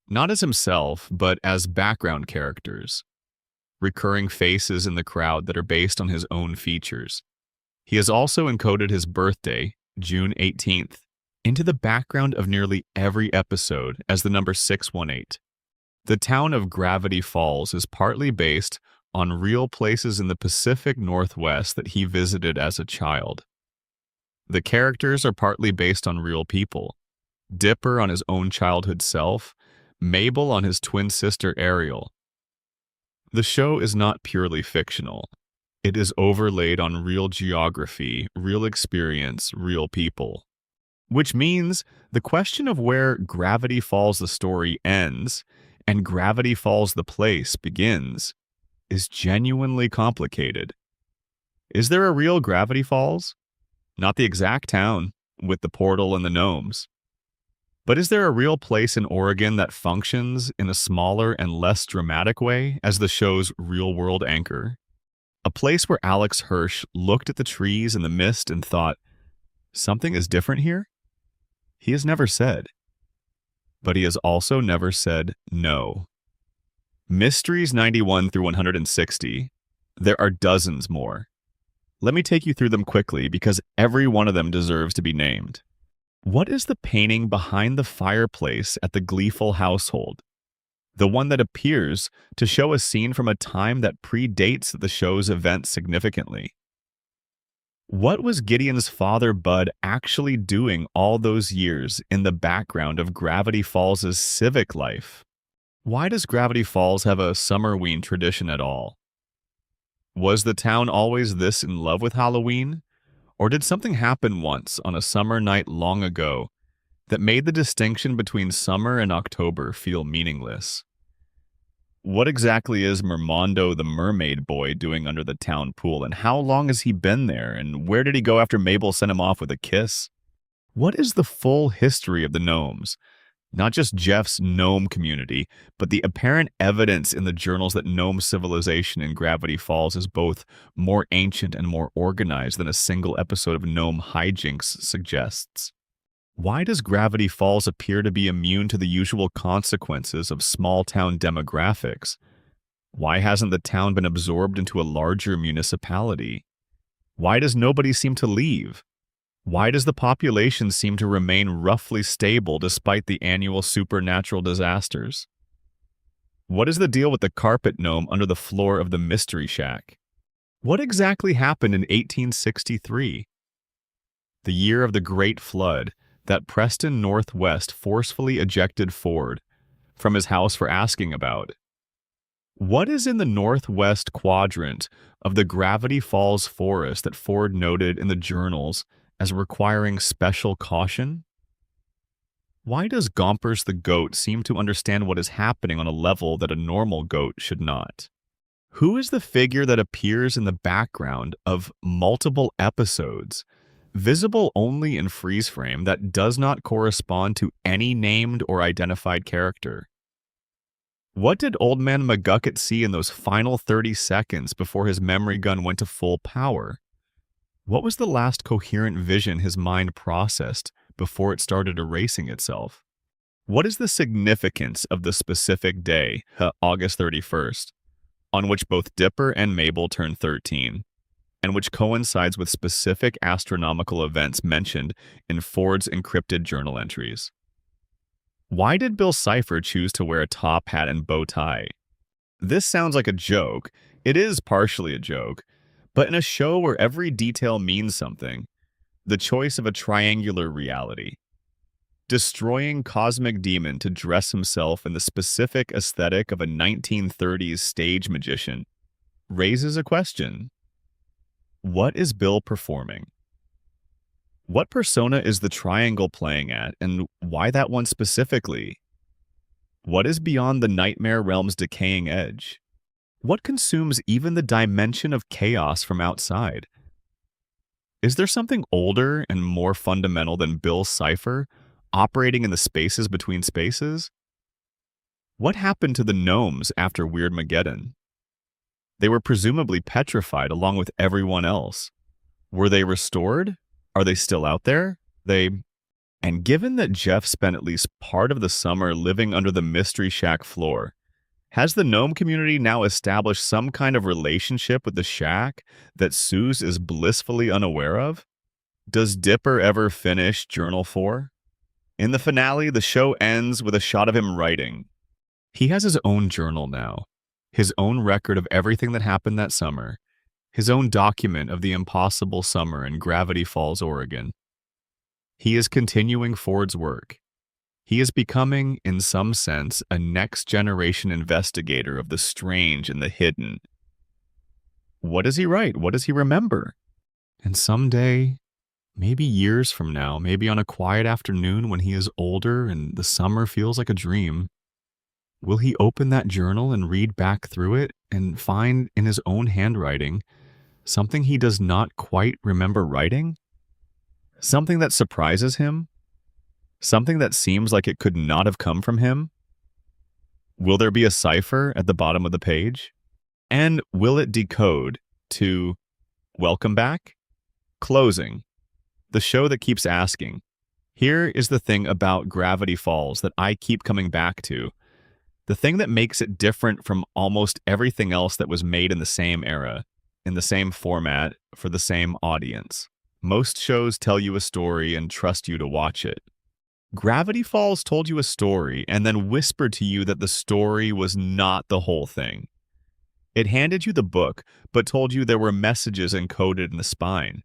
not as himself, but as background characters, recurring faces in the crowd that are based on his own features. He has also encoded his birthday, June 18th, into the background of nearly every episode as the number 618. The town of Gravity Falls is partly based on real places in the Pacific Northwest that he visited as a child. The characters are partly based on real people. Dipper on his own childhood self, Mabel on his twin sister Ariel. The show is not purely fictional. It is overlaid on real geography, real experience, real people. Which means the question of where Gravity Falls the story ends and Gravity Falls the place begins is genuinely complicated. Is there a real Gravity Falls? Not the exact town, with the portal and the gnomes. But is there a real place in Oregon that functions in a smaller and less dramatic way as the show's real-world anchor? A place where Alex Hirsch looked at the trees and the mist and thought, something is different here? He has never said. But he has also never said no. Mysteries 91 through 160. There are dozens more. Let me take you through them quickly because every one of them deserves to be named. What is the painting behind the fireplace at the Gleeful household? The one that appears to show a scene from a time that predates the show's events significantly. What was Gideon's father, Bud, actually doing all those years in the background of Gravity Falls' civic life? Why does Gravity Falls have a Summerween tradition at all? Was the town always this in love with Halloween? Or did something happen once on a summer night long ago that made the distinction between summer and October feel meaningless? What exactly is Mermondo the mermaid boy doing under the town pool, and how long has he been there, and where did he go after Mabel sent him off with a kiss? What is the full history of the gnomes? Not just Jeff's gnome community, but the apparent evidence in the journals that gnome civilization in Gravity Falls is both more ancient and more organized than a single episode of gnome hijinks suggests. Why does Gravity Falls appear to be immune to the usual consequences of small-town demographics? Why hasn't the town been absorbed into a larger municipality? Why does nobody seem to leave? Why does the population seem to remain roughly stable despite the annual supernatural disasters? What is the deal with the carpet gnome under the floor of the Mystery Shack? What exactly happened in 1863? The year of the Great Flood, that Preston Northwest forcefully ejected Ford from his house for asking about. What is in the northwest quadrant of the Gravity Falls forest that Ford noted in the journals as requiring special caution? Why does Gompers the goat seem to understand what is happening on a level that a normal goat should not? Who is the figure that appears in the background of multiple episodes, visible only in freeze frame, that does not correspond to any named or identified character? What did Old Man McGucket see in those final 30 seconds before his memory gun went to full power? What was the last coherent vision his mind processed before it started erasing itself? What is the significance of the specific day, August 31st, on which both Dipper and Mabel turned 13? And which coincides with specific astronomical events mentioned in Ford's encrypted journal entries. Why did Bill Cipher choose to wear a top hat and bow tie? This sounds like a joke. It is partially a joke, but in a show where every detail means something, the choice of a triangular reality, destroying Cosmic Demon to dress himself in the specific aesthetic of a 1930s stage magician, raises a question. What is Bill performing? What persona is the triangle playing at, and why that one specifically? What is beyond the nightmare realm's decaying edge? What consumes even the dimension of chaos from outside? Is there something older and more fundamental than Bill Cipher, operating in the spaces between spaces? What happened to the gnomes after Weirdmageddon? They were presumably petrified along with everyone else. Were they restored? Are they still out there? And given that Jeff spent at least part of the summer living under the Mystery Shack floor, has the gnome community now established some kind of relationship with the shack that Suze is blissfully unaware of? Does Dipper ever finish Journal 4? In the finale, the show ends with a shot of him writing. He has his own journal now. His own record of everything that happened that summer, his own document of the impossible summer in Gravity Falls, Oregon. He is continuing Ford's work. He is becoming, in some sense, a next-generation investigator of the strange and the hidden. What does he write? What does he remember? And someday, maybe years from now, maybe on a quiet afternoon when he is older and the summer feels like a dream, will he open that journal and read back through it and find in his own handwriting something he does not quite remember writing? Something that surprises him? Something that seems like it could not have come from him? Will there be a cipher at the bottom of the page? And will it decode to Welcome Back, Closing, the show that keeps asking. Here is the thing about Gravity Falls that I keep coming back to. The thing that makes it different from almost everything else that was made in the same era, in the same format, for the same audience. Most shows tell you a story and trust you to watch it. Gravity Falls told you a story and then whispered to you that the story was not the whole thing. It handed you the book, but told you there were messages encoded in the spine.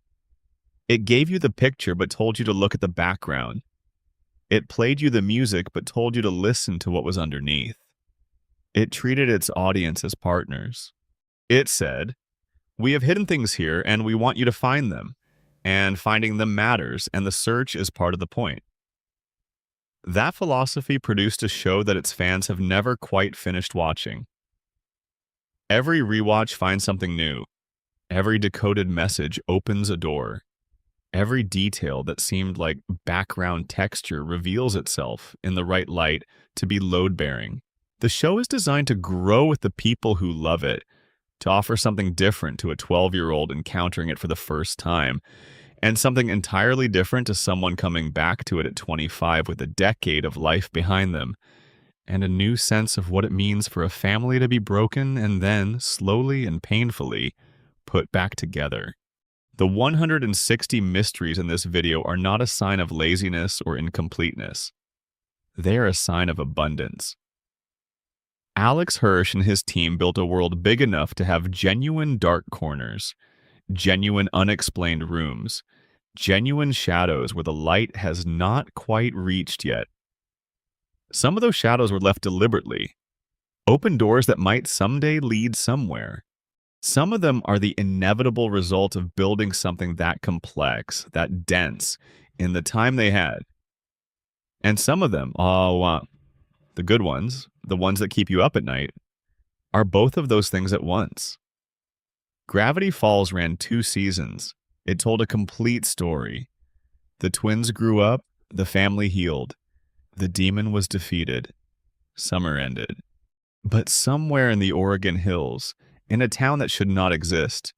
It gave you the picture, but told you to look at the background. It played you the music, but told you to listen to what was underneath. It treated its audience as partners. It said, "We have hidden things here, and we want you to find them. And finding them matters, and the search is part of the point." That philosophy produced a show that its fans have never quite finished watching. Every rewatch finds something new. Every decoded message opens a door. Every detail that seemed like background texture reveals itself in the right light to be load-bearing. The show is designed to grow with the people who love it, to offer something different to a 12-year-old encountering it for the first time, and something entirely different to someone coming back to it at 25 with a decade of life behind them, and a new sense of what it means for a family to be broken and then, slowly and painfully, put back together. The 160 mysteries in this video are not a sign of laziness or incompleteness. They are a sign of abundance. Alex Hirsch and his team built a world big enough to have genuine dark corners, genuine unexplained rooms, genuine shadows where the light has not quite reached yet. Some of those shadows were left deliberately, open doors that might someday lead somewhere. Some of them are the inevitable result of building something that complex, that dense, in the time they had. And some of them, the good ones, the ones that keep you up at night, are both of those things at once. Gravity Falls ran 2 seasons. It told a complete story. The twins grew up, the family healed. The demon was defeated. Summer ended. But somewhere in the Oregon hills, in a town that should not exist,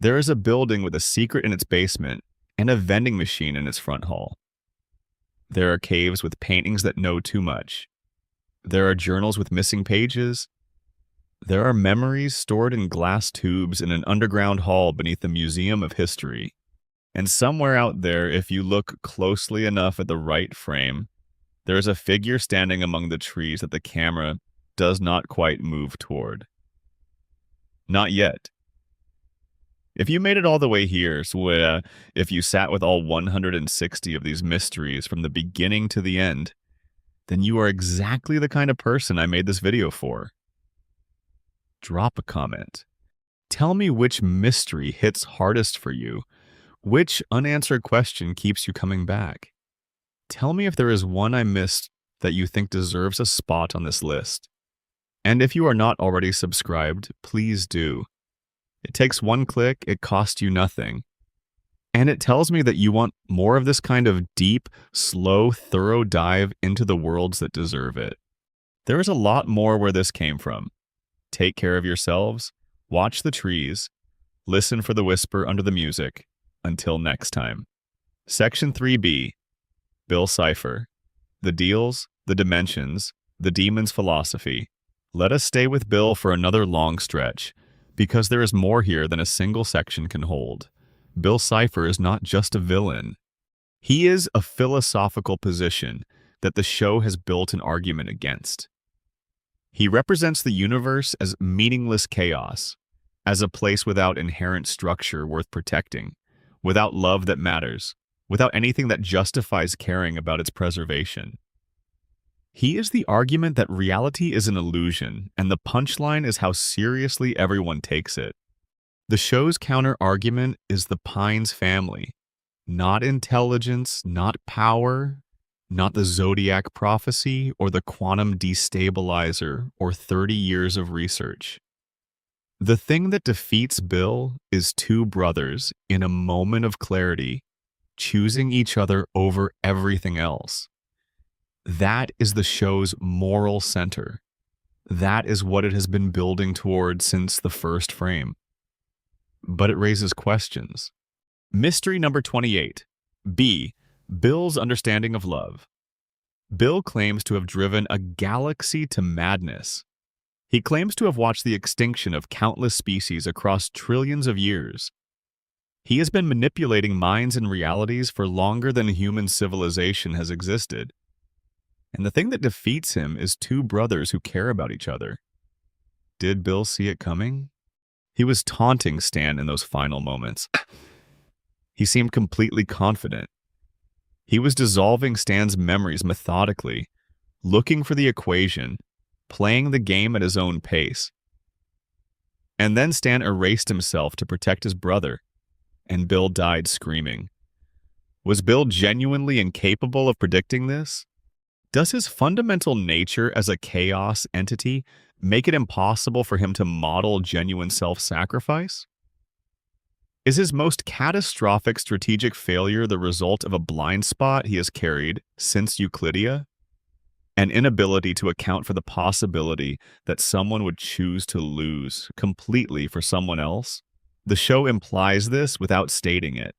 there is a building with a secret in its basement and a vending machine in its front hall. There are caves with paintings that know too much. There are journals with missing pages. There are memories stored in glass tubes in an underground hall beneath the Museum of History. And somewhere out there, if you look closely enough at the right frame, there is a figure standing among the trees that the camera does not quite move toward. Not yet. If you made it all the way here, so if you sat with all 160 of these mysteries from the beginning to the end, then you are exactly the kind of person I made this video for. Drop a comment. Tell me which mystery hits hardest for you. Which unanswered question keeps you coming back? Tell me if there is one I missed that you think deserves a spot on this list. And if you are not already subscribed, please do. It takes one click, it costs you nothing. And it tells me that you want more of this kind of deep, slow, thorough dive into the worlds that deserve it. There is a lot more where this came from. Take care of yourselves, watch the trees, listen for the whisper under the music. Until next time. Section 3B, Bill Cipher. The deals, the dimensions, the demon's philosophy. Let us stay with Bill for another long stretch, because there is more here than a single section can hold. Bill Cipher is not just a villain. He is a philosophical position that the show has built an argument against. He represents the universe as meaningless chaos, as a place without inherent structure worth protecting, without love that matters, without anything that justifies caring about its preservation. He is the argument that reality is an illusion, and the punchline is how seriously everyone takes it. The show's counter-argument is the Pines family. Not intelligence, not power, not the Zodiac prophecy or the quantum destabilizer or 30 years of research. The thing that defeats Bill is 2 brothers in a moment of clarity, choosing each other over everything else. That is the show's moral center. That is what it has been building toward since the first frame. but it raises questions. Mystery number 28. B. Bill's understanding of love. Bill claims to have driven a galaxy to madness. He claims to have watched the extinction of countless species across trillions of years. He has been manipulating minds and realities for longer than human civilization has existed. And the thing that defeats him is two brothers who care about each other. Did Bill see it coming? He was taunting Stan in those final moments. He seemed completely confident. He was dissolving Stan's memories methodically, looking for the equation, playing the game at his own pace. And then Stan erased himself to protect his brother, and Bill died screaming. Was Bill genuinely incapable of predicting this? Does his fundamental nature as a chaos entity make it impossible for him to model genuine self-sacrifice? Is his most catastrophic strategic failure the result of a blind spot he has carried since Euclidia? An inability to account for the possibility that someone would choose to lose completely for someone else? The show implies this without stating it.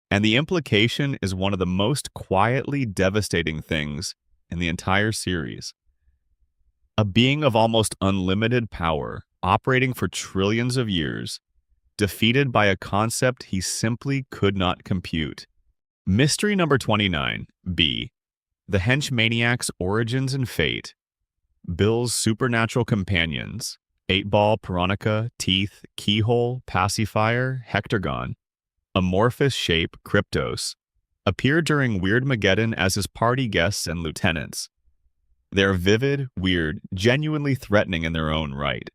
And the implication is one of the most quietly devastating things in the entire series. A being of almost unlimited power, operating for trillions of years, defeated by a concept he simply could not compute. Mystery number 29, B. The Henchmaniac's origins and fate. Bill's supernatural companions, 8-Ball, Piranha, Teeth, Keyhole, Pacifier, Hectagon, amorphous shape, Kryptos, appear during Weirdmageddon as his party guests and lieutenants. They are vivid, weird, genuinely threatening in their own right.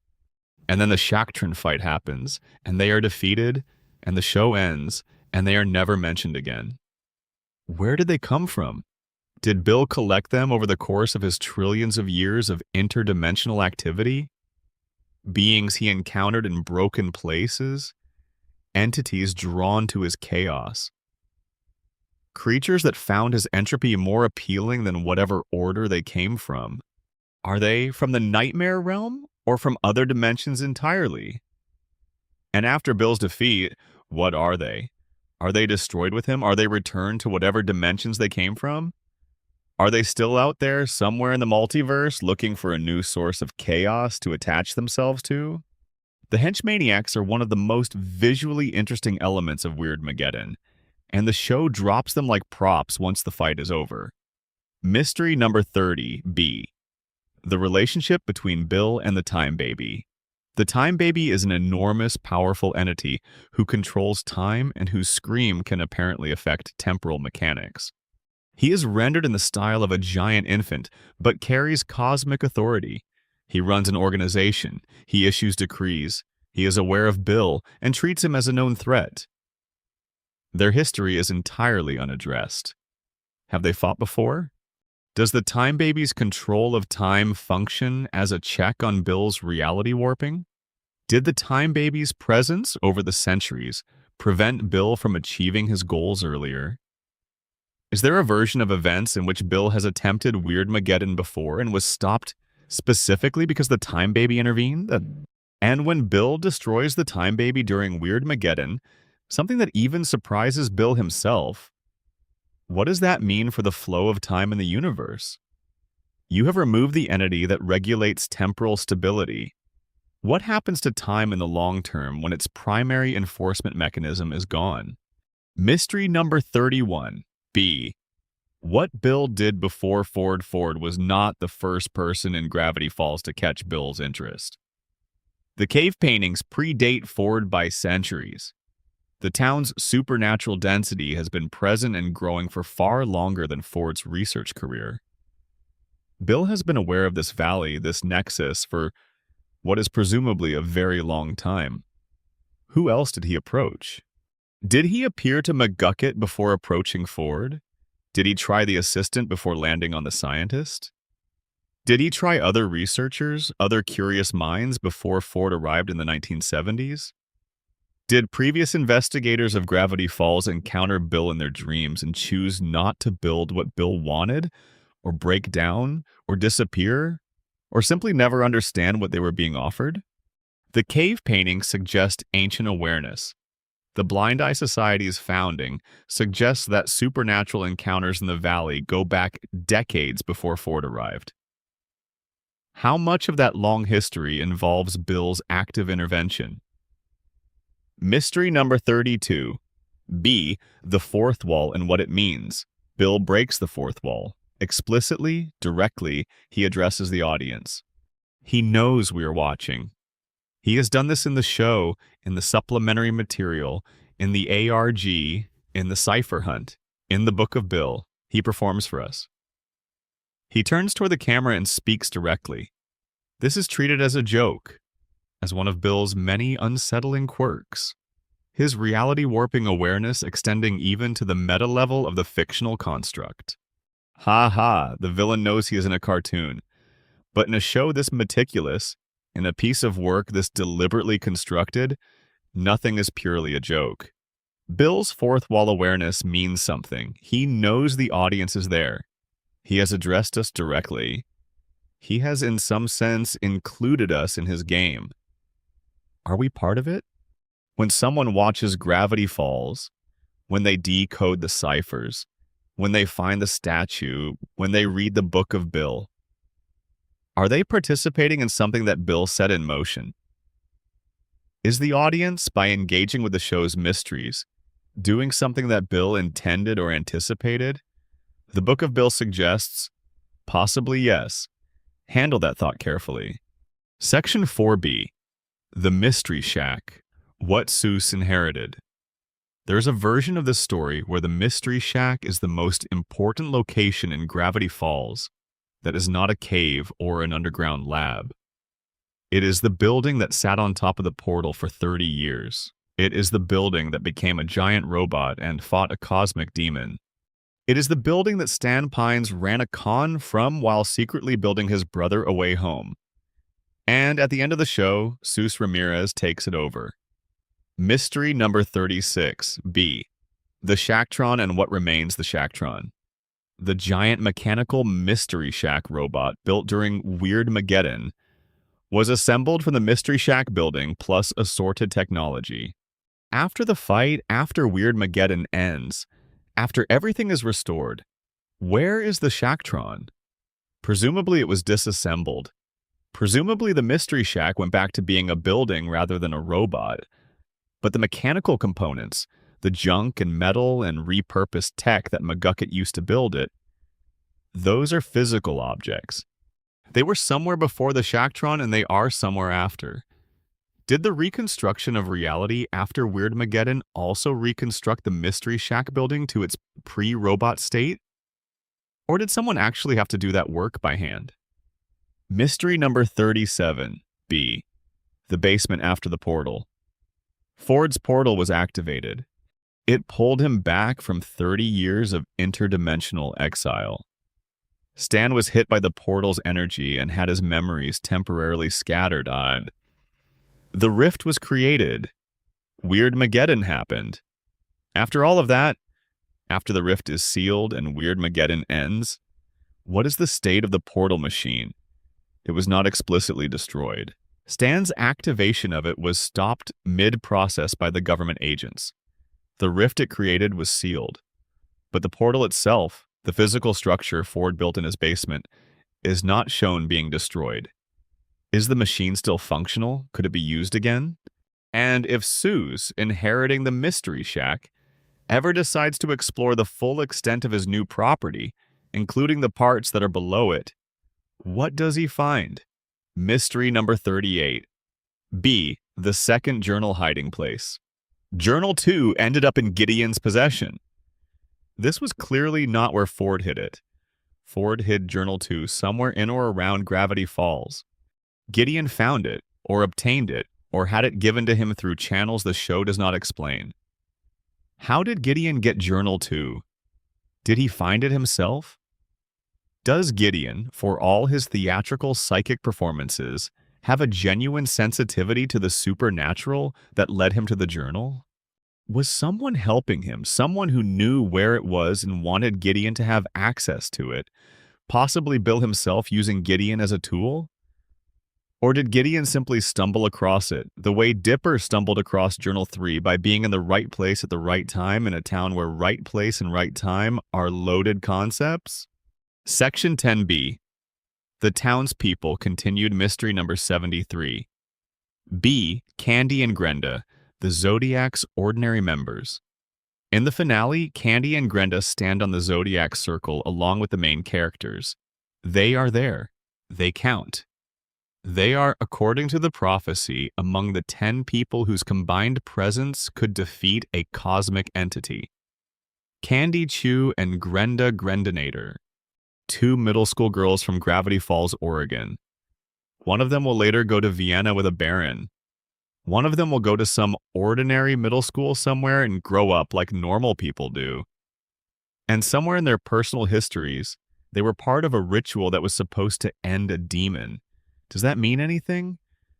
And then the Shaktran fight happens, and they are defeated, and the show ends, and they are never mentioned again. Where did they come from? Did Bill collect them over the course of his trillions of years of interdimensional activity? Beings he encountered in broken places? Entities drawn to his chaos? Creatures that found his entropy more appealing than whatever order they came from? Are they from the nightmare realm? Or from other dimensions entirely? And after Bill's defeat, what are they? Are they destroyed with him? Are they returned to whatever dimensions they came from? Are they still out there somewhere in the multiverse looking for a new source of chaos to attach themselves to? The Henchmaniacs are one of the most visually interesting elements of Weirdmageddon, and the show drops them like props once the fight is over. Mystery number 30, B. The relationship between Bill and the Time Baby. The Time Baby is an enormous, powerful entity who controls time and whose scream can apparently affect temporal mechanics. He is rendered in the style of a giant infant, but carries cosmic authority. He runs an organization, he issues decrees, he is aware of Bill and treats him as a known threat. Their history is entirely unaddressed. Have they fought before? Does the Time Baby's control of time function as a check on Bill's reality warping? Did the Time Baby's presence over the centuries prevent Bill from achieving his goals earlier? Is there a version of events in which Bill has attempted Weirdmageddon before and was stopped specifically because the Time Baby intervened? And when Bill destroys the Time Baby during Weirdmageddon, something that even surprises Bill himself, what does that mean for the flow of time in the universe? You have removed the entity that regulates temporal stability. What happens to time in the long term when its primary enforcement mechanism is gone? Mystery number 31, B. What Bill did before Ford was not the first person in Gravity Falls to catch Bill's interest. The cave paintings predate Ford by centuries. The town's supernatural density has been present and growing for far longer than Ford's research career. Bill has been aware of this valley, this nexus, for what is presumably a very long time. Who else did he approach? Did he appear to McGucket before approaching Ford? Did he try the assistant before landing on the scientist? Did he try other researchers, other curious minds before Ford arrived in the 1970s? Did previous investigators of Gravity Falls encounter Bill in their dreams and choose not to build what Bill wanted, or break down, or disappear, or simply never understand what they were being offered? The cave paintings suggest ancient awareness. The Blind Eye Society's founding suggests that supernatural encounters in the valley go back decades before Ford arrived. How much of that long history involves Bill's active intervention? Mystery number 32. B. The fourth wall and what it means. Bill breaks the fourth wall. Explicitly, directly, he addresses the audience. He knows we are watching. He has done this in the show, in the supplementary material, in the ARG, in the Cipher Hunt, in the Book of Bill. He performs for us. He turns toward the camera and speaks directly. This is treated as a joke, as one of Bill's many unsettling quirks. His reality-warping awareness extending even to the meta level of the fictional construct. Ha ha, the villain knows he is in a cartoon. But in a show this meticulous, in a piece of work this deliberately constructed, nothing is purely a joke. Bill's fourth wall awareness means something. He knows the audience is there. He has addressed us directly. He has, in some sense, included us in his game. Are we part of it? When someone watches Gravity Falls, when they decode the ciphers, when they find the statue, when they read the Book of Bill, are they participating in something that Bill set in motion? Is the audience, by engaging with the show's mysteries, doing something that Bill intended or anticipated? The Book of Bill suggests, possibly yes. Handle that thought carefully. Section 4B. The Mystery Shack. What Seuss inherited. There's a version of this story where the Mystery Shack is the most important location in Gravity Falls that is not a cave or an underground lab. It is the building that sat on top of the portal for 30 years. It is the building that became a giant robot and fought a cosmic demon. It is the building that Stan Pines ran a con from while secretly building his brother away home. And at the end of the show, Seuss Ramirez takes it over. Mystery number 36, B. The Shacktron and what remains the Shacktron. The giant mechanical Mystery Shack robot built during Weirdmageddon was assembled from the Mystery Shack building plus assorted technology. After the fight, after Weirdmageddon ends, after everything is restored, where is the Shacktron? Presumably it was disassembled. Presumably the Mystery Shack went back to being a building rather than a robot. But the mechanical components, the junk and metal and repurposed tech that McGucket used to build it, those are physical objects. They were somewhere before the Shacktron and they are somewhere after. Did the reconstruction of reality after Weirdmageddon also reconstruct the Mystery Shack building to its pre-robot state? Or did someone actually have to do that work by hand? Mystery number 37, B. The basement after the portal. Ford's portal was activated. It pulled him back from 30 years of interdimensional exile. Stan was hit by the portal's energy and had his memories temporarily scattered on. The rift was created. Weirdmageddon happened. After all of that, after the rift is sealed and Weirdmageddon ends, what is the state of the portal machine? It was not explicitly destroyed. Stan's activation of it was stopped mid-process by the government agents. The rift it created was sealed. But the portal itself, the physical structure Ford built in his basement, is not shown being destroyed. Is the machine still functional? Could it be used again? And if Seuss, inheriting the Mystery Shack, ever decides to explore the full extent of his new property, including the parts that are below it, what does he find? Mystery number 38. B. The second journal hiding place. Journal 2 ended up in Gideon's possession. This was clearly not where Ford hid it. Ford hid Journal 2 somewhere in or around Gravity Falls. Gideon found it, or obtained it, or had it given to him through channels the show does not explain. How did Gideon get Journal 2? Did he find it himself? Does Gideon, for all his theatrical psychic performances, have a genuine sensitivity to the supernatural that led him to the journal? Was someone helping him, someone who knew where it was and wanted Gideon to have access to it, possibly Bill himself using Gideon as a tool? Or did Gideon simply stumble across it, the way Dipper stumbled across Journal 3 by being in the right place at the right time in a town where right place and right time are loaded concepts? Section 10B. The Townspeople continued mystery number 73. B. Candy and Grenda, the Zodiac's ordinary members. In the finale, Candy and Grenda stand on the Zodiac circle along with the main characters. They are there. They count. They are, according to the prophecy, among the 10 people whose combined presence could defeat a cosmic entity. Candy Chew and Grenda Grendinator, 2 middle school girls from Gravity Falls, Oregon. One of them will later go to Vienna with a baron. One of them will go to some ordinary middle school somewhere and grow up like normal people do. And somewhere in their personal histories, they were part of a ritual that was supposed to end a demon. Does that mean anything?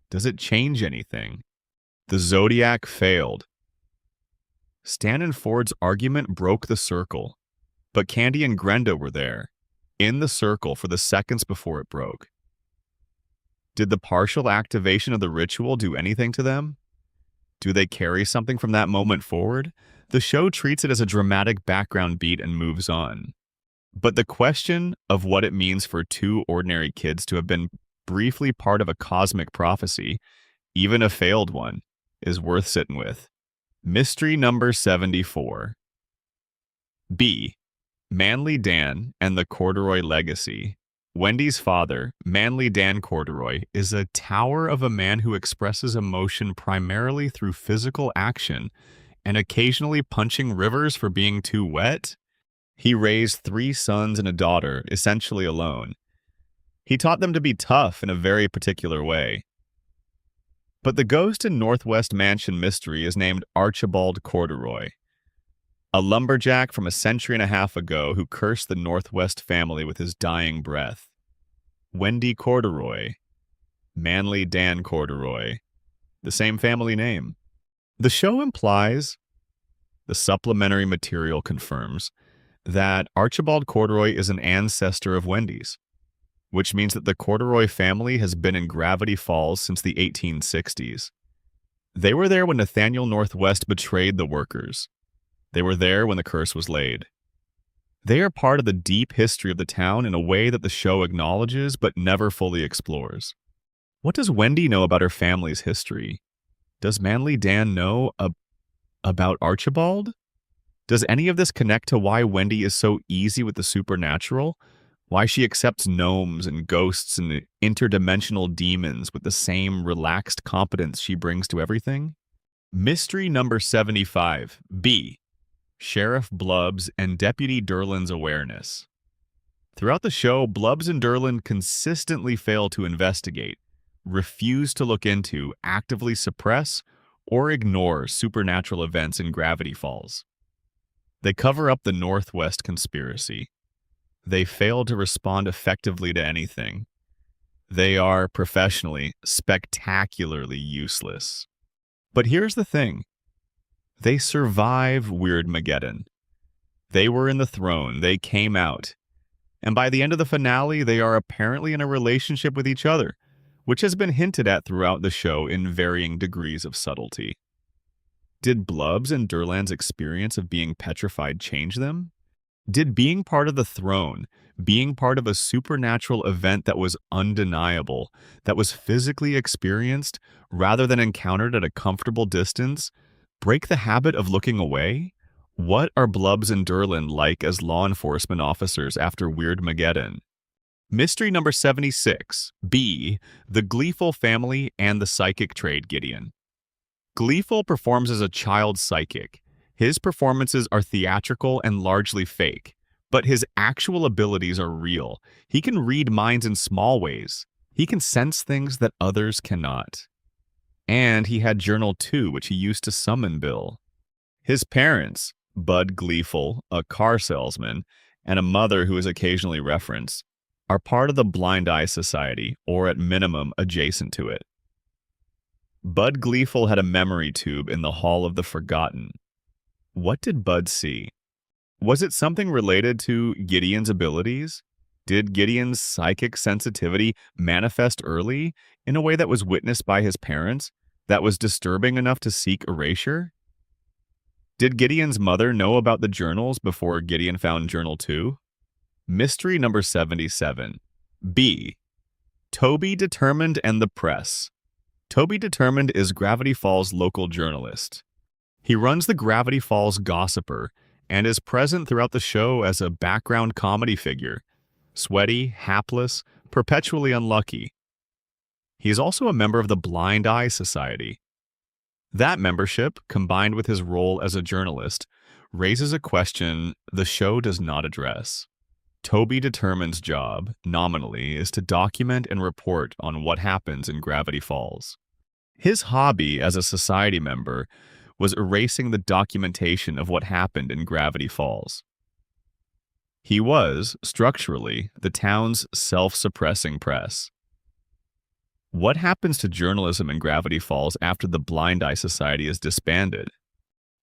Does it change anything? The Zodiac failed. Stan and Ford's argument broke the circle, but Candy and Grenda were there, in the circle for the seconds before it broke. Did the partial activation of the ritual do anything to them? Do they carry something from that moment forward? The show treats it as a dramatic background beat and moves on. But the question of what it means for 2 ordinary kids to have been briefly part of a cosmic prophecy, even a failed one, is worth sitting with. Mystery number 74. B. Manly Dan and the Corduroy Legacy. Wendy's father, Manly Dan Corduroy, is a tower of a man who expresses emotion primarily through physical action and occasionally punching rivers for being too wet. He raised 3 sons and a daughter, essentially alone. He taught them to be tough in a very particular way. But the ghost in Northwest Mansion mystery is named Archibald Corduroy, a lumberjack from a century and a half ago who cursed the Northwest family with his dying breath. Wendy Corduroy, Manly Dan Corduroy, the same family name. The show implies, the supplementary material confirms, that Archibald Corduroy is an ancestor of Wendy's, which means that the Corduroy family has been in Gravity Falls since the 1860s. They were there when Nathaniel Northwest betrayed the workers. They were there when the curse was laid. They are part of the deep history of the town in a way that the show acknowledges but never fully explores. What does Wendy know about her family's history? Does Manly Dan know about Archibald? Does any of this connect to why Wendy is so easy with the supernatural? Why she accepts gnomes and ghosts and interdimensional demons with the same relaxed competence she brings to everything? Mystery number 75. B. Sheriff Blubbs and Deputy Derlin's awareness. Throughout the show, Blubbs and Derlin consistently fail to investigate, refuse to look into, actively suppress, or ignore supernatural events in Gravity Falls. They cover up the Northwest conspiracy. They fail to respond effectively to anything. They are, professionally, spectacularly useless. But here's the thing. They survive Weirdmageddon. They were in the throne. They came out. And by the end of the finale, they are apparently in a relationship with each other, which has been hinted at throughout the show in varying degrees of subtlety. Did Blubbs and Derland's experience of being petrified change them? Did being part of the throne, being part of a supernatural event that was undeniable, that was physically experienced rather than encountered at a comfortable distance, break the habit of looking away? What are Blubbs and Derlin like as law enforcement officers after Weirdmageddon? Mystery number 76. B. The Gleeful Family and the Psychic Trade Gideon. Gleeful performs as a child psychic. His performances are theatrical and largely fake, but his actual abilities are real. He can read minds in small ways. He can sense things that others cannot. And he had Journal 2, which he used to summon Bill. His parents, Bud Gleeful, a car salesman, and a mother who is occasionally referenced, are part of the Blind Eye Society, or at minimum, adjacent to it. Bud Gleeful had a memory tube in the Hall of the Forgotten. What did Bud see? Was it something related to Gideon's abilities? Did Gideon's psychic sensitivity manifest early in a way that was witnessed by his parents that was disturbing enough to seek erasure? Did Gideon's mother know about the journals before Gideon found Journal 2? Mystery number 77. B. Toby Determined and the Press. Toby Determined is Gravity Falls' local journalist. He runs the Gravity Falls Gossiper and is present throughout the show as a background comedy figure. Sweaty, hapless, perpetually unlucky. He is also a member of the Blind Eye Society. That membership, combined with his role as a journalist, raises a question the show does not address. Toby Determined's job, nominally, is to document and report on what happens in Gravity Falls. His hobby as a society member was erasing the documentation of what happened in Gravity Falls. He was, structurally, the town's self-suppressing press. What happens to journalism in Gravity Falls after the Blind Eye Society is disbanded?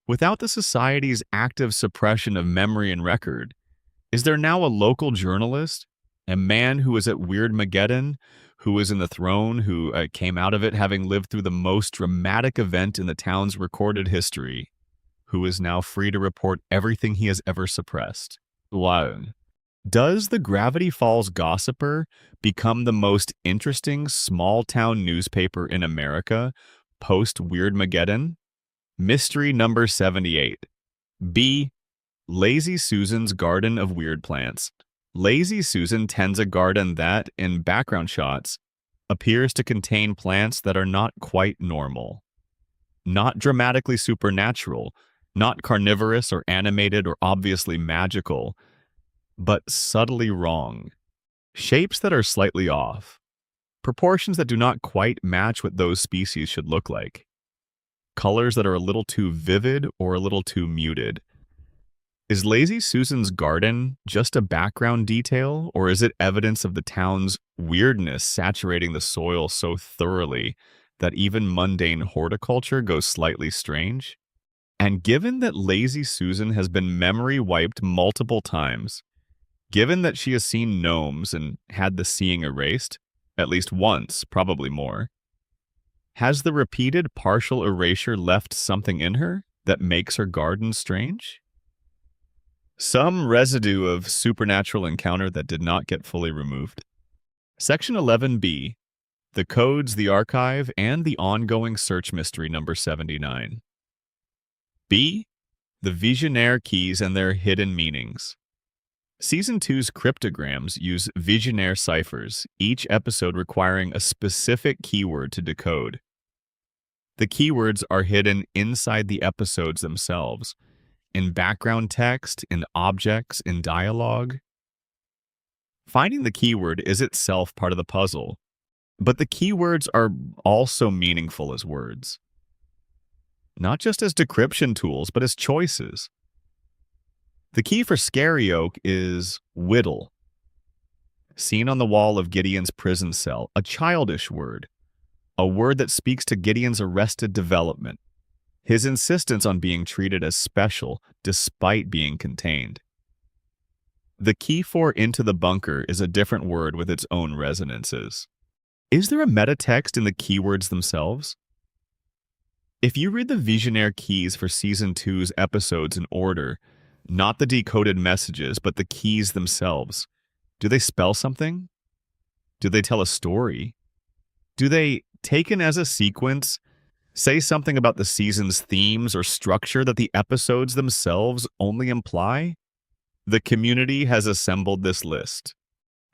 Without the society's active suppression of memory and record, is there now a local journalist, a man who was at Weirdmageddon, who was in the throne, who came out of it having lived through the most dramatic event in the town's recorded history, who is now free to report everything he has ever suppressed? Does the Gravity Falls Gossiper become the most interesting small-town newspaper in America post-Weirdmageddon? Mystery number 78. B. Lazy Susan's Garden of Weird Plants. Lazy Susan tends a garden that, in background shots, appears to contain plants that are not quite normal. Not dramatically supernatural, not carnivorous or animated or obviously magical, but subtly wrong. Shapes that are slightly off. Proportions that do not quite match what those species should look like. Colors that are a little too vivid or a little too muted. Is Lazy Susan's garden just a background detail, or is it evidence of the town's weirdness saturating the soil so thoroughly that even mundane horticulture goes slightly strange? And given that Lazy Susan has been memory wiped multiple times, given that she has seen gnomes and had the seeing erased, at least once, probably more, has the repeated partial erasure left something in her that makes her garden strange? Some residue of supernatural encounter that did not get fully removed. Section 11B, the codes, the archive, and the ongoing search mystery number 79. B, the Visionaire keys and their hidden meanings. Season 2's cryptograms use Visionaire ciphers, each episode requiring a specific keyword to decode. The keywords are hidden inside the episodes themselves, in background text, in objects, in dialogue. Finding the keyword is itself part of the puzzle, but the keywords are also meaningful as words. Not just as decryption tools, but as choices. The key for Scary Oak is whittle. Seen on the wall of Gideon's prison cell, a childish word. A word that speaks to Gideon's arrested development. His insistence on being treated as special despite being contained. The key for Into the Bunker is a different word with its own resonances. Is there a meta-text in the keywords themselves? If you read the Visionaire keys for Season 2's episodes in order, not the decoded messages, but the keys themselves, do they spell something? Do they tell a story? Do they, taken as a sequence, say something about the season's themes or structure that the episodes themselves only imply? The community has assembled this list.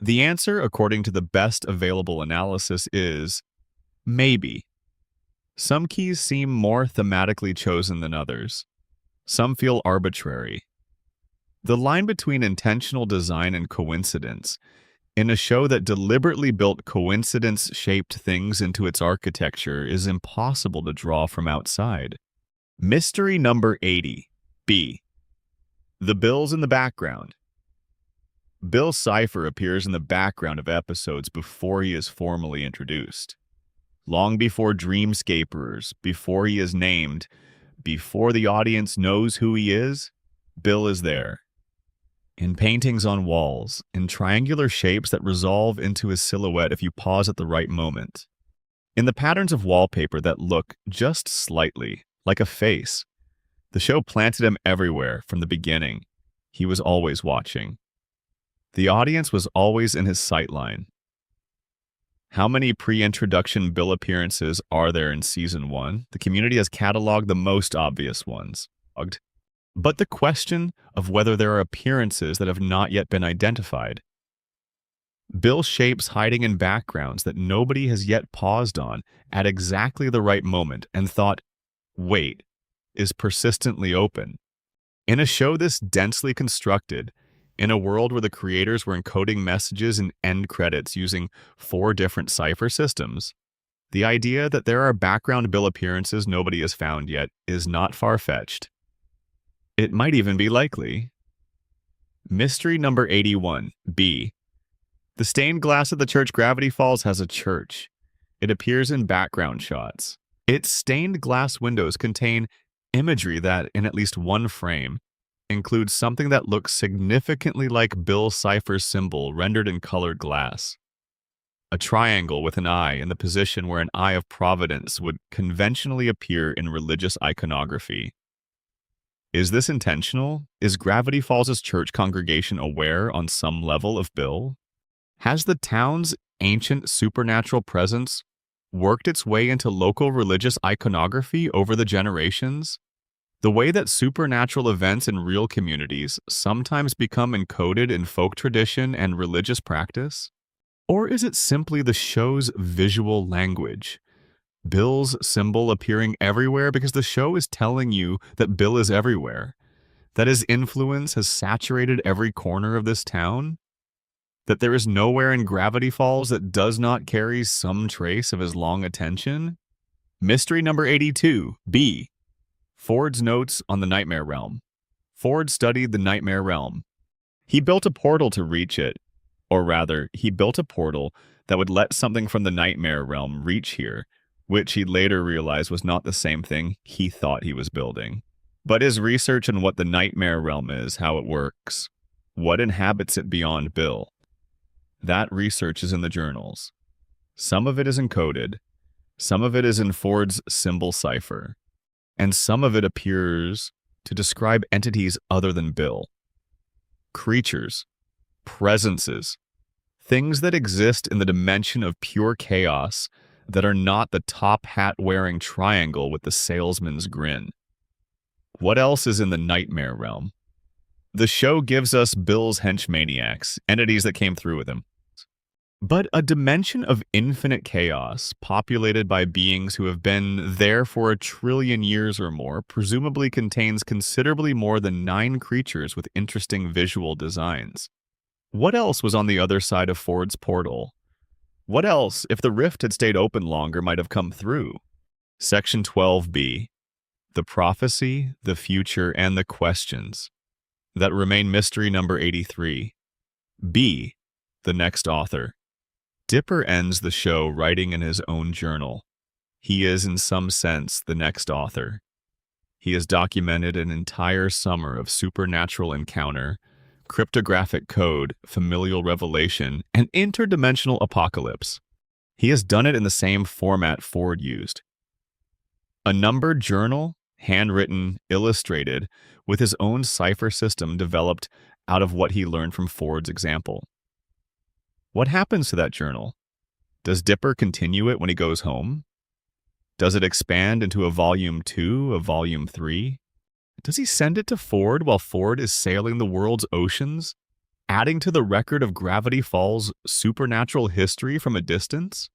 The answer, according to the best available analysis, is maybe. Some keys seem more thematically chosen than others. Some feel arbitrary. The line between intentional design and coincidence, in a show that deliberately built coincidence-shaped things into its architecture, is impossible to draw from outside. Mystery number 80. B. The Bills in the background. Bill Cipher appears in the background of episodes before he is formally introduced. Long before Dreamscapers, before he is named, before the audience knows who he is, Bill is there. in paintings on walls, in triangular shapes that resolve into a silhouette if you pause at the right moment, in the patterns of wallpaper that look just slightly like a face. The show planted him everywhere from the beginning. He was always watching. The audience was always in his sightline. How many pre-introduction Bill appearances are there in Season 1? The community has cataloged the most obvious ones. But the question of whether there are appearances that have not yet been identified. Bill shapes hiding in backgrounds that nobody has yet paused on at exactly the right moment and thought, wait, is persistently open. In a show this densely constructed, in a world where the creators were encoding messages in end credits using 4 different cipher systems, the idea that there are background Bill appearances nobody has found yet is not far-fetched. It might even be likely. Mystery number 81, B. The stained glass of the church Gravity Falls has a church. It appears in background shots. Its stained glass windows contain imagery that, in at least one frame, includes something that looks significantly like Bill Cipher's symbol rendered in colored glass. A triangle with an eye in the position where an eye of providence would conventionally appear in religious iconography. Is this intentional? Is Gravity Falls' church congregation aware on some level of Bill? Has the town's ancient supernatural presence worked its way into local religious iconography over the generations? The way that supernatural events in real communities sometimes become encoded in folk tradition and religious practice? Or is it simply the show's visual language? Bill's symbol appearing everywhere because the show is telling you that Bill is everywhere, that his influence has saturated every corner of this town, that there is nowhere in Gravity Falls that does not carry some trace of his long attention? Mystery number 82, B. Ford's notes on the Nightmare Realm. Ford studied the Nightmare Realm. He built a portal to reach it, or rather, he built a portal that would let something from the Nightmare Realm reach here, which he later realized was not the same thing he thought he was building. But his research on what the Nightmare Realm is, how it works, what inhabits it beyond Bill, that research is in the journals. Some of it is encoded, some of it is in Ford's symbol cipher, and some of it appears to describe entities other than Bill. Creatures, presences, things that exist in the dimension of pure chaos that are not the top hat-wearing triangle with the salesman's grin. What else is in the Nightmare Realm? The show gives us Bill's henchmaniacs, entities that came through with him. But a dimension of infinite chaos, populated by beings who have been there for 1 trillion years or more, presumably contains considerably more than 9 creatures with interesting visual designs. What else was on the other side of Ford's portal? What else, if the rift had stayed open longer, might have come through? Section 12B. The prophecy, the future, and the questions that remain mystery number 83. B. The next author. Dipper ends the show writing in his own journal. He is, in some sense, the next author. He has documented an entire summer of supernatural encounter, cryptographic code, familial revelation, and interdimensional apocalypse. He has done it in the same format Ford used. A numbered journal, handwritten, illustrated, with his own cipher system developed out of what he learned from Ford's example. What happens to that journal? Does Dipper continue it when he goes home? Does it expand into a volume 2, a volume 3? Does he send it to Ford while Ford is sailing the world's oceans, adding to the record of Gravity Falls' supernatural history from a distance?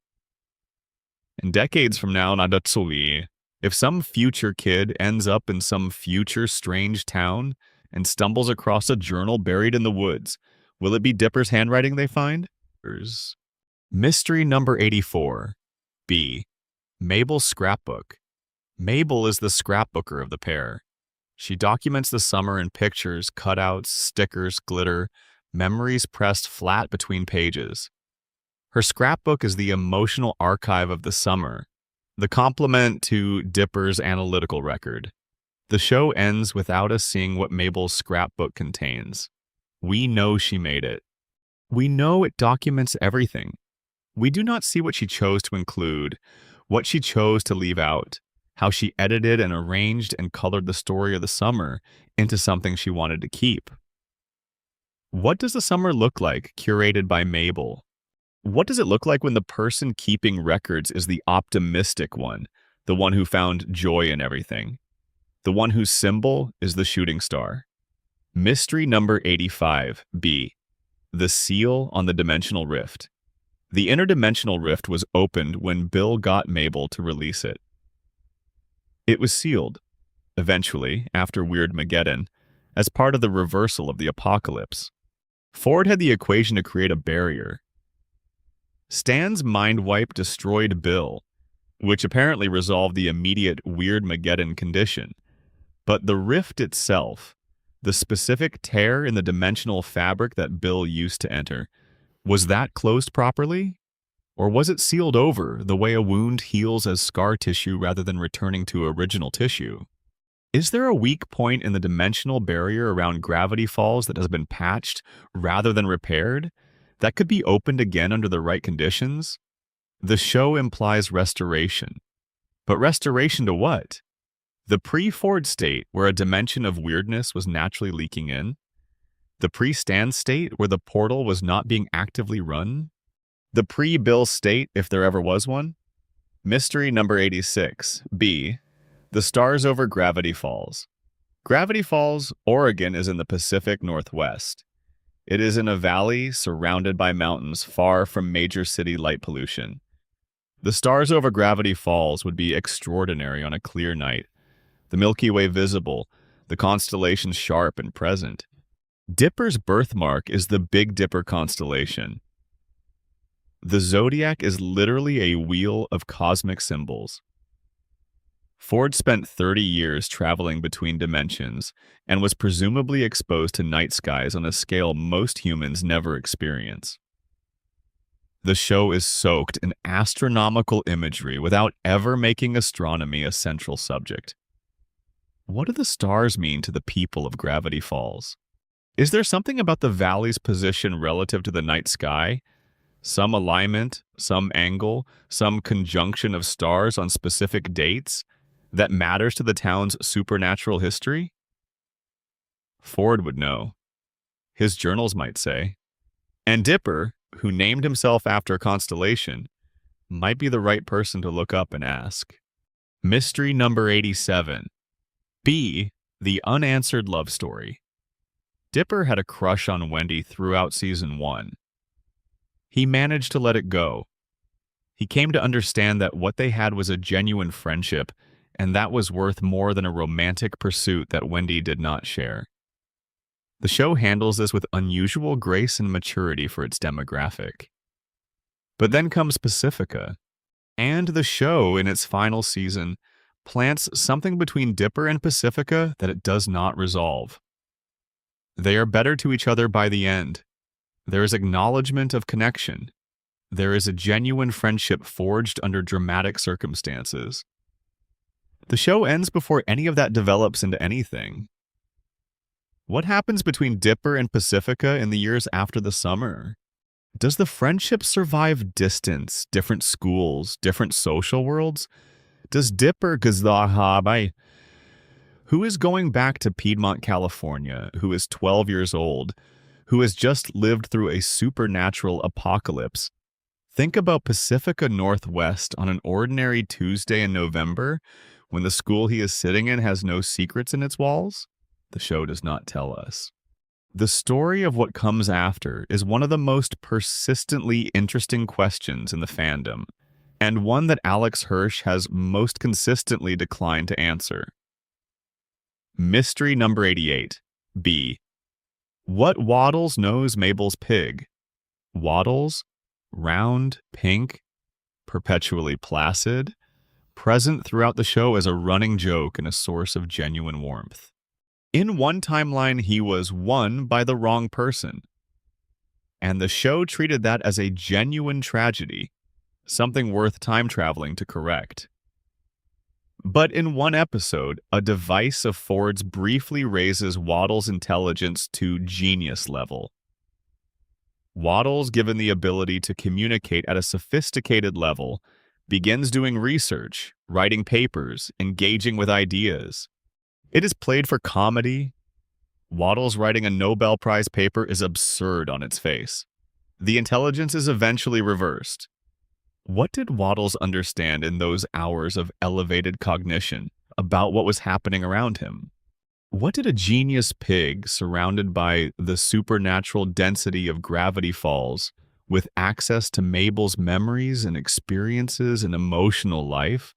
And decades from now, Nadatsui, if some future kid ends up in some future strange town and stumbles across a journal buried in the woods, will it be Dipper's handwriting they find? Mystery number 84. B. Mabel's scrapbook. Mabel is the scrapbooker of the pair. She documents the summer in pictures, cutouts, stickers, glitter, memories pressed flat between pages. Her scrapbook is the emotional archive of the summer, the complement to Dipper's analytical record. The show ends without us seeing what Mabel's scrapbook contains. We know she made it. We know it documents everything. We do not see what she chose to include, what she chose to leave out, how she edited and arranged and colored the story of the summer into something she wanted to keep. What does the summer look like, curated by Mabel? What does it look like when the person keeping records is the optimistic one, the one who found joy in everything, the one whose symbol is the shooting star? Mystery number 85, B. The seal on the dimensional rift. The interdimensional rift was opened when Bill got Mabel to release it. It was sealed, eventually, after Weirdmageddon, as part of the reversal of the apocalypse. Ford had the equation to create a barrier. Stan's mind wipe destroyed Bill, which apparently resolved the immediate Weirdmageddon condition. But the rift itself, the specific tear in the dimensional fabric that Bill used to enter, was that closed properly? Or was it sealed over, the way a wound heals as scar tissue rather than returning to original tissue? Is there a weak point in the dimensional barrier around Gravity Falls that has been patched rather than repaired, that could be opened again under the right conditions? The show implies restoration. But restoration to what? The pre-Ford state, where a dimension of weirdness was naturally leaking in? The pre-Stan state, where the portal was not being actively run? The pre-Bill state, if there ever was one? Mystery number 86, B. The stars over Gravity Falls. Gravity Falls, Oregon, is in the Pacific Northwest. It is in a valley surrounded by mountains far from major city light pollution. The stars over Gravity Falls would be extraordinary on a clear night. The Milky Way visible, the constellations sharp and present. Dipper's birthmark is the Big Dipper constellation. The zodiac is literally a wheel of cosmic symbols. Ford spent 30 years traveling between dimensions and was presumably exposed to night skies on a scale most humans never experience. The show is soaked in astronomical imagery without ever making astronomy a central subject. What do the stars mean to the people of Gravity Falls? Is there something about the valley's position relative to the night sky? Some alignment, some angle, some conjunction of stars on specific dates that matters to the town's supernatural history? Ford would know. His journals might say. And Dipper, who named himself after a constellation, might be the right person to look up and ask. Mystery number 87. B. The unanswered love story. Dipper had a crush on Wendy throughout season 1. He managed to let it go. He came to understand that what they had was a genuine friendship, and that was worth more than a romantic pursuit that Wendy did not share. The show handles this with unusual grace and maturity for its demographic. But then comes Pacifica, and the show, in its final season, plants something between Dipper and Pacifica that it does not resolve. They are better to each other by the end. There is acknowledgement of connection. There is a genuine friendship forged under dramatic circumstances. The show ends before any of that develops into anything. What happens between Dipper and Pacifica in the years after the summer? Does the friendship survive distance, different schools, different social worlds? Does Dipper Gazahabai, who is going back to Piedmont, California, who is 12 years old, who has just lived through a supernatural apocalypse, think about Pacifica Northwest on an ordinary Tuesday in November when the school he is sitting in has no secrets in its walls? The show does not tell us. The story of what comes after is one of the most persistently interesting questions in the fandom, and one that Alex Hirsch has most consistently declined to answer. Mystery number 88, B. What Waddles knows Mabel's pig? Waddles, round, pink, perpetually placid, present throughout the show as a running joke and a source of genuine warmth. In one timeline, he was won by the wrong person, and the show treated that as a genuine tragedy, something worth time traveling to correct. But in one episode, a device of Ford's briefly raises Waddle's intelligence to genius level. Waddle's, given the ability to communicate at a sophisticated level, begins doing research, writing papers, engaging with ideas. It is played for comedy. Waddle's writing a Nobel Prize paper is absurd on its face. The intelligence is eventually reversed. What did Waddles understand in those hours of elevated cognition about what was happening around him? What did a genius pig surrounded by the supernatural density of Gravity Falls, with access to Mabel's memories and experiences and emotional life,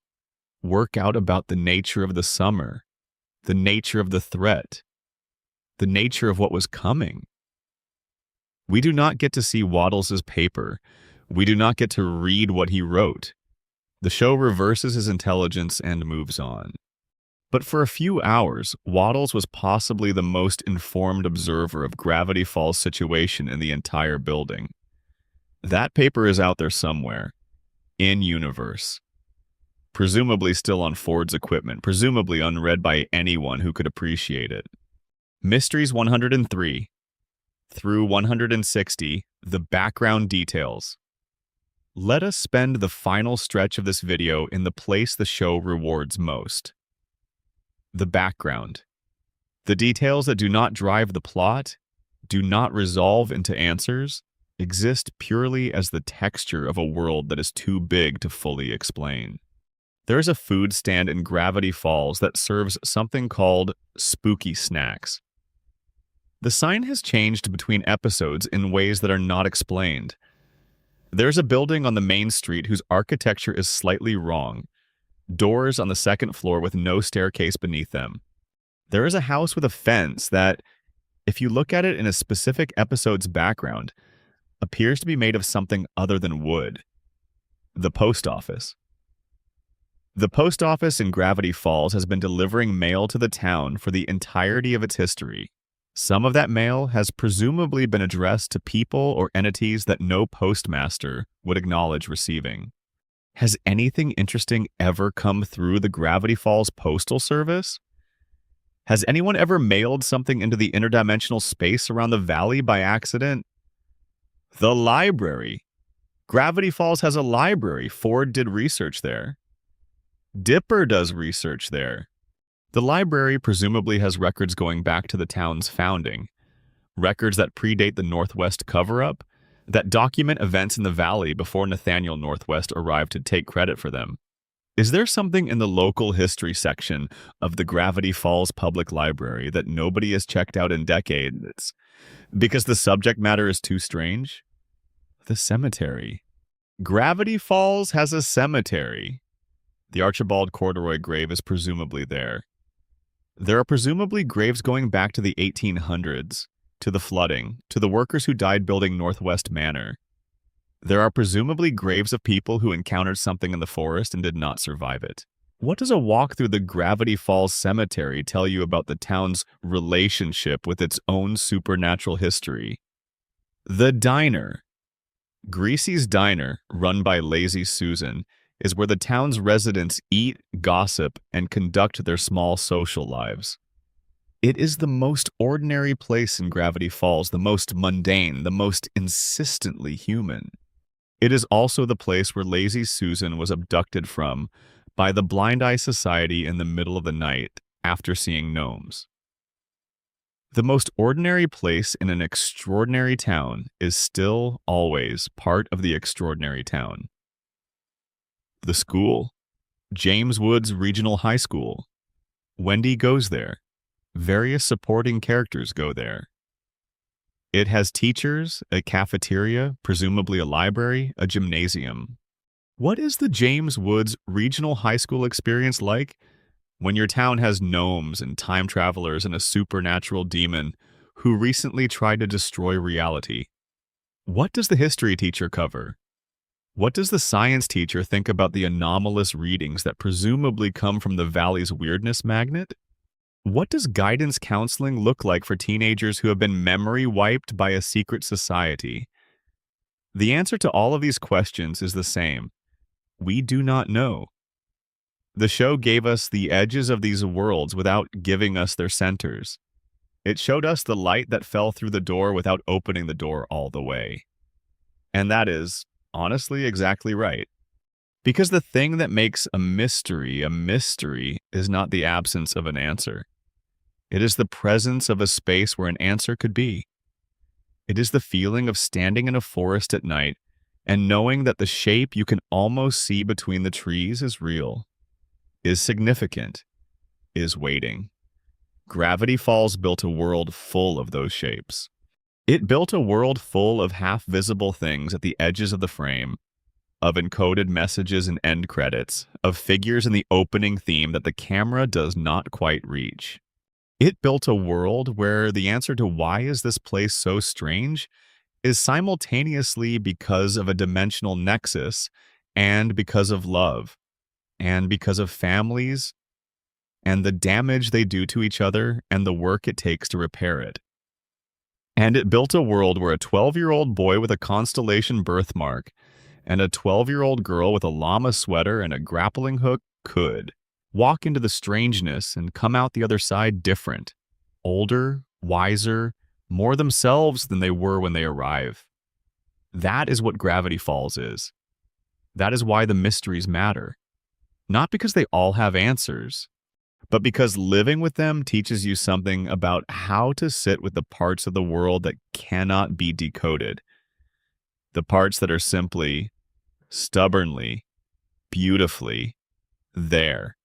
work out about the nature of the summer, the nature of the threat, the nature of what was coming? We do not get to see Waddles' paper. We do not get to read what he wrote. The show reverses his intelligence and moves on. But for a few hours, Waddles was possibly the most informed observer of Gravity Falls' situation in the entire building. That paper is out there somewhere, in universe. Presumably still on Ford's equipment, presumably unread by anyone who could appreciate it. Mysteries 103 through 160, the background details. Let us spend the final stretch of this video in the place the show rewards most. The background. The details that do not drive the plot, do not resolve into answers, exist purely as the texture of a world that is too big to fully explain. There is a food stand in Gravity Falls that serves something called spooky snacks. The sign has changed between episodes in ways that are not explained. There's a building on the main street whose architecture is slightly wrong. Doors on the second floor with no staircase beneath them. There is a house with a fence that, if you look at it in a specific episode's background, appears to be made of something other than wood. The post office. The post office in Gravity Falls has been delivering mail to the town for the entirety of its history. Some of that mail has presumably been addressed to people or entities that no postmaster would acknowledge receiving. Has anything interesting ever come through the Gravity Falls Postal Service? Has anyone ever mailed something into the interdimensional space around the valley by accident? The library. Gravity Falls has a library. Ford did research there. Dipper does research there. The library presumably has records going back to the town's founding, records that predate the Northwest cover-up, that document events in the valley before Nathaniel Northwest arrived to take credit for them. Is there something in the local history section of the Gravity Falls Public Library that nobody has checked out in decades because the subject matter is too strange? The cemetery. Gravity Falls has a cemetery. The Archibald Corduroy grave is presumably there. There are presumably graves going back to the 1800s, to the flooding, to the workers who died building Northwest Manor. There are presumably graves of people who encountered something in the forest and did not survive it. What does a walk through the Gravity Falls Cemetery tell you about the town's relationship with its own supernatural history? The Diner. Greasy's Diner, run by Lazy Susan, is where the town's residents eat, gossip, and conduct their small social lives. It is the most ordinary place in Gravity Falls, the most mundane, the most insistently human. It is also the place where Lazy Susan was abducted from by the Blind Eye Society in the middle of the night after seeing gnomes. The most ordinary place in an extraordinary town is still always part of the extraordinary town. The school. James Woods Regional High School. Wendy goes there. Various supporting characters go there. It has teachers, a cafeteria, presumably a library, a gymnasium. What is the James Woods Regional High School experience like when your town has gnomes and time travelers and a supernatural demon who recently tried to destroy reality? What does the history teacher cover? What does the science teacher think about the anomalous readings that presumably come from the valley's weirdness magnet? What does guidance counseling look like for teenagers who have been memory wiped by a secret society? The answer to all of these questions is the same. We do not know. The show gave us the edges of these worlds without giving us their centers. It showed us the light that fell through the door without opening the door all the way. And that is, honestly, exactly right. Because the thing that makes a mystery is not the absence of an answer. It is the presence of a space where an answer could be. It is the feeling of standing in a forest at night and knowing that the shape you can almost see between the trees is real, is significant, is waiting. Gravity Falls built a world full of those shapes. It built a world full of half-visible things at the edges of the frame, of encoded messages and end credits, of figures in the opening theme that the camera does not quite reach. It built a world where the answer to why is this place so strange is simultaneously because of a dimensional nexus and because of love and because of families and the damage they do to each other and the work it takes to repair it. And it built a world where a 12-year-old boy with a constellation birthmark and a 12-year-old girl with a llama sweater and a grappling hook could walk into the strangeness and come out the other side different, older, wiser, more themselves than they were when they arrive. That is what Gravity Falls is. That is why the mysteries matter. Not because they all have answers, but because living with them teaches you something about how to sit with the parts of the world that cannot be decoded. The parts that are simply, stubbornly, beautifully there.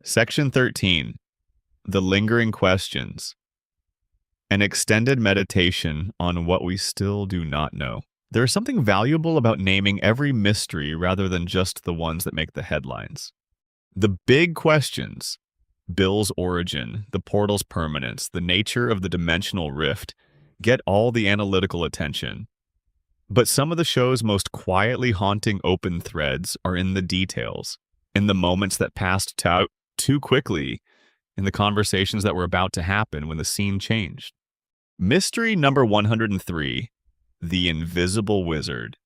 Section 13. The Lingering Questions. An extended meditation on what we still do not know. There is something valuable about naming every mystery rather than just the ones that make the headlines. The big questions, Bill's origin, the portal's permanence, the nature of the dimensional rift, get all the analytical attention. But some of the show's most quietly haunting open threads are in the details, in the moments that passed too quickly, in the conversations that were about to happen when the scene changed. Mystery number 103, The Invisible Wizard.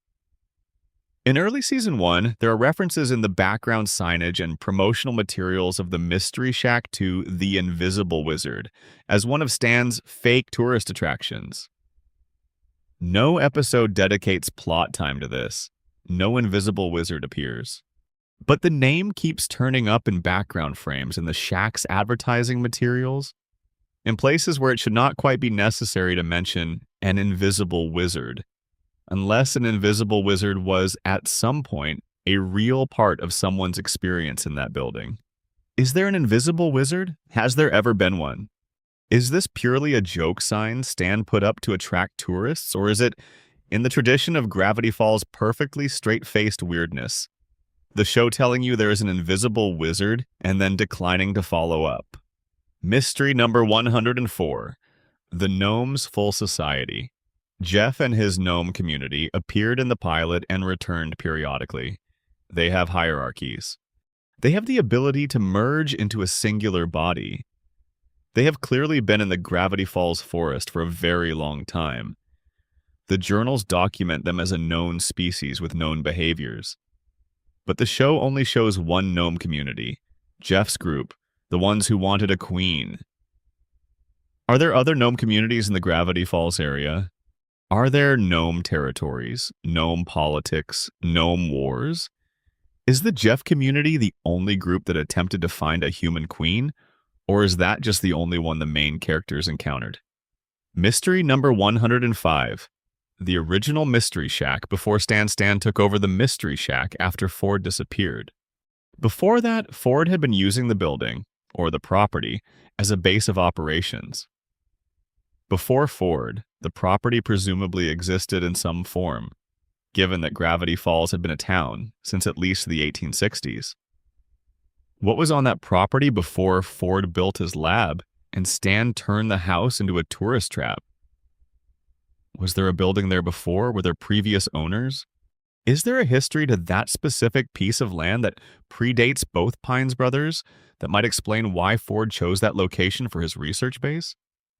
In early Season 1, there are references in the background signage and promotional materials of the Mystery Shack to The Invisible Wizard as one of Stan's fake tourist attractions. No episode dedicates plot time to this. No invisible wizard appears. But the name keeps turning up in background frames in the Shack's advertising materials, in places where it should not quite be necessary to mention an invisible wizard, unless an invisible wizard was, at some point, a real part of someone's experience in that building. Is there an invisible wizard? Has there ever been one? Is this purely a joke sign Stan put up to attract tourists, or is it, in the tradition of Gravity Falls' perfectly straight-faced weirdness, the show telling you there is an invisible wizard and then declining to follow up? Mystery number 104, The Gnome's Full Society. Jeff and his gnome community appeared in the pilot and returned periodically. They have hierarchies. They have the ability to merge into a singular body. They have clearly been in the Gravity Falls forest for a very long time. The journals document them as a known species with known behaviors. But the show only shows one gnome community, Jeff's group, the ones who wanted a queen. Are there other gnome communities in the Gravity Falls area? Are there gnome territories, gnome politics, gnome wars? Is the Jeff community the only group that attempted to find a human queen? Or is that just the only one the main characters encountered? Mystery number 105. The original Mystery Shack before Stan took over the Mystery Shack after Ford disappeared. Before that, Ford had been using the building, or the property, as a base of operations. Before Ford, the property presumably existed in some form, given that Gravity Falls had been a town since at least the 1860s. What was on that property before Ford built his lab and Stan turned the house into a tourist trap? Was there a building there before? Were there previous owners? Is there a history to that specific piece of land that predates both Pines brothers that might explain why Ford chose that location for his research base?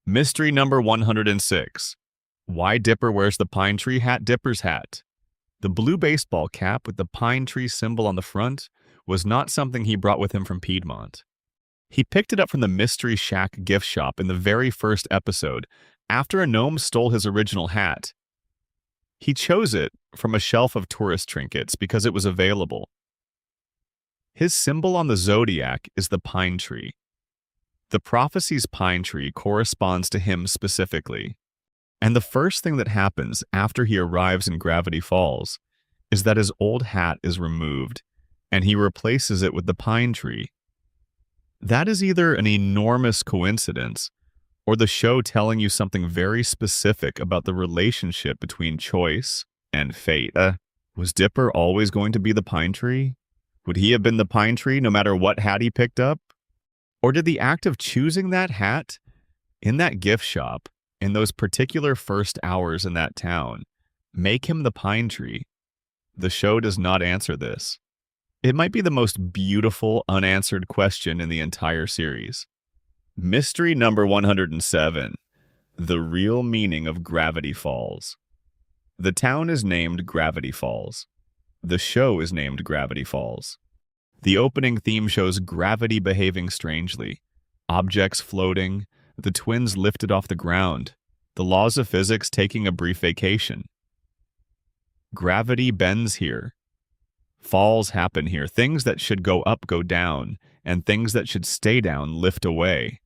Mystery number 106. Why Dipper wears the pine tree hat Dipper's hat. The blue baseball cap with the pine tree symbol on the front was not something he brought with him from Piedmont. He picked it up from the Mystery Shack gift shop in the very first episode, after a gnome stole his original hat. He chose it from a shelf of tourist trinkets because it was available. His symbol on the zodiac is the pine tree. The prophecy's pine tree corresponds to him specifically. And the first thing that happens after he arrives in Gravity Falls is that his old hat is removed, and he replaces it with the pine tree. That is either an enormous coincidence, or the show telling you something very specific about the relationship between choice and fate. Was Dipper always going to be the pine tree? Would he have been the pine tree no matter what hat he picked up? Or did the act of choosing that hat in that gift shop, in those particular first hours in that town, make him the pine tree? The show does not answer this. It might be the most beautiful unanswered question in the entire series. Mystery number 107. The real meaning of Gravity Falls. The town is named Gravity Falls. The show is named Gravity Falls. The opening theme shows gravity behaving strangely, objects floating, the twins lifted off the ground, the laws of physics taking a brief vacation. Gravity bends here. Falls happen here. Things that should go up go down, and things that should stay down lift away.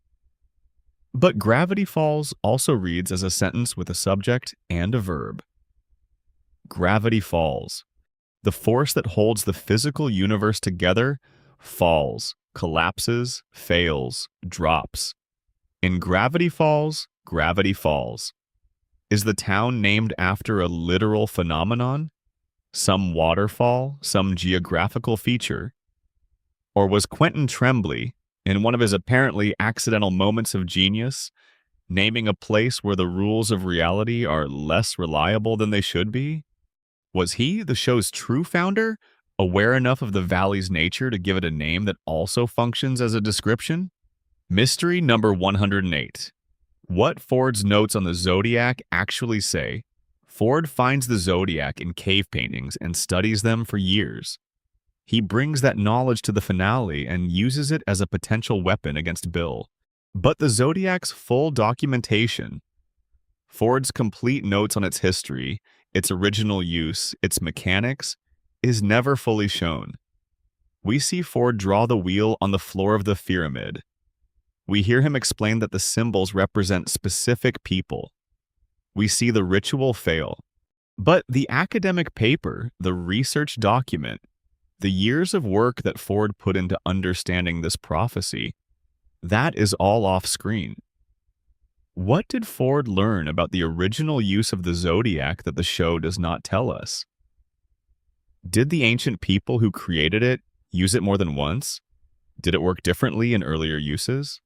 But Gravity Falls also reads as a sentence with a subject and a verb. Gravity falls. The force that holds the physical universe together falls, collapses, fails, drops. In Gravity Falls, gravity falls. Is the town named after a literal phenomenon? Some waterfall? Some geographical feature? Or was Quentin Tremblay, in one of his apparently accidental moments of genius, naming a place where the rules of reality are less reliable than they should be? Was he, the show's true founder, aware enough of the valley's nature to give it a name that also functions as a description? Mystery number 108. What Ford's notes on the zodiac actually say. Ford finds the zodiac in cave paintings and studies them for years. He brings that knowledge to the finale and uses it as a potential weapon against Bill. But the zodiac's full documentation, Ford's complete notes on its history, its original use, its mechanics, is never fully shown. We see Ford draw the wheel on the floor of the pyramid. We hear him explain that the symbols represent specific people. We see the ritual fail. But the academic paper, the research document, the years of work that Ford put into understanding this prophecy, that is all off screen. What did Ford learn about the original use of the zodiac that the show does not tell us? Did the ancient people who created it use it more than once? Did it work differently in earlier uses?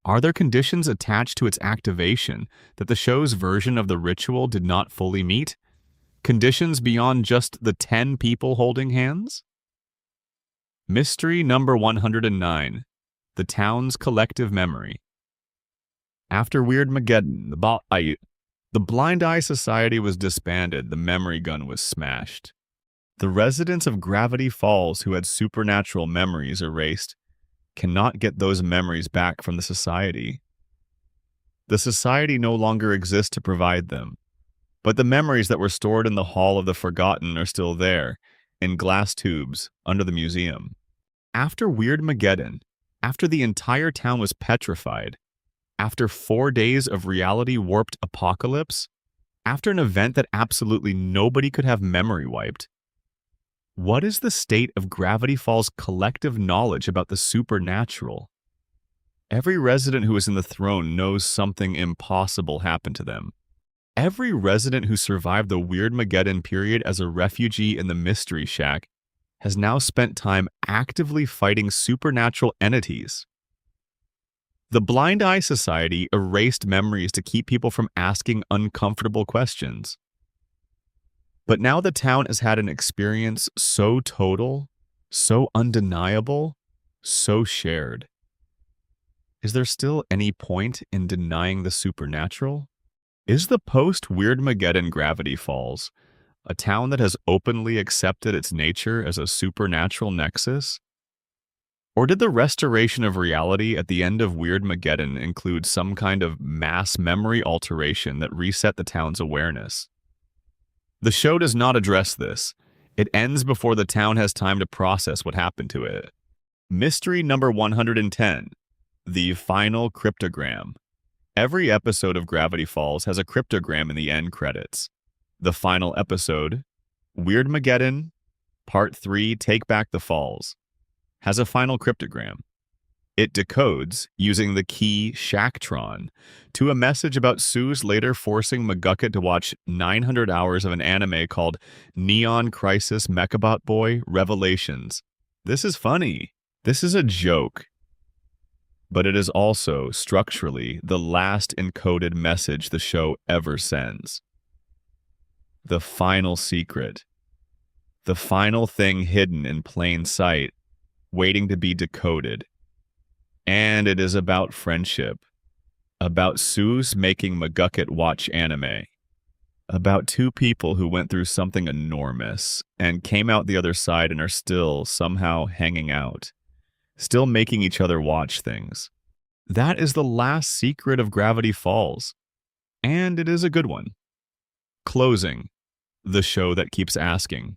Are there conditions attached to its activation that the show's version of the ritual did not fully meet? Conditions beyond just the 10 people holding hands? Mystery number 109. The town's collective memory. After Weirdmageddon, the Blind Eye Society was disbanded, the memory gun was smashed. The residents of Gravity Falls who had supernatural memories erased cannot get those memories back from the society. The society no longer exists to provide them, but the memories that were stored in the Hall of the Forgotten are still there, in glass tubes, under the museum. After Weirdmageddon, after the entire town was petrified, after 4 days of reality-warped apocalypse, after an event that absolutely nobody could have memory wiped, what is the state of Gravity Falls' collective knowledge about the supernatural? Every resident who is in the throne knows something impossible happened to them. Every resident who survived the Weirdmageddon period as a refugee in the Mystery Shack has now spent time actively fighting supernatural entities. The Blind Eye Society erased memories to keep people from asking uncomfortable questions. But now the town has had an experience so total, so undeniable, so shared. Is there still any point in denying the supernatural? Is the post-Weirdmageddon Gravity Falls a town that has openly accepted its nature as a supernatural nexus? Or did the restoration of reality at the end of Weirdmageddon include some kind of mass memory alteration that reset the town's awareness? The show does not address this. It ends before the town has time to process what happened to it. Mystery number 110, the final cryptogram. Every episode of Gravity Falls has a cryptogram in the end credits. The final episode, Weirdmageddon, Part 3, Take Back the Falls, has a final cryptogram. It decodes, using the key Shacktron, to a message about Sue's later forcing McGucket to watch 900 hours of an anime called Neon Crisis Mechabot Boy Revelations. This is funny. This is a joke. But it is also, structurally, the last encoded message the show ever sends. The final secret. The final thing hidden in plain sight, waiting to be decoded. And it is about friendship. About Sue's making McGucket watch anime. About two people who went through something enormous and came out the other side and are still somehow hanging out. Still making each other watch things. That is the last secret of Gravity Falls. And it is a good one. Closing. The show that keeps asking.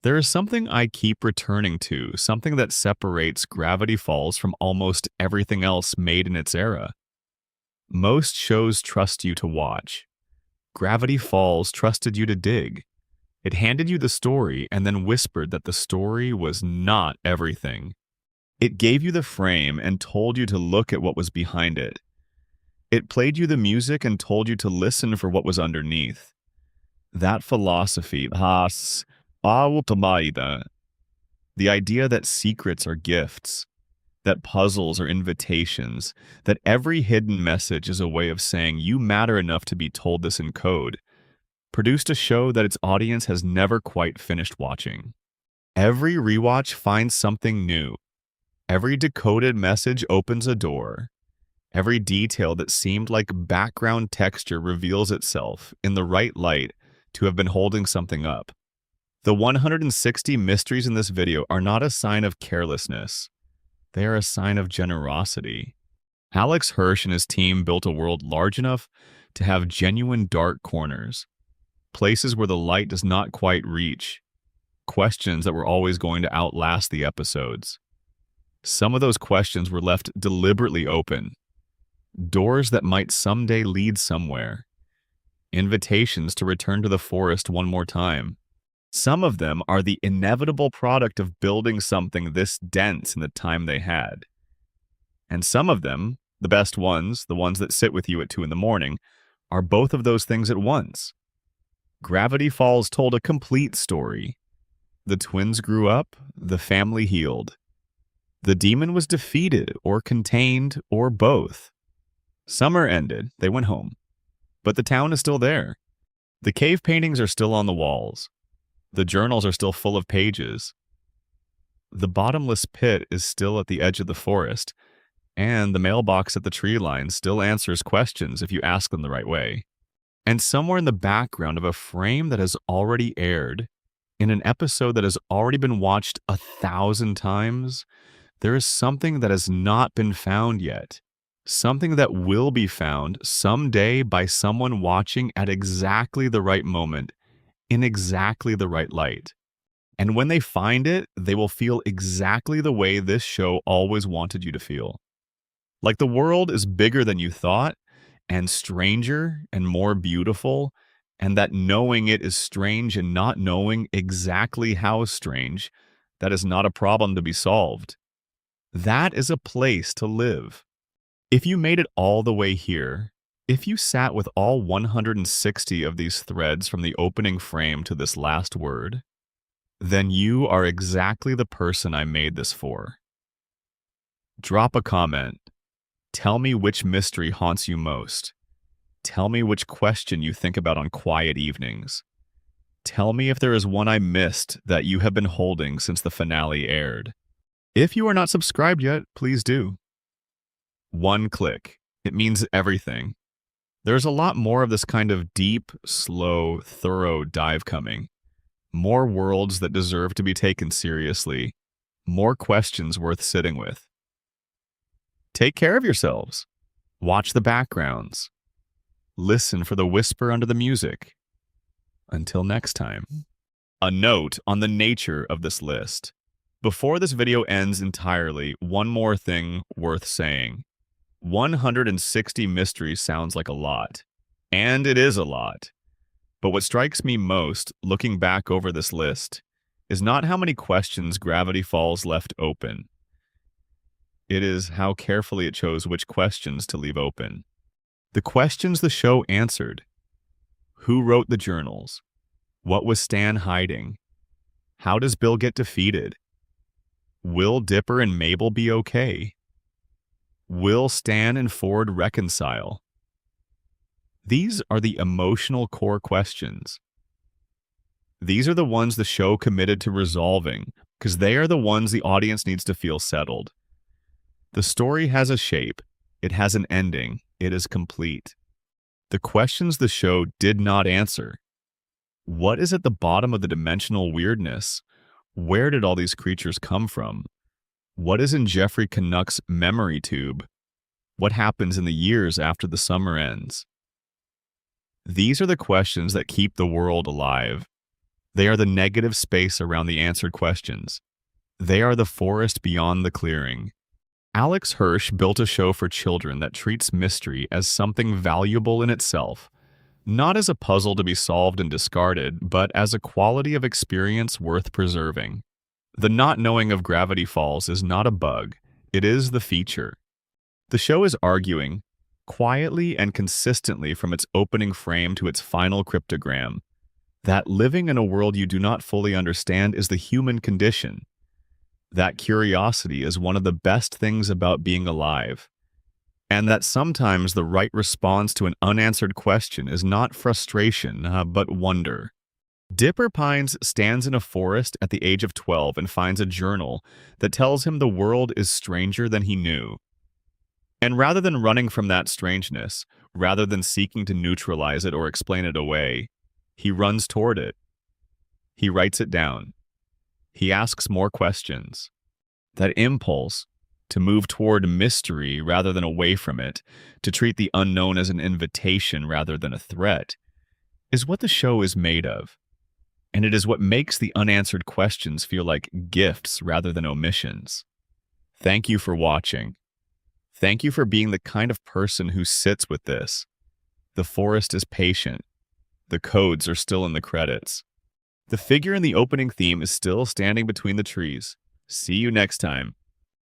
There is something I keep returning to, something that separates Gravity Falls from almost everything else made in its era. Most shows trust you to watch. Gravity Falls trusted you to dig. It handed you the story and then whispered that the story was not everything. It gave you the frame and told you to look at what was behind it. It played you the music and told you to listen for what was underneath. That philosophy, the idea that secrets are gifts, that puzzles are invitations, that every hidden message is a way of saying you matter enough to be told this in code, produced a show that its audience has never quite finished watching. Every rewatch finds something new. Every decoded message opens a door. Every detail that seemed like background texture reveals itself in the right light to have been holding something up. The 160 mysteries in this video are not a sign of carelessness. They are a sign of generosity. Alex Hirsch and his team built a world large enough to have genuine dark corners, places where the light does not quite reach, questions that were always going to outlast the episodes. Some of those questions were left deliberately open, doors that might someday lead somewhere, invitations to return to the forest one more time. Some of them are the inevitable product of building something this dense in the time they had. And some of them, the best ones, the ones that sit with you at 2 a.m, are both of those things at once. Gravity Falls told a complete story. The twins grew up, the family healed. The demon was defeated or contained or both. Summer ended, they went home. But the town is still there. The cave paintings are still on the walls. The journals are still full of pages. The bottomless pit is still at the edge of the forest, and the mailbox at the tree line still answers questions if you ask them the right way. And somewhere in the background of a frame that has already aired, in an episode that has already been watched 1,000 times, there is something that has not been found yet. Something that will be found someday by someone watching at exactly the right moment, in exactly the right light. And when they find it, they will feel exactly the way this show always wanted you to feel. Like the world is bigger than you thought, and stranger and more beautiful, and that knowing it is strange and not knowing exactly how strange, that is not a problem to be solved. That is a place to live. If you made it all the way here, if you sat with all 160 of these threads from the opening frame to this last word, then you are exactly the person I made this for. Drop a comment. Tell me which mystery haunts you most. Tell me which question you think about on quiet evenings. Tell me if there is one I missed that you have been holding since the finale aired. If you are not subscribed yet, please do. One click. It means everything. There's a lot more of this kind of deep, slow, thorough dive coming. More worlds that deserve to be taken seriously. more questions worth sitting with. Take care of yourselves. Watch the backgrounds. Listen for the whisper under the music. Until next time. A note on the nature of this list. Before this video ends entirely, one more thing worth saying. 160 mysteries sounds like a lot. And it is a lot. But what strikes me most, looking back over this list, is not how many questions Gravity Falls left open. It is how carefully it chose which questions to leave open. The questions the show answered. Who wrote the journals? What was Stan hiding? How does Bill get defeated? Will Dipper and Mabel be okay? Will Stan and Ford reconcile? These are the emotional core questions. These are the ones the show committed to resolving, because they are the ones the audience needs to feel settled. The story has a shape. It has an ending. It is complete. The questions the show did not answer. What is at the bottom of the dimensional weirdness? Where did all these creatures come from? What is in Jeffrey Canuck's memory tube? What happens in the years after the summer ends? These are the questions that keep the world alive. They are the negative space around the answered questions. They are the forest beyond the clearing. Alex Hirsch built a show for children that treats mystery as something valuable in itself, not as a puzzle to be solved and discarded, but as a quality of experience worth preserving. The not knowing of Gravity Falls is not a bug, it is the feature. The show is arguing, quietly and consistently from its opening frame to its final cryptogram, that living in a world you do not fully understand is the human condition. That curiosity is one of the best things about being alive, and that sometimes the right response to an unanswered question is not frustration, but wonder. Dipper Pines stands in a forest at the age of 12 and finds a journal that tells him the world is stranger than he knew. And rather than running from that strangeness, rather than seeking to neutralize it or explain it away, he runs toward it. He writes it down. He asks more questions. That impulse to move toward mystery rather than away from it, to treat the unknown as an invitation rather than a threat, is what the show is made of. And it is what makes the unanswered questions feel like gifts rather than omissions. Thank you for watching. Thank you for being the kind of person who sits with this. The forest is patient. The codes are still in the credits. The figure in the opening theme is still standing between the trees. See you next time.